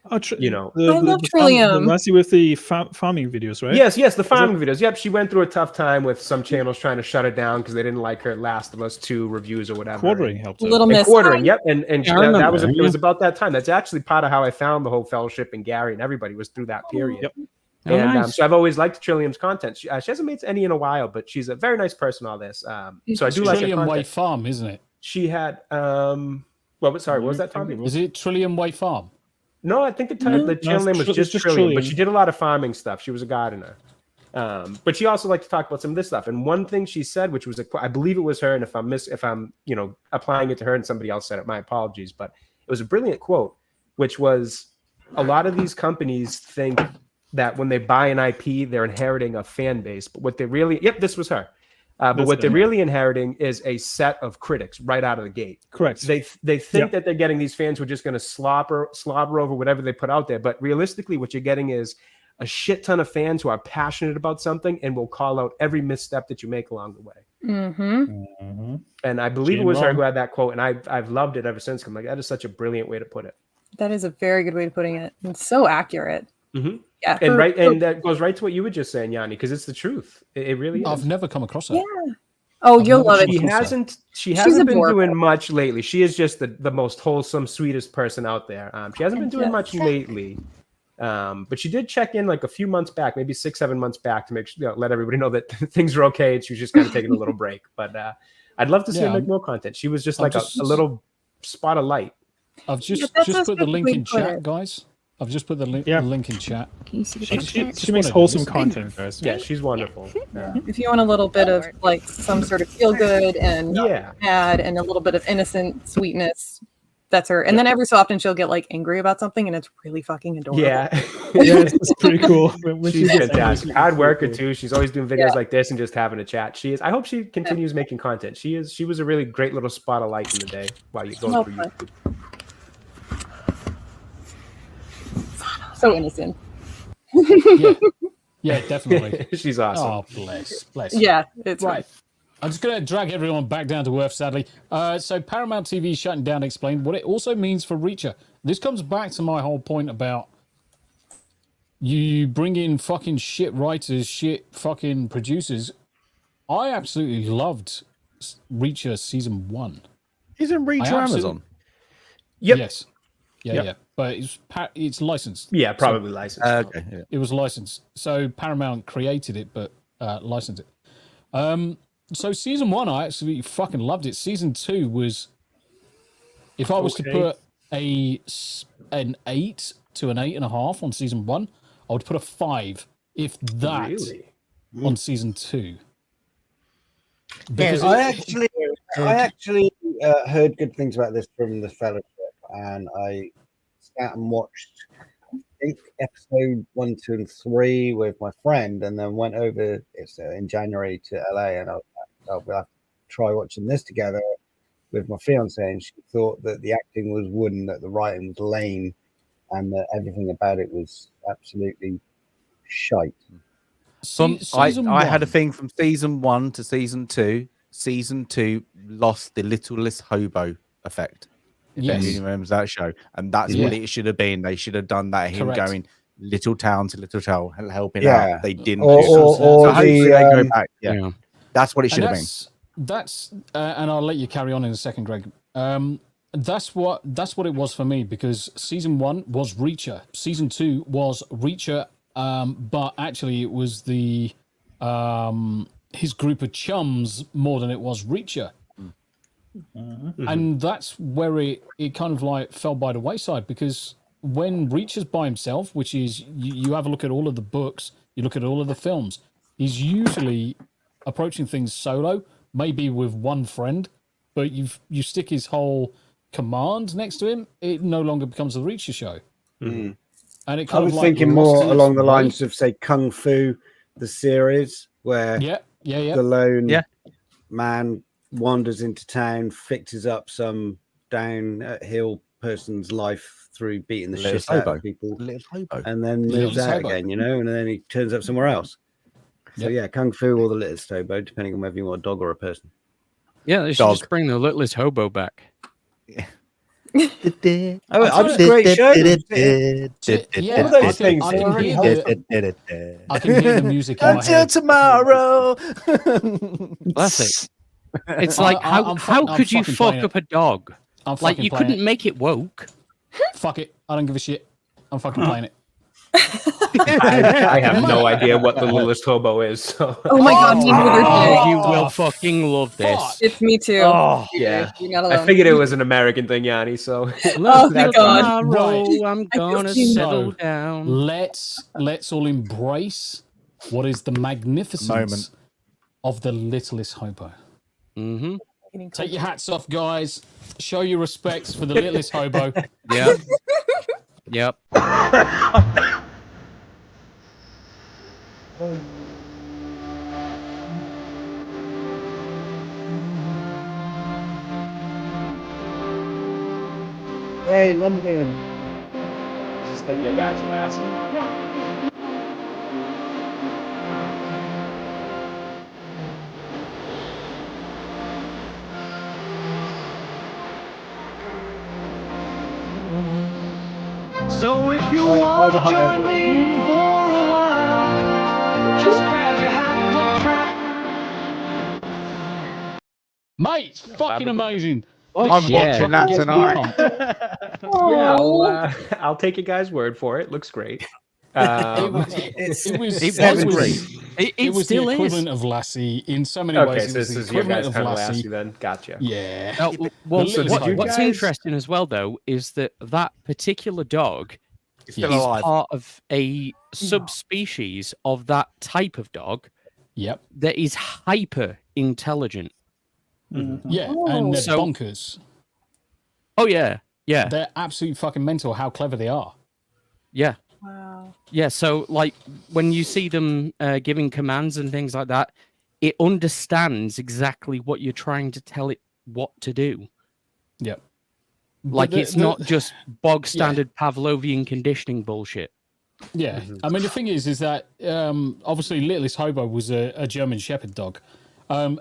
I love Trillium. The lassie with the farming videos, right? Yes, the farming videos. Yep, she went through a tough time with some channels trying to shut it down because they didn't like her Last of Us 2 reviews or whatever. Quartering helped. Little Miss Quartering, yep. And that was it was about that time. That's actually part of how I found the whole fellowship and Gary and everybody was through that period. Yep. And so I've always liked Trillium's content. She hasn't made any in a while, but she's a very nice person. All this, so I do like Trillium Way Farm, isn't it? She had what was that, Tommy? Is it Trillium Way Farm? No, I think the channel name was just Trillium, but she did a lot of farming stuff. She was a gardener. But she also liked to talk about some of this stuff. And one thing she said, which was I believe it was her, and if I'm applying it to her and somebody else said it, my apologies, but it was a brilliant quote, which was a lot of these companies think that when they buy an IP, they're inheriting a fan base. But what they really, this was her. But what they're really inheriting is a set of critics right out of the gate. Correct. They think that they're getting these fans who are just going to slobber over whatever they put out there. But realistically, what you're getting is a shit ton of fans who are passionate about something and will call out every misstep that you make along the way. And I believe it was her who had that quote, and I've loved it ever since. I'm like, that is such a brilliant way to put it. That is a very good way of putting it. It's so accurate. Yeah, and that goes right to what you were just saying, Yarnie, because it's the truth. It really is. I've never come across that. Yeah. Oh, you'll love it. She hasn't been doing much lately. She is just the most wholesome, sweetest person out there. She hasn't been doing much lately. But she did check in like a few months back, maybe 6-7 months back, to make sure, let everybody know that things are okay. And she was just kind of taking a little break. But I'd love to see her make more content. She was just like a little spot of light. I've just put the link in chat, guys. I've just put the link in chat. Can you see the She makes wholesome content, guys. Yeah, she's wonderful. If you want a little bit of like some sort of feel good and mad and a little bit of innocent sweetness, that's her. And then every so often she'll get like angry about something, and it's really fucking adorable. Yeah, it's pretty cool. She's fantastic. Hard worker too. She's always doing videos like this and just having a chat. She is. I hope she continues making content. She was a really great little spot of light in the day while you're going through YouTube. So innocent. Yeah, definitely. She's awesome. Oh, bless. Yeah, it's right. I'm just going to drag everyone back down to earth, sadly. So Paramount TV shutting down explained what it also means for Reacher. This comes back to my whole point about you bring in fucking shit writers, shit fucking producers. I absolutely loved Reacher season 1. Isn't Reacher Amazon? Yep. Yes. Yeah. But it's licensed. Yeah, probably licensed. Okay. Yeah. It was licensed. So Paramount created it, but licensed it. So season 1, I absolutely fucking loved it. Season 2 was, if I was to put an 8 to an 8.5 on season 1, I would put a 5, if that, on season 2. Because I actually heard good things about this from the Fellowship, and I sat and watched, I think, episode 1, 2, and 3 with my friend, and then went over in January to LA, and I'll have to try watching this together with my fiance, and she thought that the acting was wooden, that the writing was lame, and that everything about it was absolutely shite. I had a thing from season 1 to season 2. Season 2 lost the littlest hobo effect. If anyone remembers that show, and that's what it should have been. They should have done that. Him going little town to little town, helping out. They didn't. Or hopefully they go back. Yeah. That's what it should have been. That's and I'll let you carry on in a second, Greg. That's what it was for me, because season 1 was Reacher, season 2 was Reacher, but actually it was the his group of chums more than it was Reacher. Mm-hmm. And that's where it kind of like fell by the wayside, because when Reacher's by himself, which is you have a look at all of the books, you look at all of the films, he's usually approaching things solo, maybe with one friend, but you stick his whole command next to him, it no longer becomes a Reacher show. Mm-hmm. And it I was thinking more along the lines of, say, Kung Fu, the series, where the lone man wanders into town, fixes up some downhill person's life through beating the shit out of people, and then moves out again, and then he turns up somewhere else. So Kung Fu or the littlest hobo, depending on whether you want a dog or a person. Yeah, they should just bring the littlest hobo back. I was great show. All those things. I can hear the music in my Until head. tomorrow. Classic. It's like, how could you fuck up a dog? Like, you couldn't make it woke. Fuck it. I don't give a shit. I'm fucking playing it. I have no idea what the littlest hobo is. So. Oh my god, me neither. You will fucking love this. It's me too. Oh, yeah. You're not alone. I figured it was an American thing, Yanni, so. Oh my god. Right. I'm gonna settle down. Let's all embrace what is the magnificence of the littlest hobo. Mm-hmm. Take your hats off, guys. Show your respects for the littlest hobo. Yep. Yep. Hey, let me in. Just take your back to last. So if you want to join me for a while, just grab your hat and track. Mate, fucking amazing. I'm watching that tonight. I'll take your guys' word for it. Looks great. It was great. It was the equivalent of Lassie in so many ways. Okay, so this is your guys' kind of Lassie then. Gotcha. Yeah. What's interesting as well, though, is that particular dog is part of a subspecies of that type of dog. Yep. That is hyper intelligent. Mm-hmm. Yeah, and they're bonkers. Oh yeah, yeah. They're absolutely fucking mental. How clever they are. Yeah. Wow. Yeah. So, like, when you see them giving commands and things like that, it understands exactly what you're trying to tell it what to do. Yep. Like, it's not just bog standard Pavlovian conditioning bullshit. Yeah, I mean, the thing is that obviously Littlest Hobo was a German Shepherd dog,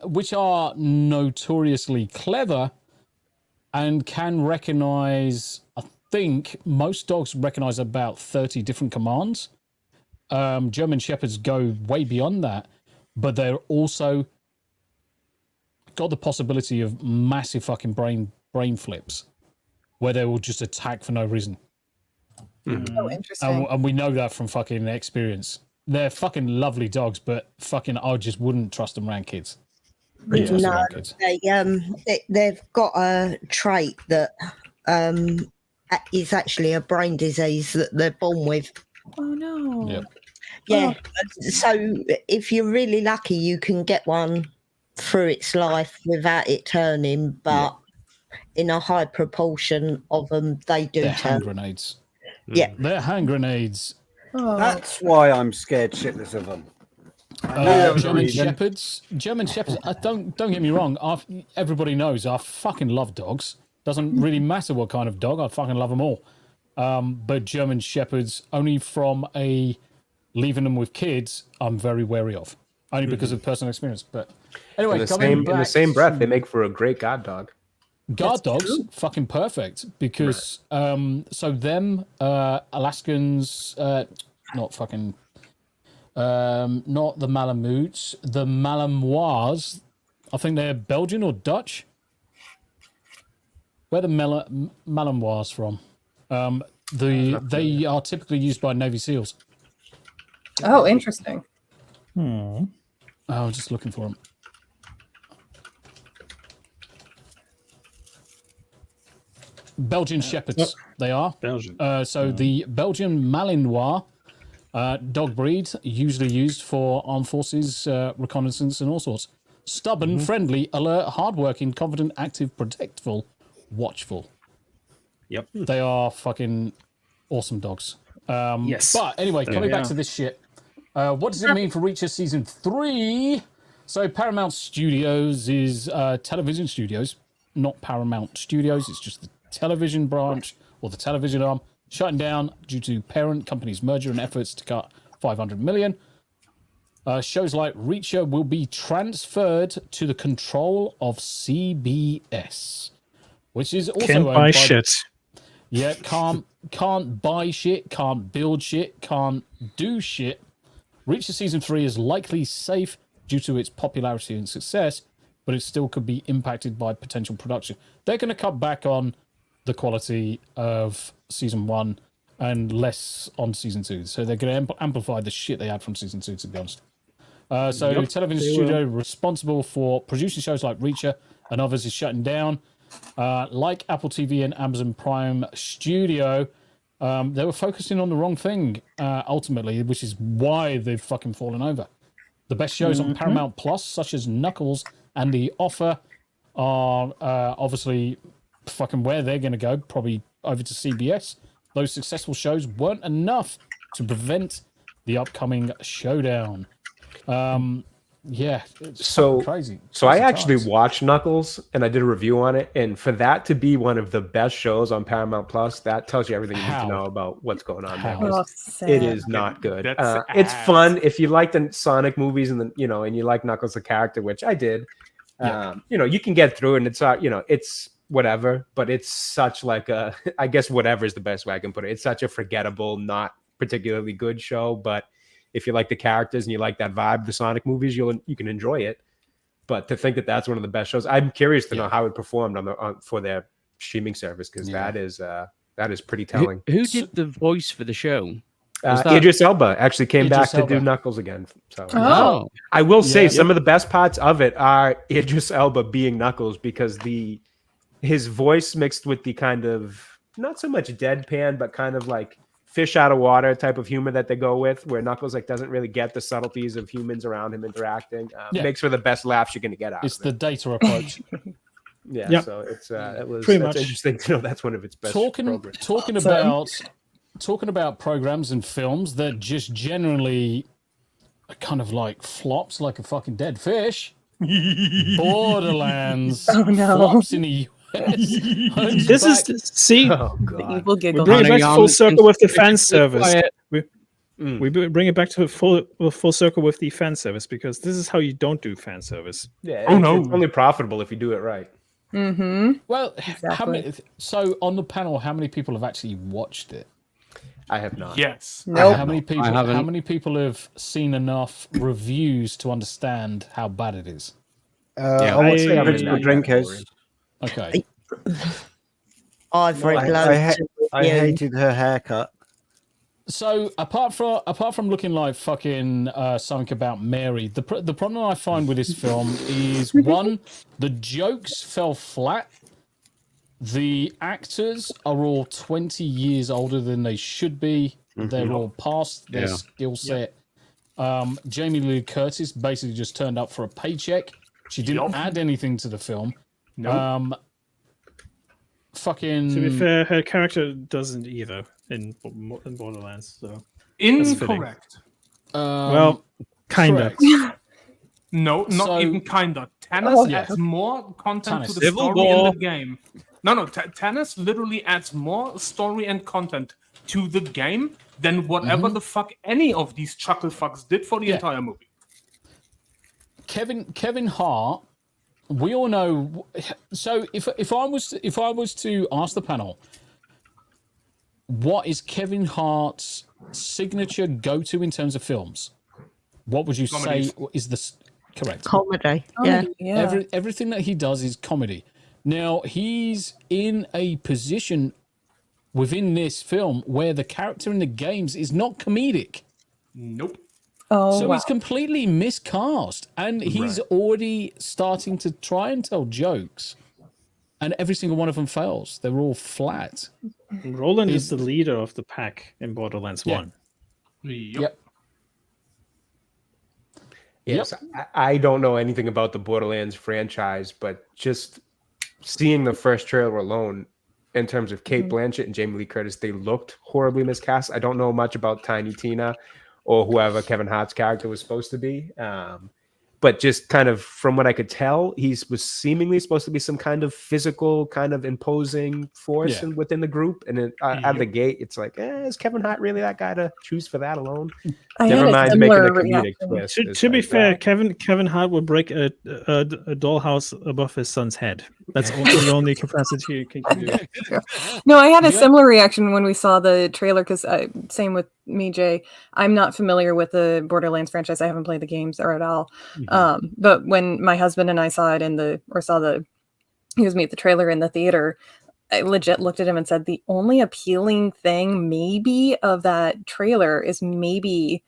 which are notoriously clever and can recognize, I think most dogs recognize about 30 different commands. German Shepherds go way beyond that, but they're also got the possibility of massive fucking brain flips where they will just attack for no reason. Oh, interesting. And we know that from fucking experience. They're fucking lovely dogs, but fucking I just wouldn't trust them around kids. No, they've got a trait that is actually a brain disease that they're born with. Oh no. Yep. Yeah. So if you're really lucky, you can get one through its life without it turning, but in a high proportion of them, they do They're turn. hand grenades. Yeah. They're hand grenades. Oh. That's why I'm scared shitless of them. German Shepherds. Don't get me wrong. Everybody knows I fucking love dogs. Doesn't really matter what kind of dog. I fucking love them all. But German Shepherds, only from leaving them with kids, I'm very wary of. Only because of personal experience. But anyway, in the same breath, they make for a great guard dog. Guard dogs, fucking perfect, because so them Alaskans, not the Malamutes, the Malinois, I think they're Belgian or Dutch. Where the Malinois from? They are typically used by Navy SEALs. Oh, interesting. I'm just looking for them. Belgian Shepherds, they are. Belgian. So the Belgian Malinois dog breed, usually used for armed forces, reconnaissance, and all sorts. Stubborn, friendly, alert, hardworking, confident, active, protectful, watchful. Yep. They are fucking awesome dogs. Yes. But anyway, coming back to this shit. What does it mean for Reacher Season 3? So Paramount Studios is television studios, not Paramount Studios. It's just the television branch or the television arm shutting down due to parent company's merger and efforts to cut $500 million. Shows like Reacher will be transferred to the control of CBS, which is also can't buy shit. Yeah, can't buy shit, can't build shit, can't do shit. Reacher Season 3 is likely safe due to its popularity and success, but it still could be impacted by potential production. They're going to cut back on the quality of Season 1 and less on Season 2. So they're going to amplify the shit they had from Season 2, to be honest. Television studio responsible for producing shows like Reacher and others is shutting down. Like Apple TV and Amazon Prime Studio, they were focusing on the wrong thing, ultimately, which is why they've fucking fallen over. The best shows on Paramount Plus, such as Knuckles and The Offer, are obviously fucking where they're going to go, probably over to CBS. Those successful shows weren't enough to prevent the upcoming showdown. It's crazy. So I actually watched Knuckles and I did a review on it, and for that to be one of the best shows on Paramount Plus, that tells you everything you need to know about what's going on there. It is not good. It's fun if you like the Sonic movies and and you like Knuckles the character, which I did. You can get through it, and it's it's whatever, but it's such like I guess whatever is the best way I can put it. It's such a forgettable, not particularly good show, but if you like the characters and you like that vibe, the Sonic movies, you can enjoy it. But to think that that's one of the best shows, I'm curious to know how it performed for their streaming service, because that is That is pretty telling. Who did the voice for the show? Idris Elba actually came back to do Knuckles again. So I will say some of the best parts of it are Idris Elba being Knuckles, because his voice mixed with the kind of not so much deadpan, but kind of like fish out of water type of humor that they go with, where Knuckles like doesn't really get the subtleties of humans around him interacting. Makes for the best laughs you're going to get out. It's the data approach. So it's that's interesting to know that's one of its best. Talking about programs and films that just generally are kind of like flops like a fucking dead fish. Borderlands flops in the US. This is see. The evil giggle. We bring it back to full circle with the fan service. We bring it back to full circle with the fan service, because this is how you don't do fan service. Yeah. It's only profitable if you do it right. Mm-hmm. Well, so on the panel, how many people have actually watched it? I have not. Yes. Nope. How many people have seen enough reviews to understand how bad it is? I would say original drinkers. Okay. I've read loads. I hated her haircut. So apart from looking like fucking something about Mary, the problem I find with this film is one, the jokes fell flat. The actors are all 20 years older than they should be. They're all past their skill set. Jamie Lee Curtis basically just turned up for a paycheck. She didn't add anything to the film. Fucking. To be fair, her character doesn't either in Borderlands. So incorrect. Well, kinda. No, not even kinda. Tannis adds more content to the story in the game. No. Tannis literally adds more story and content to the game than whatever the fuck any of these chuckle fucks did for the entire movie. Kevin Hart, we all know. So if I was to ask the panel, what is Kevin Hart's signature go-to in terms of films? What would you say is the correct comedy? Everything that he does is comedy. Now he's in a position within this film where the character in the games is not comedic. Nope. So he's completely miscast, and he's already starting to try and tell jokes, and every single one of them fails. They're all flat. Roland is the leader of the pack in Borderlands 1. Yep. Yes, I don't know anything about the Borderlands franchise, but just seeing the first trailer alone, in terms of Cate Blanchett and Jamie Lee Curtis, they looked horribly miscast. I don't know much about Tiny Tina or whoever Kevin Hart's character was supposed to be. But just kind of from what I could tell, he was seemingly supposed to be some kind of physical, kind of imposing force within the group. And then out of the gate, it's like, is Kevin Hart really that guy to choose for that alone? Never mind making a comedic twist. To be fair, Kevin Hart would break a dollhouse above his son's head. That's the only capacity you can do. No, I had a similar reaction when we saw the trailer, because same with me, Jay. I'm not familiar with the Borderlands franchise. I haven't played the games or at all. But when my husband and I saw it he was me at the trailer in the theater, I legit looked at him and said, the only appealing thing maybe of that trailer is maybe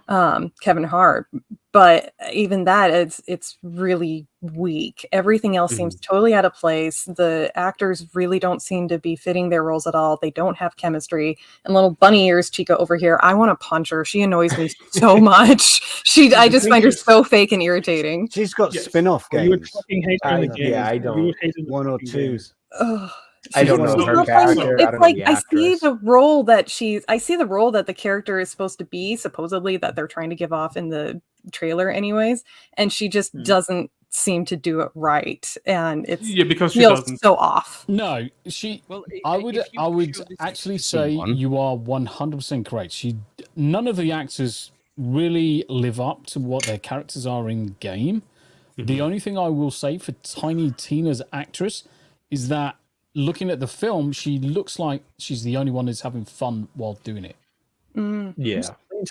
Kevin Hart. But even that, it's really weak. Everything else seems totally out of place. The actors really don't seem to be fitting their roles at all. They don't have chemistry. And little bunny ears Chica over here, I want to punch her. She annoys me so much. I just find her so fake and irritating. She's got spin-off games. You would fucking hate her in the game. Yeah, I don't. One or two. I don't know her character. It's like I see the role that the character is supposed to be, supposedly, that they're trying to give off in the trailer anyways, and she just doesn't seem to do it right, and it's because she feels doesn't. so off. No, I would actually say you are 100% correct. None of the actors really live up to what their characters are in game. The only thing I will say for Tiny Tina's actress is that looking at the film, she looks like she's the only one that's having fun while doing it. Yeah,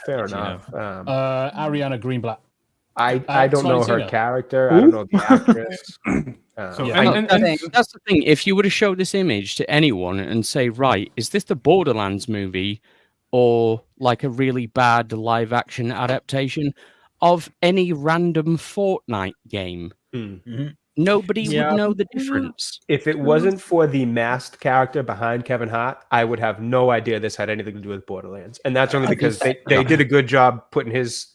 fair enough. Ariana Greenblatt. I don't know her character. I don't know the actress. That's the thing. If you were to show this image to anyone and say, right, is this the Borderlands movie or like a really bad live action adaptation of any random Fortnite game? Nobody would know the difference. If it wasn't for the masked character behind Kevin Hart, I would have no idea this had anything to do with Borderlands. And that's only because they did a good job putting his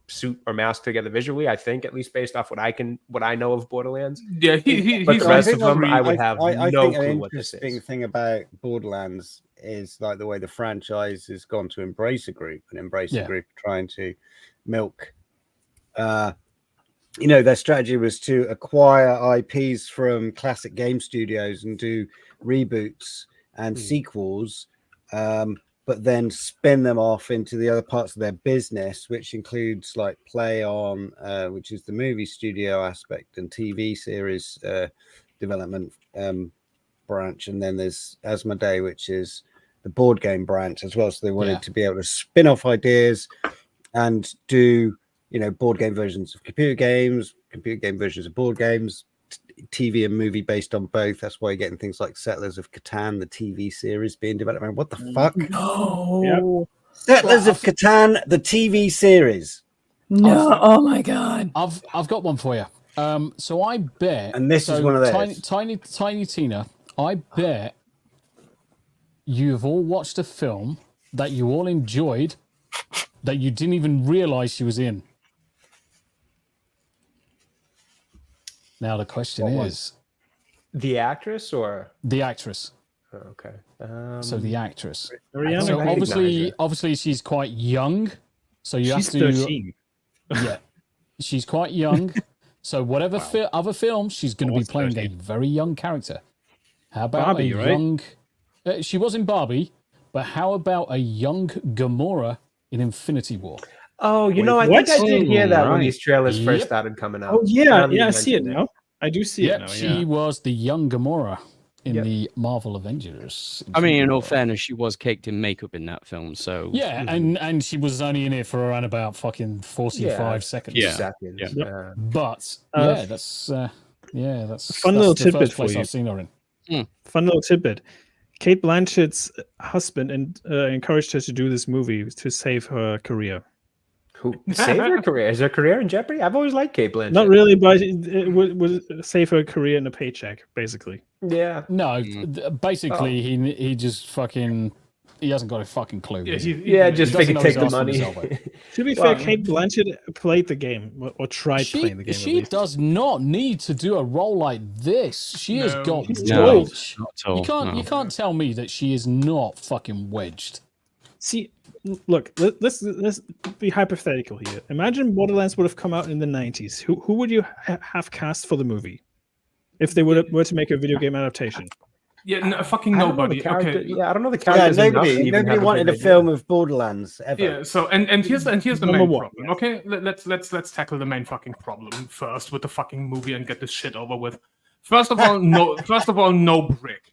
suit or mask together visually, I think, at least based off what I know of Borderlands. Yeah, but the rest of them, I would have no clue what this is. An interesting thing about Borderlands is like the way the franchise has gone to embrace a group trying to milk. Their strategy was to acquire IPs from classic game studios and do reboots and sequels, but then spin them off into the other parts of their business, which includes like Play On, which is the movie studio aspect, and TV series development branch. And then there's Asmodee, which is the board game branch as well. So they wanted to be able to spin off ideas and do, board game versions of computer game versions of board games, TV and movie based on both. That's why you're getting things like Settlers of Catan, the TV series being developed. Man, what the fuck? No. Settlers of Catan, the TV series. No. Oh my god. I've got one for you. So I bet, and this is one of those. Tiny Tina, I bet you've all watched a film that you all enjoyed that you didn't even realize she was in. Now the question is, the actress or the actress? Oh, okay. So the actress. So obviously she's quite young. So she's have to. 13. Yeah, she's quite young. So whatever other film, she's going to be playing 13. A very young character. How about Barbie, young? She was in Barbie, but how about a young Gamora in Infinity War? Oh, I think I did hear that when these trailers first started coming out. Oh, yeah, I see it now. I do see it now. She was the young Gamora in the Marvel Avengers. I mean, in all fairness, she was caked in makeup in that film, so... Yeah, and she was only in it for around about fucking 45 seconds. Yeah. But, that's... that's fun little tidbit for you. I've seen her in. Fun little tidbit. Cate Blanchett's husband encouraged her to do this movie to save her career. Who save her career? Is her career in jeopardy? I've always liked Cate Blanchett. Not really, but it would save her career and a paycheck, basically. Yeah. No, basically he just fucking... He hasn't got a fucking clue. Just figured take the money. To be fair, Cate Blanchett played the game, or tried playing the game. She does not need to do a role like this. She has got wedged. You can't tell me that she is not fucking wedged. See, look, let's be hypothetical here. Imagine Borderlands would have come out in the 90s. Who would you have cast for the movie if they were to make a video game adaptation? Yeah, fucking nobody. Okay. Yeah, I don't know the characters. Nobody wanted a film of Borderlands ever. Yeah. So and here's the main problem. Okay, let's tackle the main fucking problem first with the fucking movie and get this shit over with. First of all, no brick.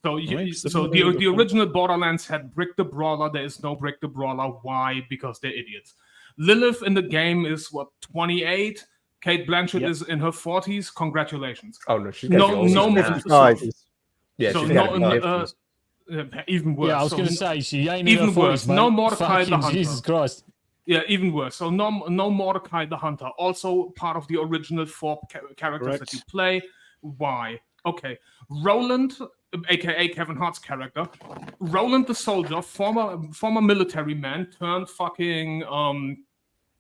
So the original Borderlands had Brick the Brawler. There is no Brick the Brawler. Why? Because they're idiots. Lilith in the game is 28. Cate Blanchett is in her 40s. Congratulations. Oh no, she's no Yeah, so even worse. Yeah, I was going to say she ain't even worse. No Mordecai the Hunter. Jesus Christ. Yeah, even worse. So no Mordecai the Hunter. Also part of the original 4 characters that you play. Why? Okay, Roland, aka Kevin Hart's character, Roland the soldier, former military man turned fucking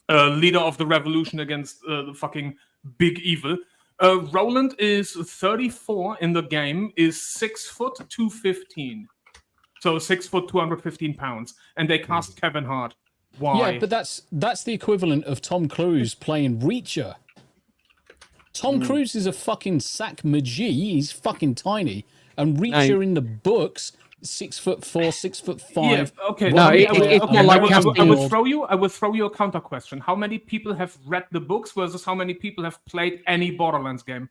leader of the revolution against the fucking big evil. Roland is 34 in the game, is 6 foot 215. So 6 foot 215 pounds. And they cast Kevin Hart. Why? Yeah, but that's the equivalent of Tom Cruise playing Reacher. Tom Cruise is a fucking sack Majee. He's fucking tiny. And Reacher in the books, 6'4", 6'5". Yeah, okay. No, I will throw you a counter question. How many people have read the books versus how many people have played any Borderlands game?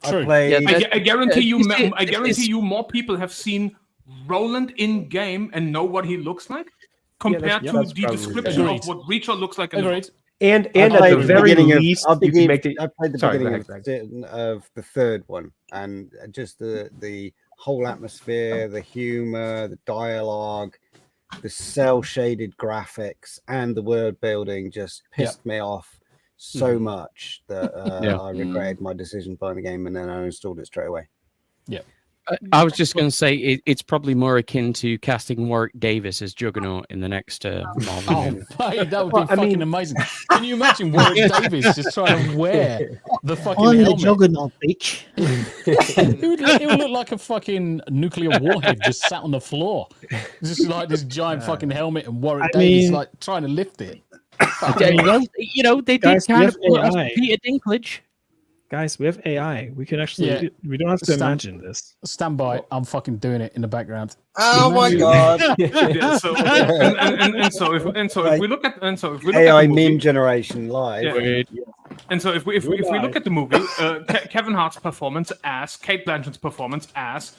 True. I guarantee you more people have seen Roland in game and know what he looks like compared to the description of what Reacher looks like in the book. And at the very least, you can make the. I played the beginning of the third one, and just the whole atmosphere, the humor, the dialogue, the cel-shaded graphics, and the world building just pissed me off so much that I regretted my decision buying the game, and then I installed it straight away. Yeah. I was just going to say it's probably more akin to casting Warwick Davis as Juggernaut in the next Marvel movie. Hey, that would be fucking amazing. Can you imagine Warwick Davis just trying to wear the fucking helmet? The Juggernaut, bitch. It would look like a fucking nuclear warhead just sat on the floor. Just like this giant fucking helmet and Warwick Davis like trying to lift it. They did kind of pull off Peter Dinklage. Guys, we have AI. We can actually. We don't have to imagine this. Stand by. I'm fucking doing it in the background. Oh my god! So if we look at AI meme generation live. And so if we look at the movie, Kevin Hart's performance ass, Cate Blanchett's performance ass,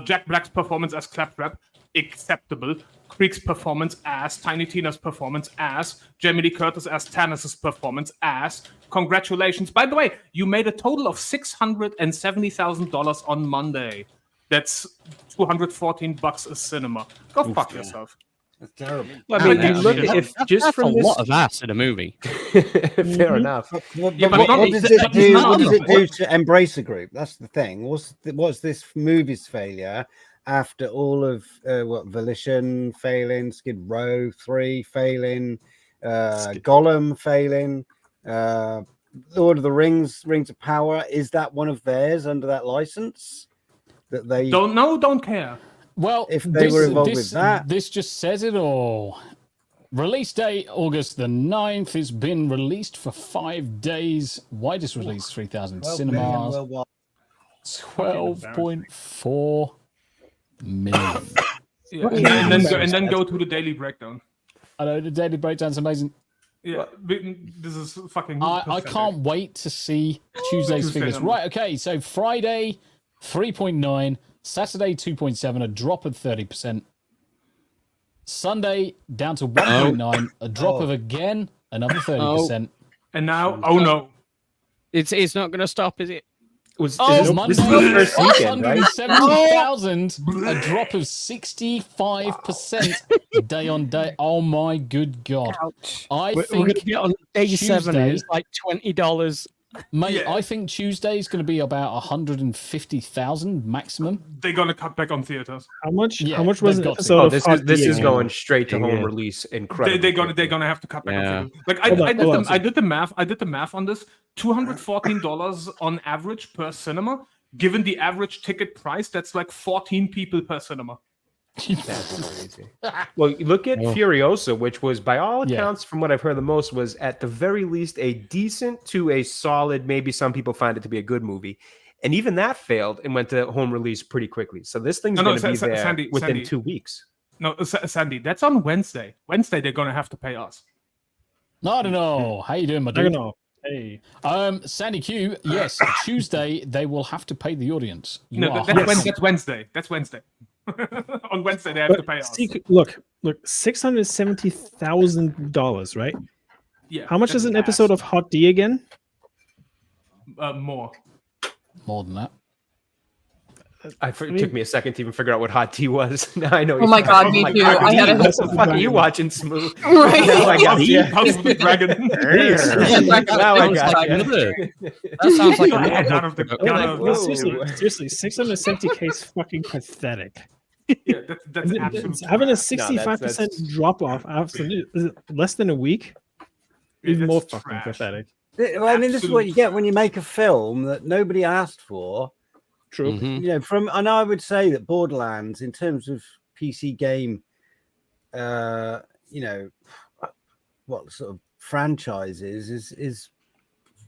Jack Black's performance as Claptrap acceptable. Creek's performance ass, Tiny Tina's performance ass, Jamie Lee Curtis as Tannis's performance ass. Congratulations. By the way, you made a total of $670,000 on Monday. That's $214 a cinema. Go fuck yourself. That's terrible. Well, I mean, look, if just from a lot of ass in a movie. Fair enough. What does it do to Embracer Group? That's the thing. What's this movie's failure? After all of Volition failing, Skid Row 3 failing, Gollum failing, Lord of the Rings, Rings of Power, is that one of theirs under that license? That they don't care. Well, if they were involved with that, this just says it all. Release date August the 9th. It's been released for 5 days. Widest release 3,000 cinemas. 12.4 million. And then go to the daily breakdown. I know the daily breakdown's amazing. Yeah, this is fucking. I can't wait to see Tuesday's figures. Right, okay. So Friday 3.9, Saturday 2.7, a drop of 30%. Sunday down to 1.9, a drop of again another 30%. And now, no, it's not going to stop, is it? Monday, this is the first weekend, right? 170,000, a drop of 65% day on day. Oh my good god! Ouch. We're going to be on day 7. It's like $20. Mate, I think Tuesday is going to be about 150,000 maximum. They're going to cut back on theaters. How much? Yeah, how much was it? So this is going straight to home release. Incredible. They're gonna have to cut back on theaters. Like I did the math. I did the math on this. $214 on average per cinema. Given the average ticket price, that's like 14 people per cinema. That's crazy. Well, look at Furiosa, which was, by all accounts, from what I've heard the most, was at the very least a decent to a solid, maybe some people find it to be a good movie. And even that failed and went to home release pretty quickly. So this thing's going to be there within 2 weeks. No, Sandy, that's on Wednesday. Wednesday, they're going to have to pay us. No, I don't know. How you doing, my dude? I don't know. Hey. Sandy Q, yes, Tuesday, they will have to pay the audience. That's Wednesday. That's Wednesday. On Wednesday, they have to pay us. Look, $670,000, right? Yeah. How much is an episode of Hot D again? More than that. It took me a second to even figure out what Hot Tea was. Now I know. Oh my god, me too. I had what the fuck are you watching, Smoo? Right. Now I got you. House of the Dragon. Now I got you. That sounds like seriously, 670K is fucking pathetic. Yeah, that's absolutely having a 65% drop off after less than a week. Even more fucking pathetic. Well, I mean, this is what you get when you make a film that nobody asked for. True. You know, and I would say that Borderlands, in terms of PC game, what sort of franchises is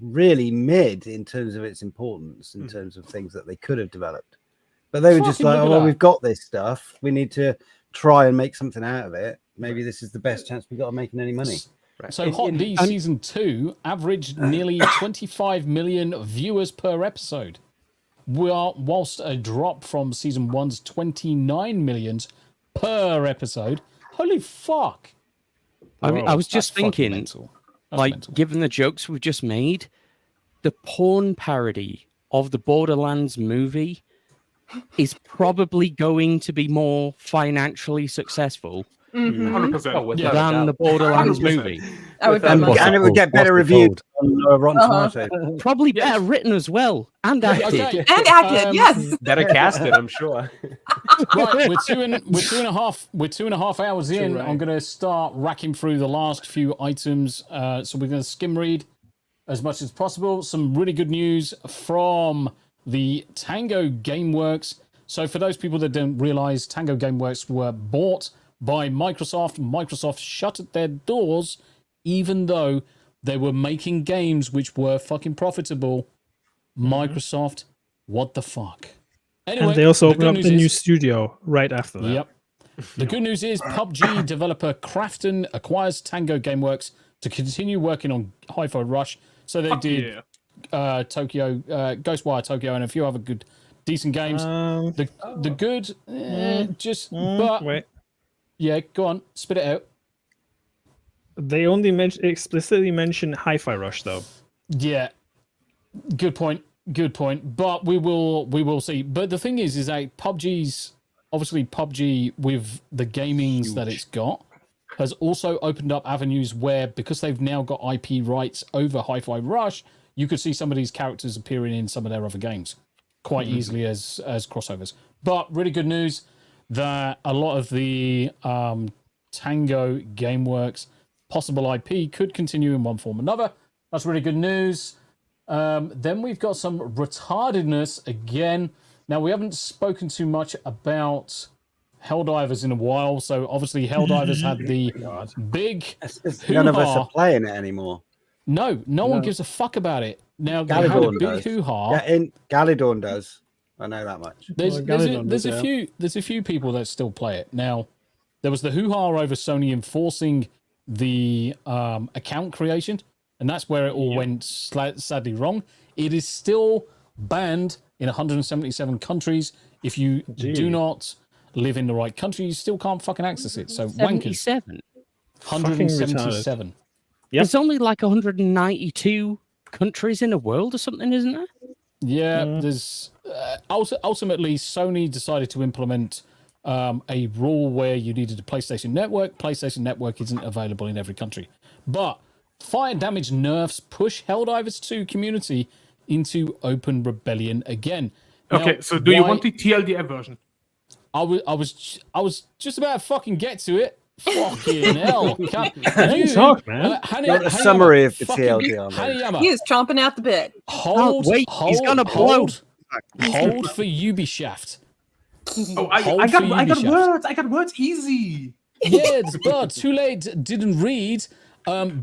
really mid in terms of its importance, in terms of things that they could have developed. But they were just like, oh, well, we've got this stuff. We need to try and make something out of it. Maybe this is the best chance we've got of making any money. Right. So Hot D Season 2 averaged nearly 25 million viewers per episode. Whilst a drop from Season 1's 29 millions per episode. Holy fuck. I was just thinking, Given the jokes we've just made, the porn parody of the Borderlands movie is probably going to be more financially successful 100%. than the Borderlands movie. And it would get better reviews on Rotten Tomatoes. Probably better written as well. And acted. And acted, yes. Better casted, I'm sure. Right, we're two and a half hours in. I'm going to start racking through the last few items. So we're going to skim read as much as possible. Some really good news from the Tango Gameworks. So for those people that don't realize, Tango Gameworks were bought by Microsoft. Microsoft shut their doors, even though they were making games which were fucking profitable. Microsoft, what the fuck? Anyway, and they also opened up the new studio right after that. Yep. The good news is PUBG developer Krafton acquires Tango Gameworks to continue working on Hi-Fi Rush. So they did Tokyo, Ghostwire Tokyo, and a few other good, decent games. The good, but yeah, go on, spit it out. They only explicitly mention Hi-Fi Rush, though. Yeah, good point. But we will see. But the thing is that PUBG's obviously PUBG with the gamings that it's got has also opened up avenues where, because they've now got IP rights over Hi-Fi Rush, you could see some of these characters appearing in some of their other games quite easily as crossovers. But really good news that a lot of the Tango Gameworks possible IP could continue in one form or another. That's really good news. Then we've got some retardedness again. Now, we haven't spoken too much about Helldivers in a while, so obviously Helldivers had the big none of us are playing it anymore. No one gives a fuck about it. Now, they had a big hoo-ha. Galidorn does. I know that much. There's a few people that still play it. Now, there was the hoo-ha over Sony enforcing the account creation, and that's where it all went sadly wrong. It is still banned in 177 countries. If you do not live in the right country, you still can't fucking access it. So 77. 177. Yep. There's only like 192 countries in the world or something, isn't there? Yeah, there's ultimately Sony decided to implement a rule where you needed a PlayStation Network. PlayStation Network isn't available in every country. But fire damage nerfs push Helldivers 2 community into open rebellion again. Okay, so do you want the TLDR version? I was just about to fucking get to it. Fucking hell. Talk, man. A summary of the TLDR. Hanayama. He is chomping at the bit. Hold he's gonna blow. Hold for Ubisoft. Oh, I got words easy. Yes, but too late, didn't read.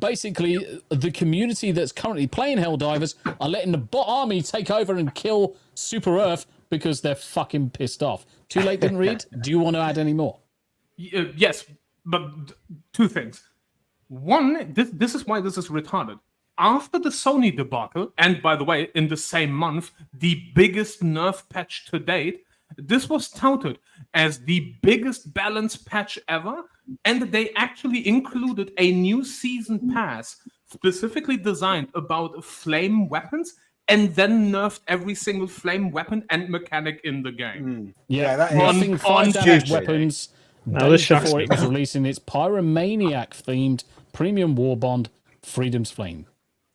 Basically, the community that's currently playing Helldivers are letting the bot army take over and kill Super Earth because they're fucking pissed off. Too late, didn't read. Do you want to add any more? Yes, but two things. One, this is why this is retarded. After the Sony debacle, and by the way, in the same month, the biggest nerf patch to date, this was touted as the biggest balance patch ever, and they actually included a new season pass specifically designed about flame weapons, and then nerfed every single flame weapon and mechanic in the game. Yeah, nothing fire damage weapons. Before it was releasing its Pyromaniac-themed premium war bond, Freedom's Flame.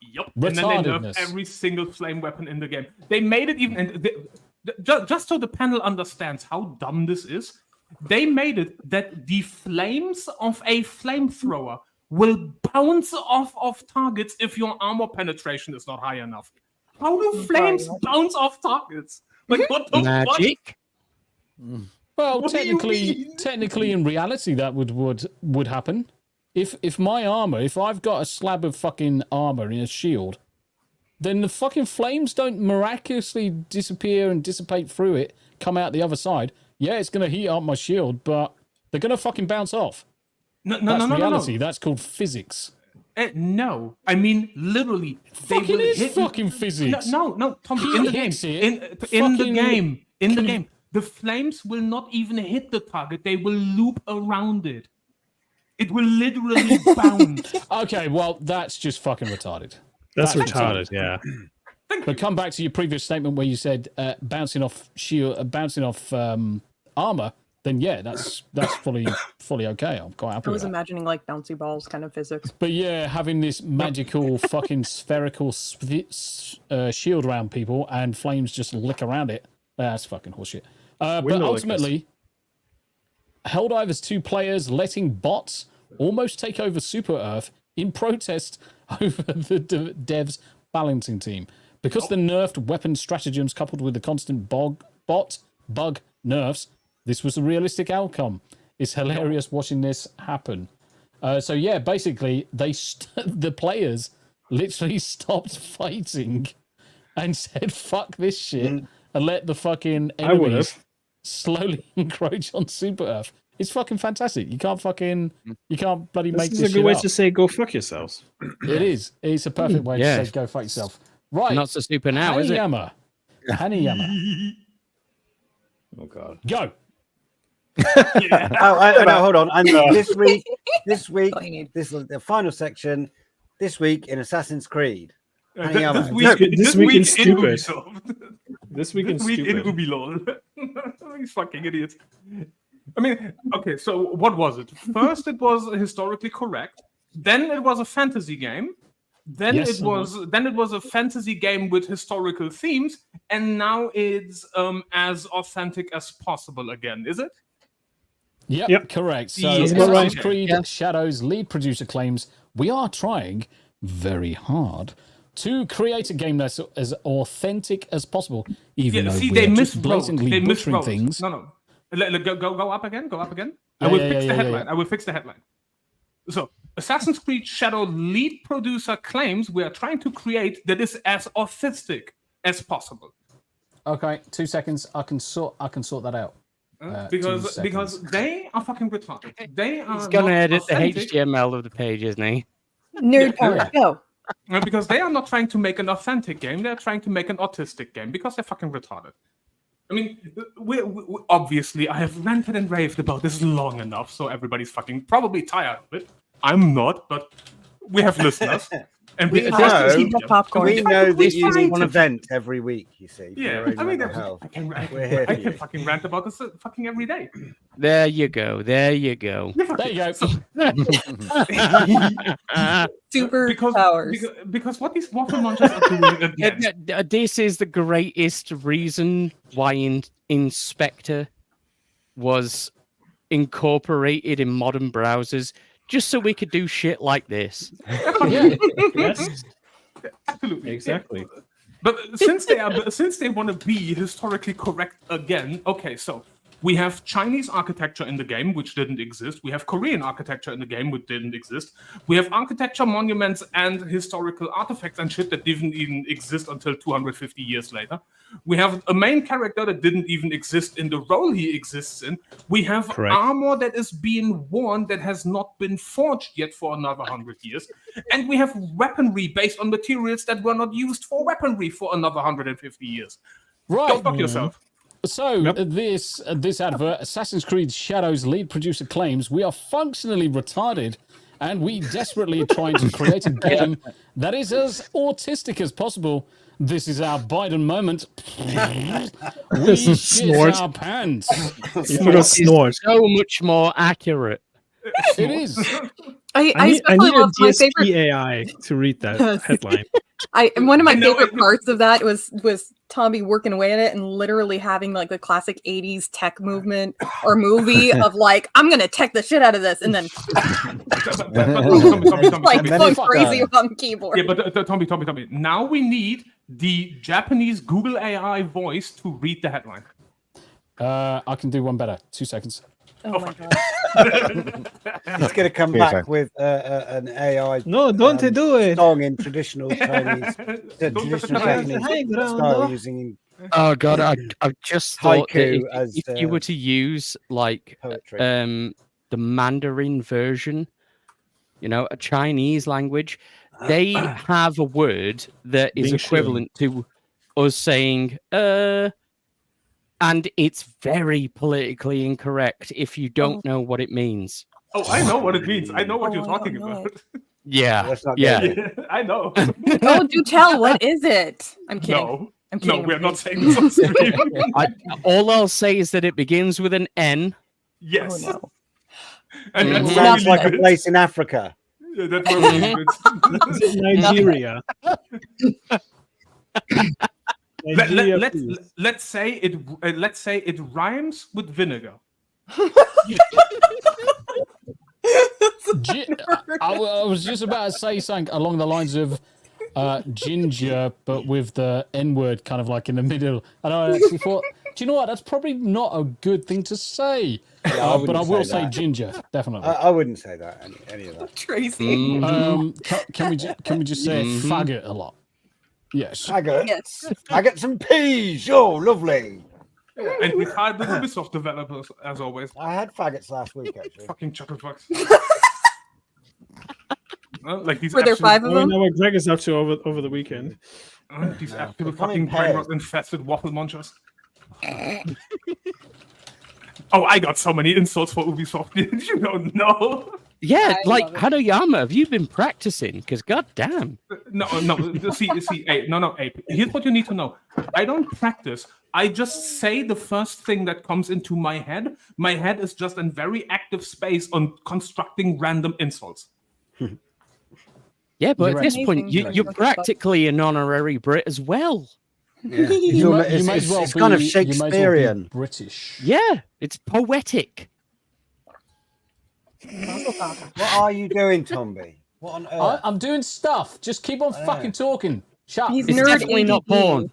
Yep, and then they nerfed every single flame weapon in the game. They made it even... just so the panel understands how dumb this is, they made it that the flames of a flamethrower will bounce off of targets if your armor penetration is not high enough. How do flames bounce off targets? Like, what the magic? Fuck? Well, technically, in reality, that would happen. If my armor, if I've got a slab of fucking armor in a shield, then the fucking flames don't miraculously disappear and dissipate through it, come out the other side. Yeah, it's going to heat up my shield, but they're going to fucking bounce off. No, That's reality. That's called physics. No, I mean literally. Fucking is fucking physics. No, Tommy. In the game, the flames will not even hit the target. They will loop around it. It will literally bounce. Okay, well, that's just fucking retarded. That's retarded, yeah. But come back to your previous statement where you said bouncing off armor. Then yeah, that's fully okay. I'm quite happy. I was with that. imagining like bouncy balls kind of physics. But yeah, having this magical fucking spherical shield around people and flames just lick around it, that's fucking horseshit. But ultimately, Helldivers 2 players letting bots almost take over Super Earth in protest over the devs' balancing team. Because the nerfed weapon stratagems coupled with the constant bot bug nerfs, this was a realistic outcome. It's hilarious watching this happen. So yeah, basically, the players literally stopped fighting and said, fuck this shit, and let the fucking enemies slowly encroach on Super Earth. It's fucking fantastic. You can't bloody make this shit up. This is a good way to say go fuck yourselves. It is. It's a perfect way to say go fuck yourself. Right. Not so super now, is it? Hanayama. Oh, God. Go. No, hold on. And this week, this is the final section. This week in Assassin's Creed. This week in stupid. This week in Ubi lol. These fucking idiots. I mean, okay, so what was it? First, it was historically correct. Then it was a fantasy game. Then it was a fantasy game with historical themes, and now it's as authentic as possible again. Is it? Yep. Correct. So Assassin's Creed Shadows lead producer claims we are trying very hard to create a game that's as authentic as possible, even though they blatantly butchering things. No. Go up again. Go up again. I will fix the headline. I will fix the headline. So, Assassin's Creed Shadow lead producer claims we are trying to create that is as authentic as possible. Okay, 2 seconds. I can sort that out. Because they are fucking retarded. They are. He's gonna edit authentic. the HTML of the page, isn't he? Nerd power. Go. Because they are not trying to make an authentic game. They're trying to make an autistic game because they're fucking retarded. I mean, we obviously, I have ranted and raved about this long enough, so everybody's fucking probably tired of it. I'm not, but we have listeners. And we know that you need to vent every week, you see. Yeah, I mean, I can fucking rant about this fucking every day. There you go. There you go. Super powers. Because what these waffle munchers are doing again. This is the greatest reason why Inspector was incorporated in modern browsers, just so we could do shit like this. Yes. Absolutely. Exactly. But since they want to be historically correct again, okay, so we have Chinese architecture in the game, which didn't exist. We have Korean architecture in the game, which didn't exist. We have architecture, monuments, and historical artifacts and shit that didn't even exist until 250 years later. We have a main character that didn't even exist in the role he exists in. We have armor that is being worn that has not been forged yet for another 100 years. And we have weaponry based on materials that were not used for weaponry for another 150 years. Right. Go fuck yourself. So this advert, Assassin's Creed Shadows lead producer claims we are functionally retarded and we desperately are trying to create a game that is as autistic as possible. This is our Biden moment. We shit our pants. Snort. So much more accurate. It is. I need a DSP AI to read that headline. One of my favorite parts of that was Tommy working away at it and literally having like the classic 80s tech movement or movie of like, I'm gonna tech the shit out of this, and then like going crazy on the keyboard. Yeah, but Tommy. Now we need the Japanese Google AI voice to read the headline. I can do one better. 2 seconds. Oh my god! It's going to come back with an AI. No, don't do it. Song in traditional Chinese, traditional Japanese style using. Oh god! I just thought that if you were to use like the Mandarin version, a Chinese language, they have a word that is equivalent to us saying and it's very politically incorrect if you don't know what it means. Oh, I know what it means. I know what you're talking about. Yeah, yeah. I know. No, do tell. What is it? I'm kidding. No, I'm kidding. no, we're not saying this on stream. All I'll say is that it begins with an N. Yes. Oh, no. And It that's sounds really like a good. place in Africa. Yeah, that's really good. Is it Nigeria? Let's say it rhymes with vinegar. I was just about to say something along the lines of ginger, but with the N word kind of like in the middle. And I actually thought, do you know what? That's probably not a good thing to say. Yeah, but I will say that. ginger, definitely. I wouldn't say that. Any of that. Tracy. Can we just say faggot a lot? Yes. Faggot. Yes. Faggot some peas. Oh, lovely. And we hired the Ubisoft developers as always. I had faggots last week actually. Fucking chocolate bucks. Like these Were there 5 of I them? know what Greg is up to over the weekend. These No, absolute they come in fucking pairs. infested waffle munchers. Oh, I got so many insults for Ubisoft. You don't know. Yeah, I like love it. Hanayama, have you been practicing? Because goddamn. No. See, Abe. No, Abe. Here's what you need to know. I don't practice. I just say the first thing that comes into my head. My head is just a very active space on constructing random insults. Yeah, but You're at this point, amazing. you're practically an honorary Brit as well. Yeah. It's be, kind of you may as well be Shakespearean. British. Yeah, it's poetic. What are you doing, Tomby? What on earth? I'm doing stuff. Just keep on fucking talking. Shut up. He's It's nerd definitely not ADD. porn.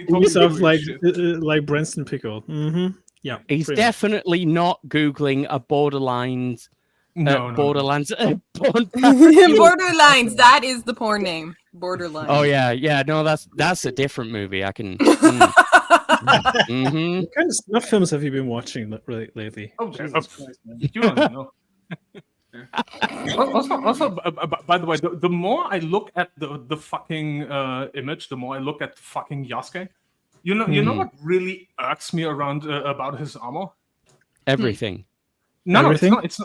Ubisoft like Branston Pickle. Mm-hmm. Yeah. He's pretty much. definitely not Googling a Borderlands. No. Borderlands. Born- Borderlines. That is the porn name. Borderlines. Oh yeah. No, that's a different movie. I can. Mm-hmm. What kind of snuff films have you been watching lately? Oh, Jesus Christ, man. you don't know. Also, by the way, the more I look at the fucking image, the more I look at fucking Yasuke. You know what really irks me around about his armor? Everything. No, Everything? it's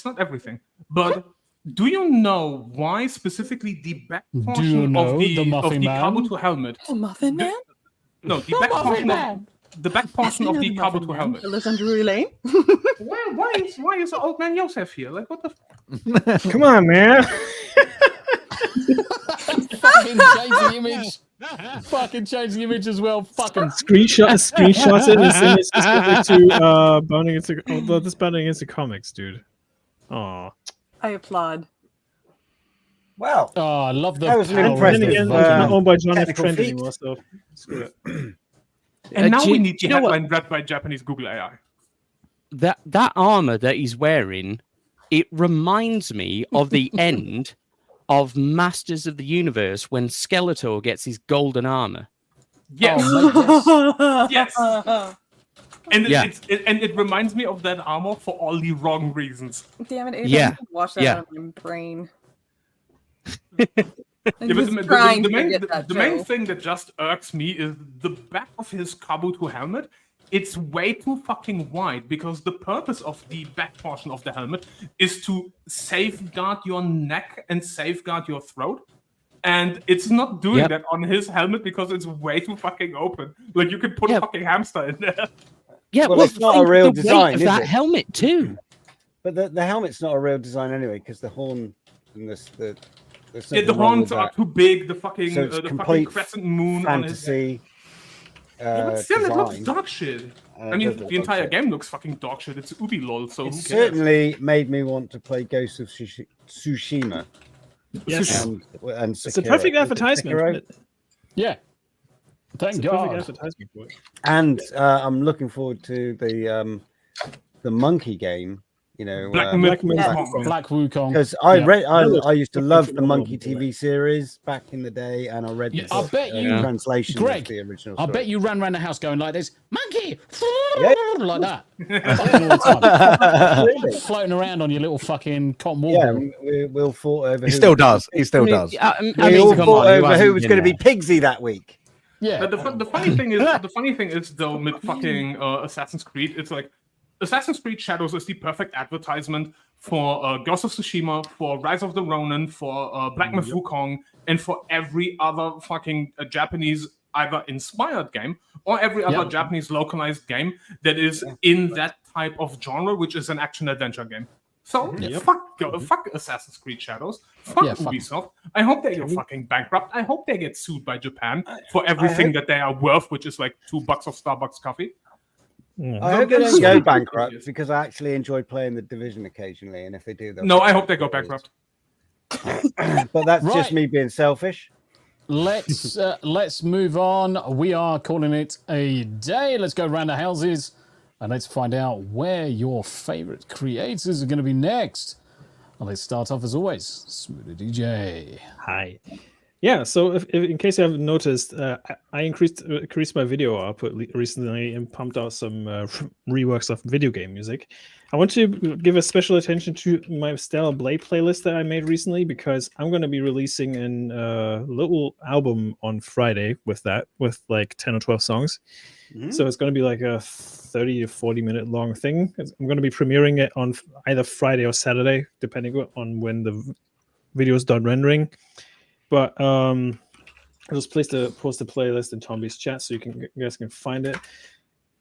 not everything. But do you know why specifically the back portion of the Kabuto helmet? The Muffin Man? No, the back portion of the Kabuto helmet. That lives on Drury Lane? Why is the old man Yosef here? Like what the? Come on, man. Fucking change the image. Fucking change the image as well. Fucking Screenshot it and send it specifically to bounding into this bounding into comics, dude. Aw. I applaud. Well, oh, I love the. that was an power of Then impressive. the again, vocal. it's not owned by John F. technical Trent feat. anymore, so screw it. And now do we you- need do the you know what? headline read by Japanese Google AI. That armor that he's wearing, it reminds me of the end of Masters of the Universe when Skeletor gets his golden armor. Yes, Oh, yes. And Yeah. it reminds me of that armor for all the wrong reasons. Damn it, Abe, Yeah. I need to watch that Yeah. out of my brain. Yeah, I'm but just the trying to main, get that the main show. thing that just irks me is the back of his Kabuto helmet. It's way too fucking wide because the purpose of the back portion of the helmet is to safeguard your neck and safeguard your throat. And it's not doing Yep. that on his helmet because it's way too fucking open. Like you could put Yeah. a fucking hamster in there. Yeah, Well, it's not a think real the weight design, of is that it? helmet too. But the helmet's not a real design anyway, because the horn and there's Yeah, something the wrong horns with are that. too big. The fucking So it's the fucking complete crescent moon on his head. fantasy. Yeah, but still, it looks design. dog shit. It I mean, does look the entire dog shit. game looks fucking dog shit. It's Ubi lol, so It who cares? certainly made me want to play Ghost of Tsushima. Yes. And It's a Sekiro. perfect Is it advertisement. Sekiro? Isn't it? Yeah. Thank It's a perfect God. advertisement for it. And I'm looking forward to the monkey game. You know, Black Black Myth- Myth- Wukong. Black Wukong. because I Yeah. read, That I used to looks love the phenomenal, Monkey by the way. TV series back in the day, and I read the Yeah, I book, bet you- translation Greg, of the original. I Story. bet you ran around the house going like this, monkey, Yeah. like that, fucking all the time. Really? Floating around on your little fucking cotton wool. Yeah, ball. we'll fought over. He who still was- does. He still does. We all come fought on, you over who haven't was been going to be there. Pigsy that week. Yeah. But the funny thing is though with fucking Assassin's Creed, it's like Assassin's Creed Shadows is the perfect advertisement for Ghost of Tsushima, for Rise of the Ronin, for Black Myth Wukong, and for every other fucking Japanese either inspired game or every other Japanese localized game that is in that type of genre, which is an action-adventure game. So, fuck Assassin's Creed Shadows. Fuck Ubisoft. I hope they go fucking bankrupt. I hope they get sued by Japan for everything that they are worth, which is like $2 of Starbucks coffee. I hope they don't go bankrupt because I actually enjoy playing the Division occasionally, and if they do, no, I hope they go bankrupt. But that's just me being selfish. Let's move on. We are calling it a day. Let's go around the houses and let's find out where your favorite creators are going to be next. And let's start off as always, Smoo the DJ. Hi. Yeah, so if in case you haven't noticed, I increased my video output recently and pumped out some reworks of video game music. I want to give a special attention to my Stellar Blade playlist that I made recently because I'm going to be releasing a little album on Friday with like 10 or 12 songs. So it's going to be like a 30 to 40 minute long thing. I'm going to be premiering it on either Friday or Saturday, depending on when the video is done rendering. But I'll just post the playlist in Tomby's chat so you guys can find it.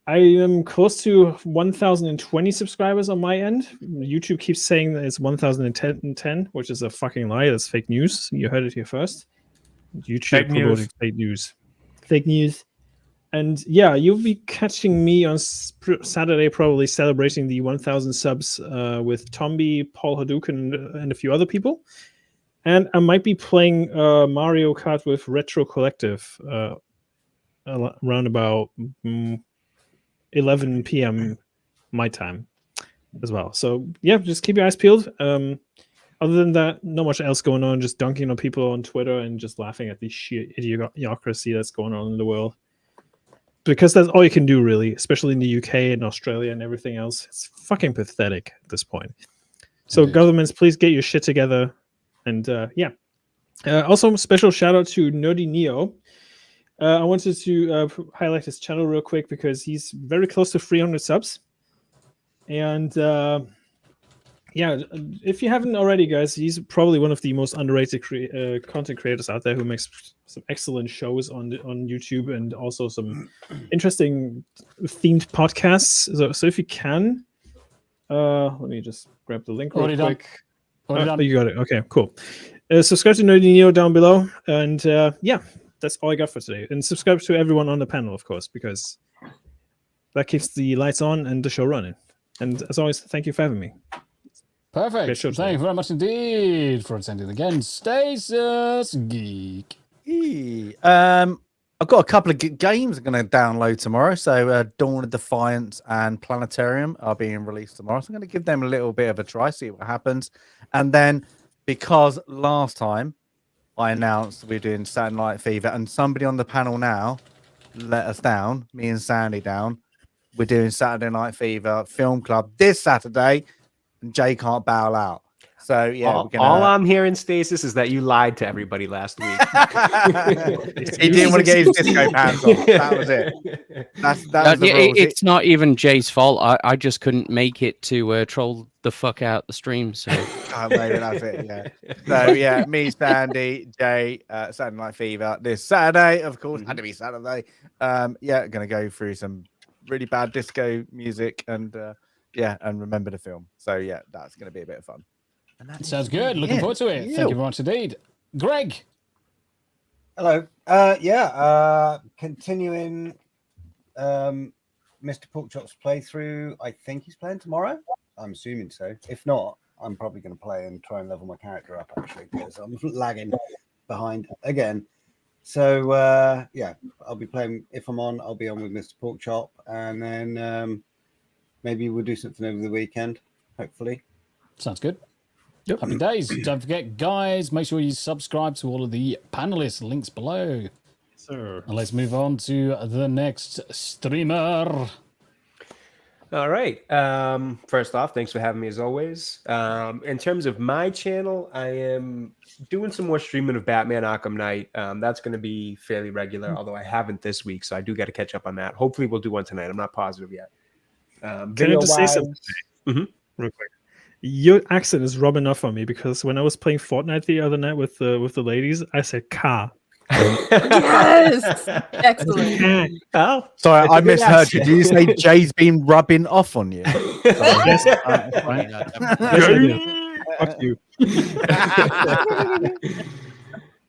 I am close to 1,020 subscribers on my end. YouTube keeps saying that it's 1,010, which is a fucking lie. That's fake news. You heard it here first. YouTube promoting fake news. Fake news. And yeah, you'll be catching me on Saturday, probably celebrating the 1,000 subs with Tomby, Paul Hadouken, and a few other people. And I might be playing Mario Kart with Retro Collective around about 11 p.m. my time as well. So yeah, just keep your eyes peeled. Other than that, not much else going on. Just dunking on people on Twitter and just laughing at the sheer idiocracy that's going on in the world. Because that's all you can do, really, especially in the UK and Australia and everything else. It's fucking pathetic at this point. So governments, please get your shit together. And also special shout out to Nerdy Neo. I wanted to highlight his channel real quick because he's very close to 300 subs. And if you haven't already, guys, he's probably one of the most underrated content creators out there who makes some excellent shows on YouTube and also some interesting themed podcasts. So if you can, let me just grab the link real quick. You got it. Okay, cool. Subscribe to Nerdy Neo down below. And that's all I got for today. And subscribe to everyone on the panel, of course, because that keeps the lights on and the show running. And as always, thank you for having me. Perfect. Thank you very much indeed for attending again. Stasis Geek. I've got a couple of games I'm going to download tomorrow. So Dawn of Defiance and Planetarium are being released tomorrow. So I'm going to give them a little bit of a try, see what happens. And then because last time I announced we're doing Saturday Night Fever and somebody on the panel now let us down, me and Sandy down, we're doing Saturday Night Fever Film Club this Saturday and Jay can't bow out. So yeah, all I'm hearing, Stasis, is that you lied to everybody last week. He didn't want to get his disco pants on. That was it. That was it's not even Jay's fault. I just couldn't make it to troll the fuck out the stream. So maybe that's it. Yeah. So yeah, me, Sandy, Jay, Saturday Night Fever this Saturday. Of course, had to be Saturday. Gonna go through some really bad disco music and and remember the film. So yeah, that's gonna be a bit of fun. Sounds good. Looking forward to it. Thank you very much indeed. Greg. Hello. Continuing Mr. Porkchop's playthrough. I think he's playing tomorrow. I'm assuming so. If not, I'm probably going to play and try and level my character up, actually, because I'm lagging behind again. So, I'll be playing. If I'm on, I'll be on with Mr. Porkchop. And then maybe we'll do something over the weekend, hopefully. Sounds good. Yep. Happy days. Don't forget, guys, make sure you subscribe to all of the panelists. Links below. Yes, sir. And let's move on to the next streamer. All right. First off, thanks for having me as always. In terms of my channel, I am doing some more streaming of Batman Arkham Knight. That's going to be fairly regular, although I haven't this week, so I do got to catch up on that. Hopefully we'll do one tonight. I'm not positive yet. Can I just say something? Real quick. Your accent is rubbing off on me because when I was playing Fortnite the other night with the ladies, I said "car." Yes, excellent. Oh, sorry, I misheard you. Did you say Jay's been rubbing off on you? Yes. Fuck you.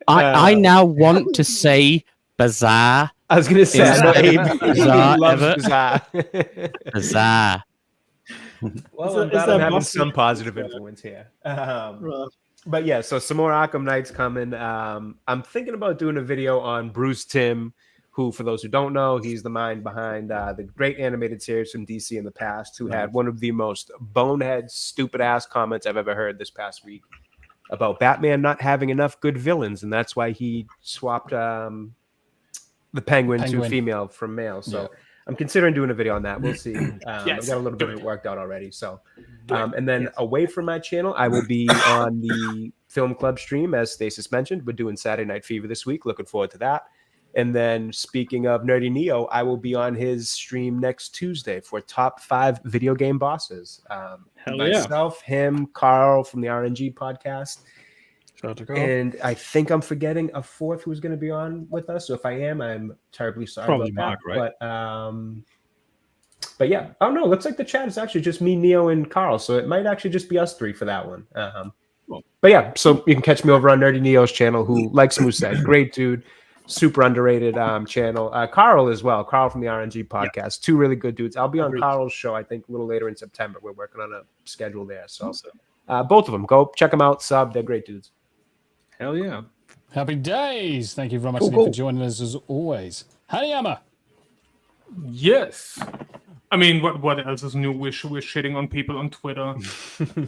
I now want to say bizarre. I was going to say, I know Abe bizarre loves ever. bizarre. Bizarre. Well, I'm glad I'm having some positive influence here. But yeah, so some more Arkham Knights coming. I'm thinking about doing a video on Bruce Timm, who, for those who don't know, he's the mind behind the great animated series from DC in the past, who had one of the most bonehead, stupid-ass comments I've ever heard this past week about Batman not having enough good villains, and that's why he swapped the Penguin to female from male. So I'm considering doing a video on that. We'll see. I've got a little bit of it worked out already. So, and then away from my channel, I will be on the Film Club stream, as Stasis mentioned. We're doing Saturday Night Fever this week. Looking forward to that. And then speaking of Nerdy Neo, I will be on his stream next Tuesday for top 5 video game bosses. Myself, him, Carl from the RNG podcast. And I think I'm forgetting a fourth who's going to be on with us. So if I am, I'm terribly sorry. Probably about Mark, that. right? But yeah. Oh no, looks like the chat is actually just me, Neo, and Carl. So it might actually just be us 3 for that one. But yeah, so you can catch me over on Nerdy Neo's channel, who, like Smoo said, great dude, super underrated channel. Carl as well. Carl from the RNG podcast. 2 really good dudes. I'll be on Carl's show, I think, a little later in September. We're working on a schedule there. So both of them, go check them out. Sub, they're great dudes. Hell yeah. Happy days. Thank you very much for joining us as always. Hanayama. Yes. I mean, what else is new? We're shitting on people on Twitter.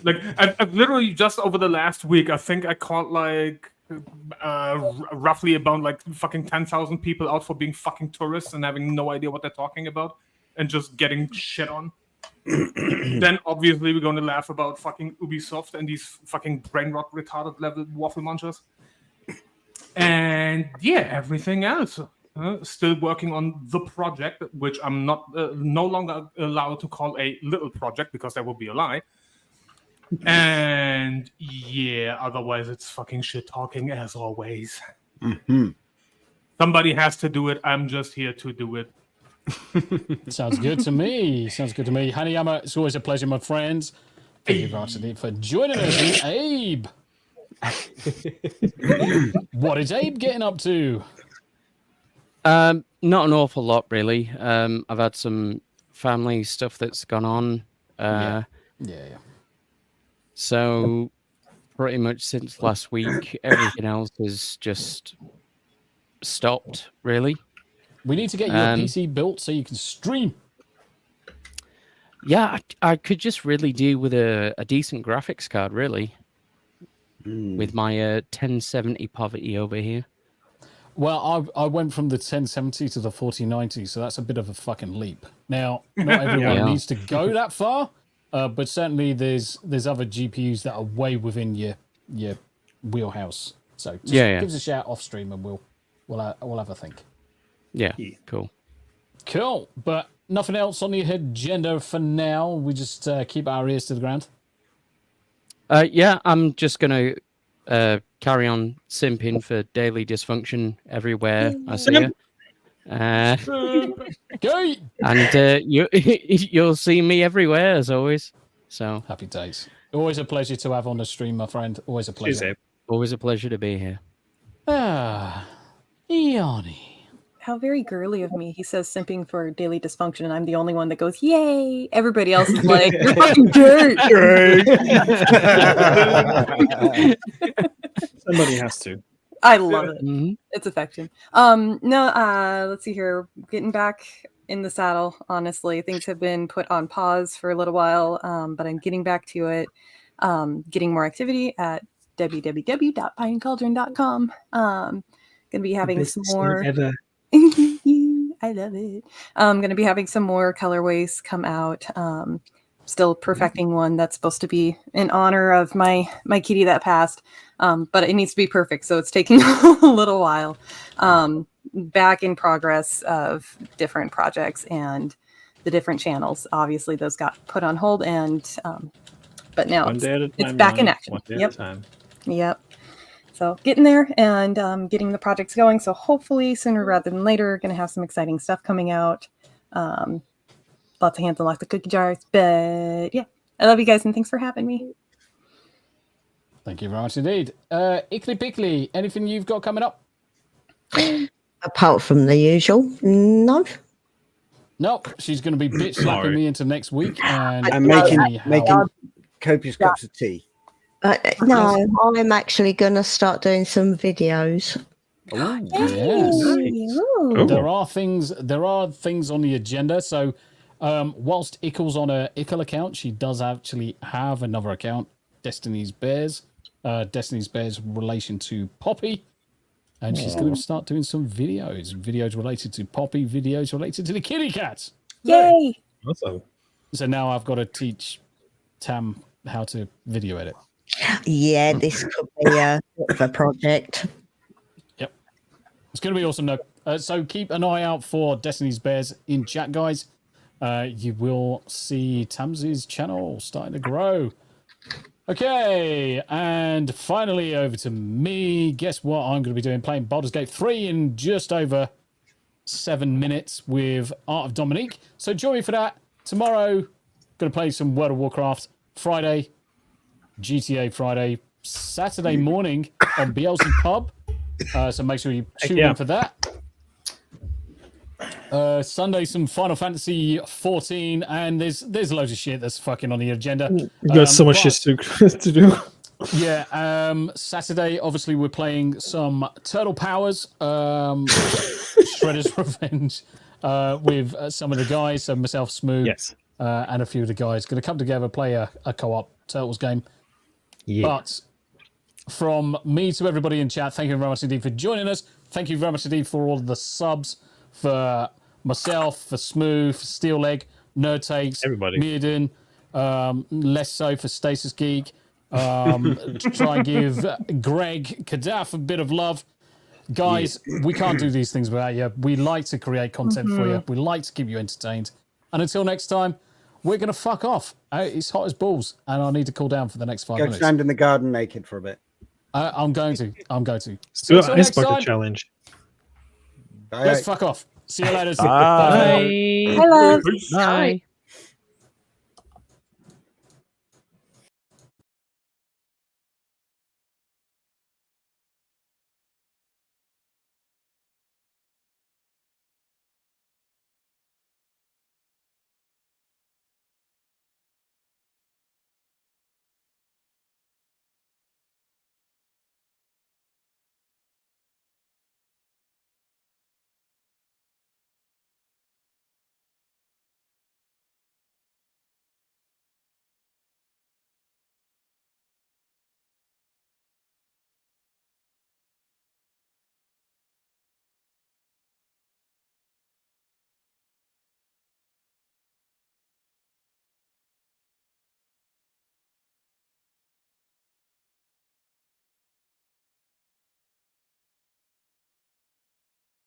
Like, I've literally just over the last week, I think I called like roughly about like fucking 10,000 people out for being fucking tourists and having no idea what they're talking about and just getting shit on. Then obviously we're going to laugh about fucking Ubisoft and these fucking brain rot retarded level waffle munchers. And yeah, everything else. Still working on the project, which I'm not no longer allowed to call a little project because that would be a lie. And yeah, otherwise it's fucking shit talking as always. Mm-hmm. Somebody has to do it. I'm just here to do it. Sounds good to me. Sounds good to me. Hanayama, it's always a pleasure, my friends. Thank you very much for joining us. Abe. What is Abe getting up to? Not an awful lot, really. I've had some family stuff that's gone on. Yeah. So pretty much since last week, everything else has just stopped, really. We need to get you a PC built so you can stream. Yeah, I could just really do with a decent graphics card, really. With my 1070 poverty over here. Well, I went from the 1070 to the 4090, so that's a bit of a fucking leap. Now, not everyone needs to go that far, but certainly there's other GPUs that are way within your wheelhouse. So just give us a shout off stream and we'll have a think. Yeah, cool. Cool, but nothing else on the agenda for now. We just keep our ears to the ground. Yeah, I'm just going to carry on simping for daily dysfunction everywhere I see her. And you'll see me everywhere, as always. So happy days. Always a pleasure to have on the stream, my friend. Always a pleasure. Always a pleasure to be here. Yarnie. How very girly of me. He says simping for daily dysfunction, and I'm the only one that goes, yay! Everybody else is like, you're fucking gay! Somebody has to. I love it. Mm-hmm. It's affection. Let's see here. Getting back in the saddle, honestly. Things have been put on pause for a little while, but I'm getting back to it. Getting more activity at www.pinecauldron.com. Gonna be having some more... I love it. I'm going to be having some more colorways come out. Still perfecting one that's supposed to be in honor of my kitty that passed. But it needs to be perfect, so it's taking a little while. Back in progress of different projects, and the different channels. Obviously, those got put on hold, and but now it's back in action. One day at a time. Yep. So getting there and getting the projects going. So hopefully sooner rather than later, going to have some exciting stuff coming out. Lots of hands and lots of cookie jars. But yeah, I love you guys and thanks for having me. Thank you very much indeed. Ickly Pickly, anything you've got coming up? Apart from the usual, no. Nope. She's going to be bitch slapping me into next week and making copious cups of tea. No, I'm actually going to start doing some videos. Oh, yes. There are things on the agenda. So, whilst Ickle's on her Ickle account, she does actually have another account, Destiny's Bears. Destiny's Bears relation to Poppy. And she's going to start doing some videos related to Poppy, videos related to the kitty cats. Yay! Awesome. So now I've got to teach Tam how to video edit. Yeah, this could be a bit of a project. Yep. It's going to be awesome, though. So keep an eye out for Destiny's Bears in chat, guys. You will see Tam's channel starting to grow. Okay, and finally over to me. Guess what I'm going to be doing? Playing Baldur's Gate 3 in just over 7 minutes with Art of Dominique. So join me for that. Tomorrow, going to play some World of Warcraft. Friday, GTA Friday. Saturday morning on BLC Pub. So make sure you tune in for that. Sunday, some Final Fantasy 14, and there's loads of shit that's fucking on the agenda. We've got so much shit to do. Yeah. Saturday, obviously, we're playing some Turtle Powers, Shredder's Revenge, with some of the guys. So myself, Smoo, and a few of the guys going to come together, play a co-op Turtles game. Yeah. But from me to everybody in chat, thank you very much indeed for joining us. Thank you very much indeed for all the subs, for myself, for Smoo, for Steel Leg, Nerd Takes, everybody, Mirden, less so for Stasis Geek. Try and give Greg Kadaf a bit of love. Guys, we can't do these things without you. We like to create content for you. We like to keep you entertained. And until next time, we're going to fuck off. It's hot as balls, and I need to cool down for the next 5 minutes. Go stand in the garden naked for a bit. I'm going to. Do an ice bucket challenge. Let's fuck off. See you later. Bye. Bye, love. Bye.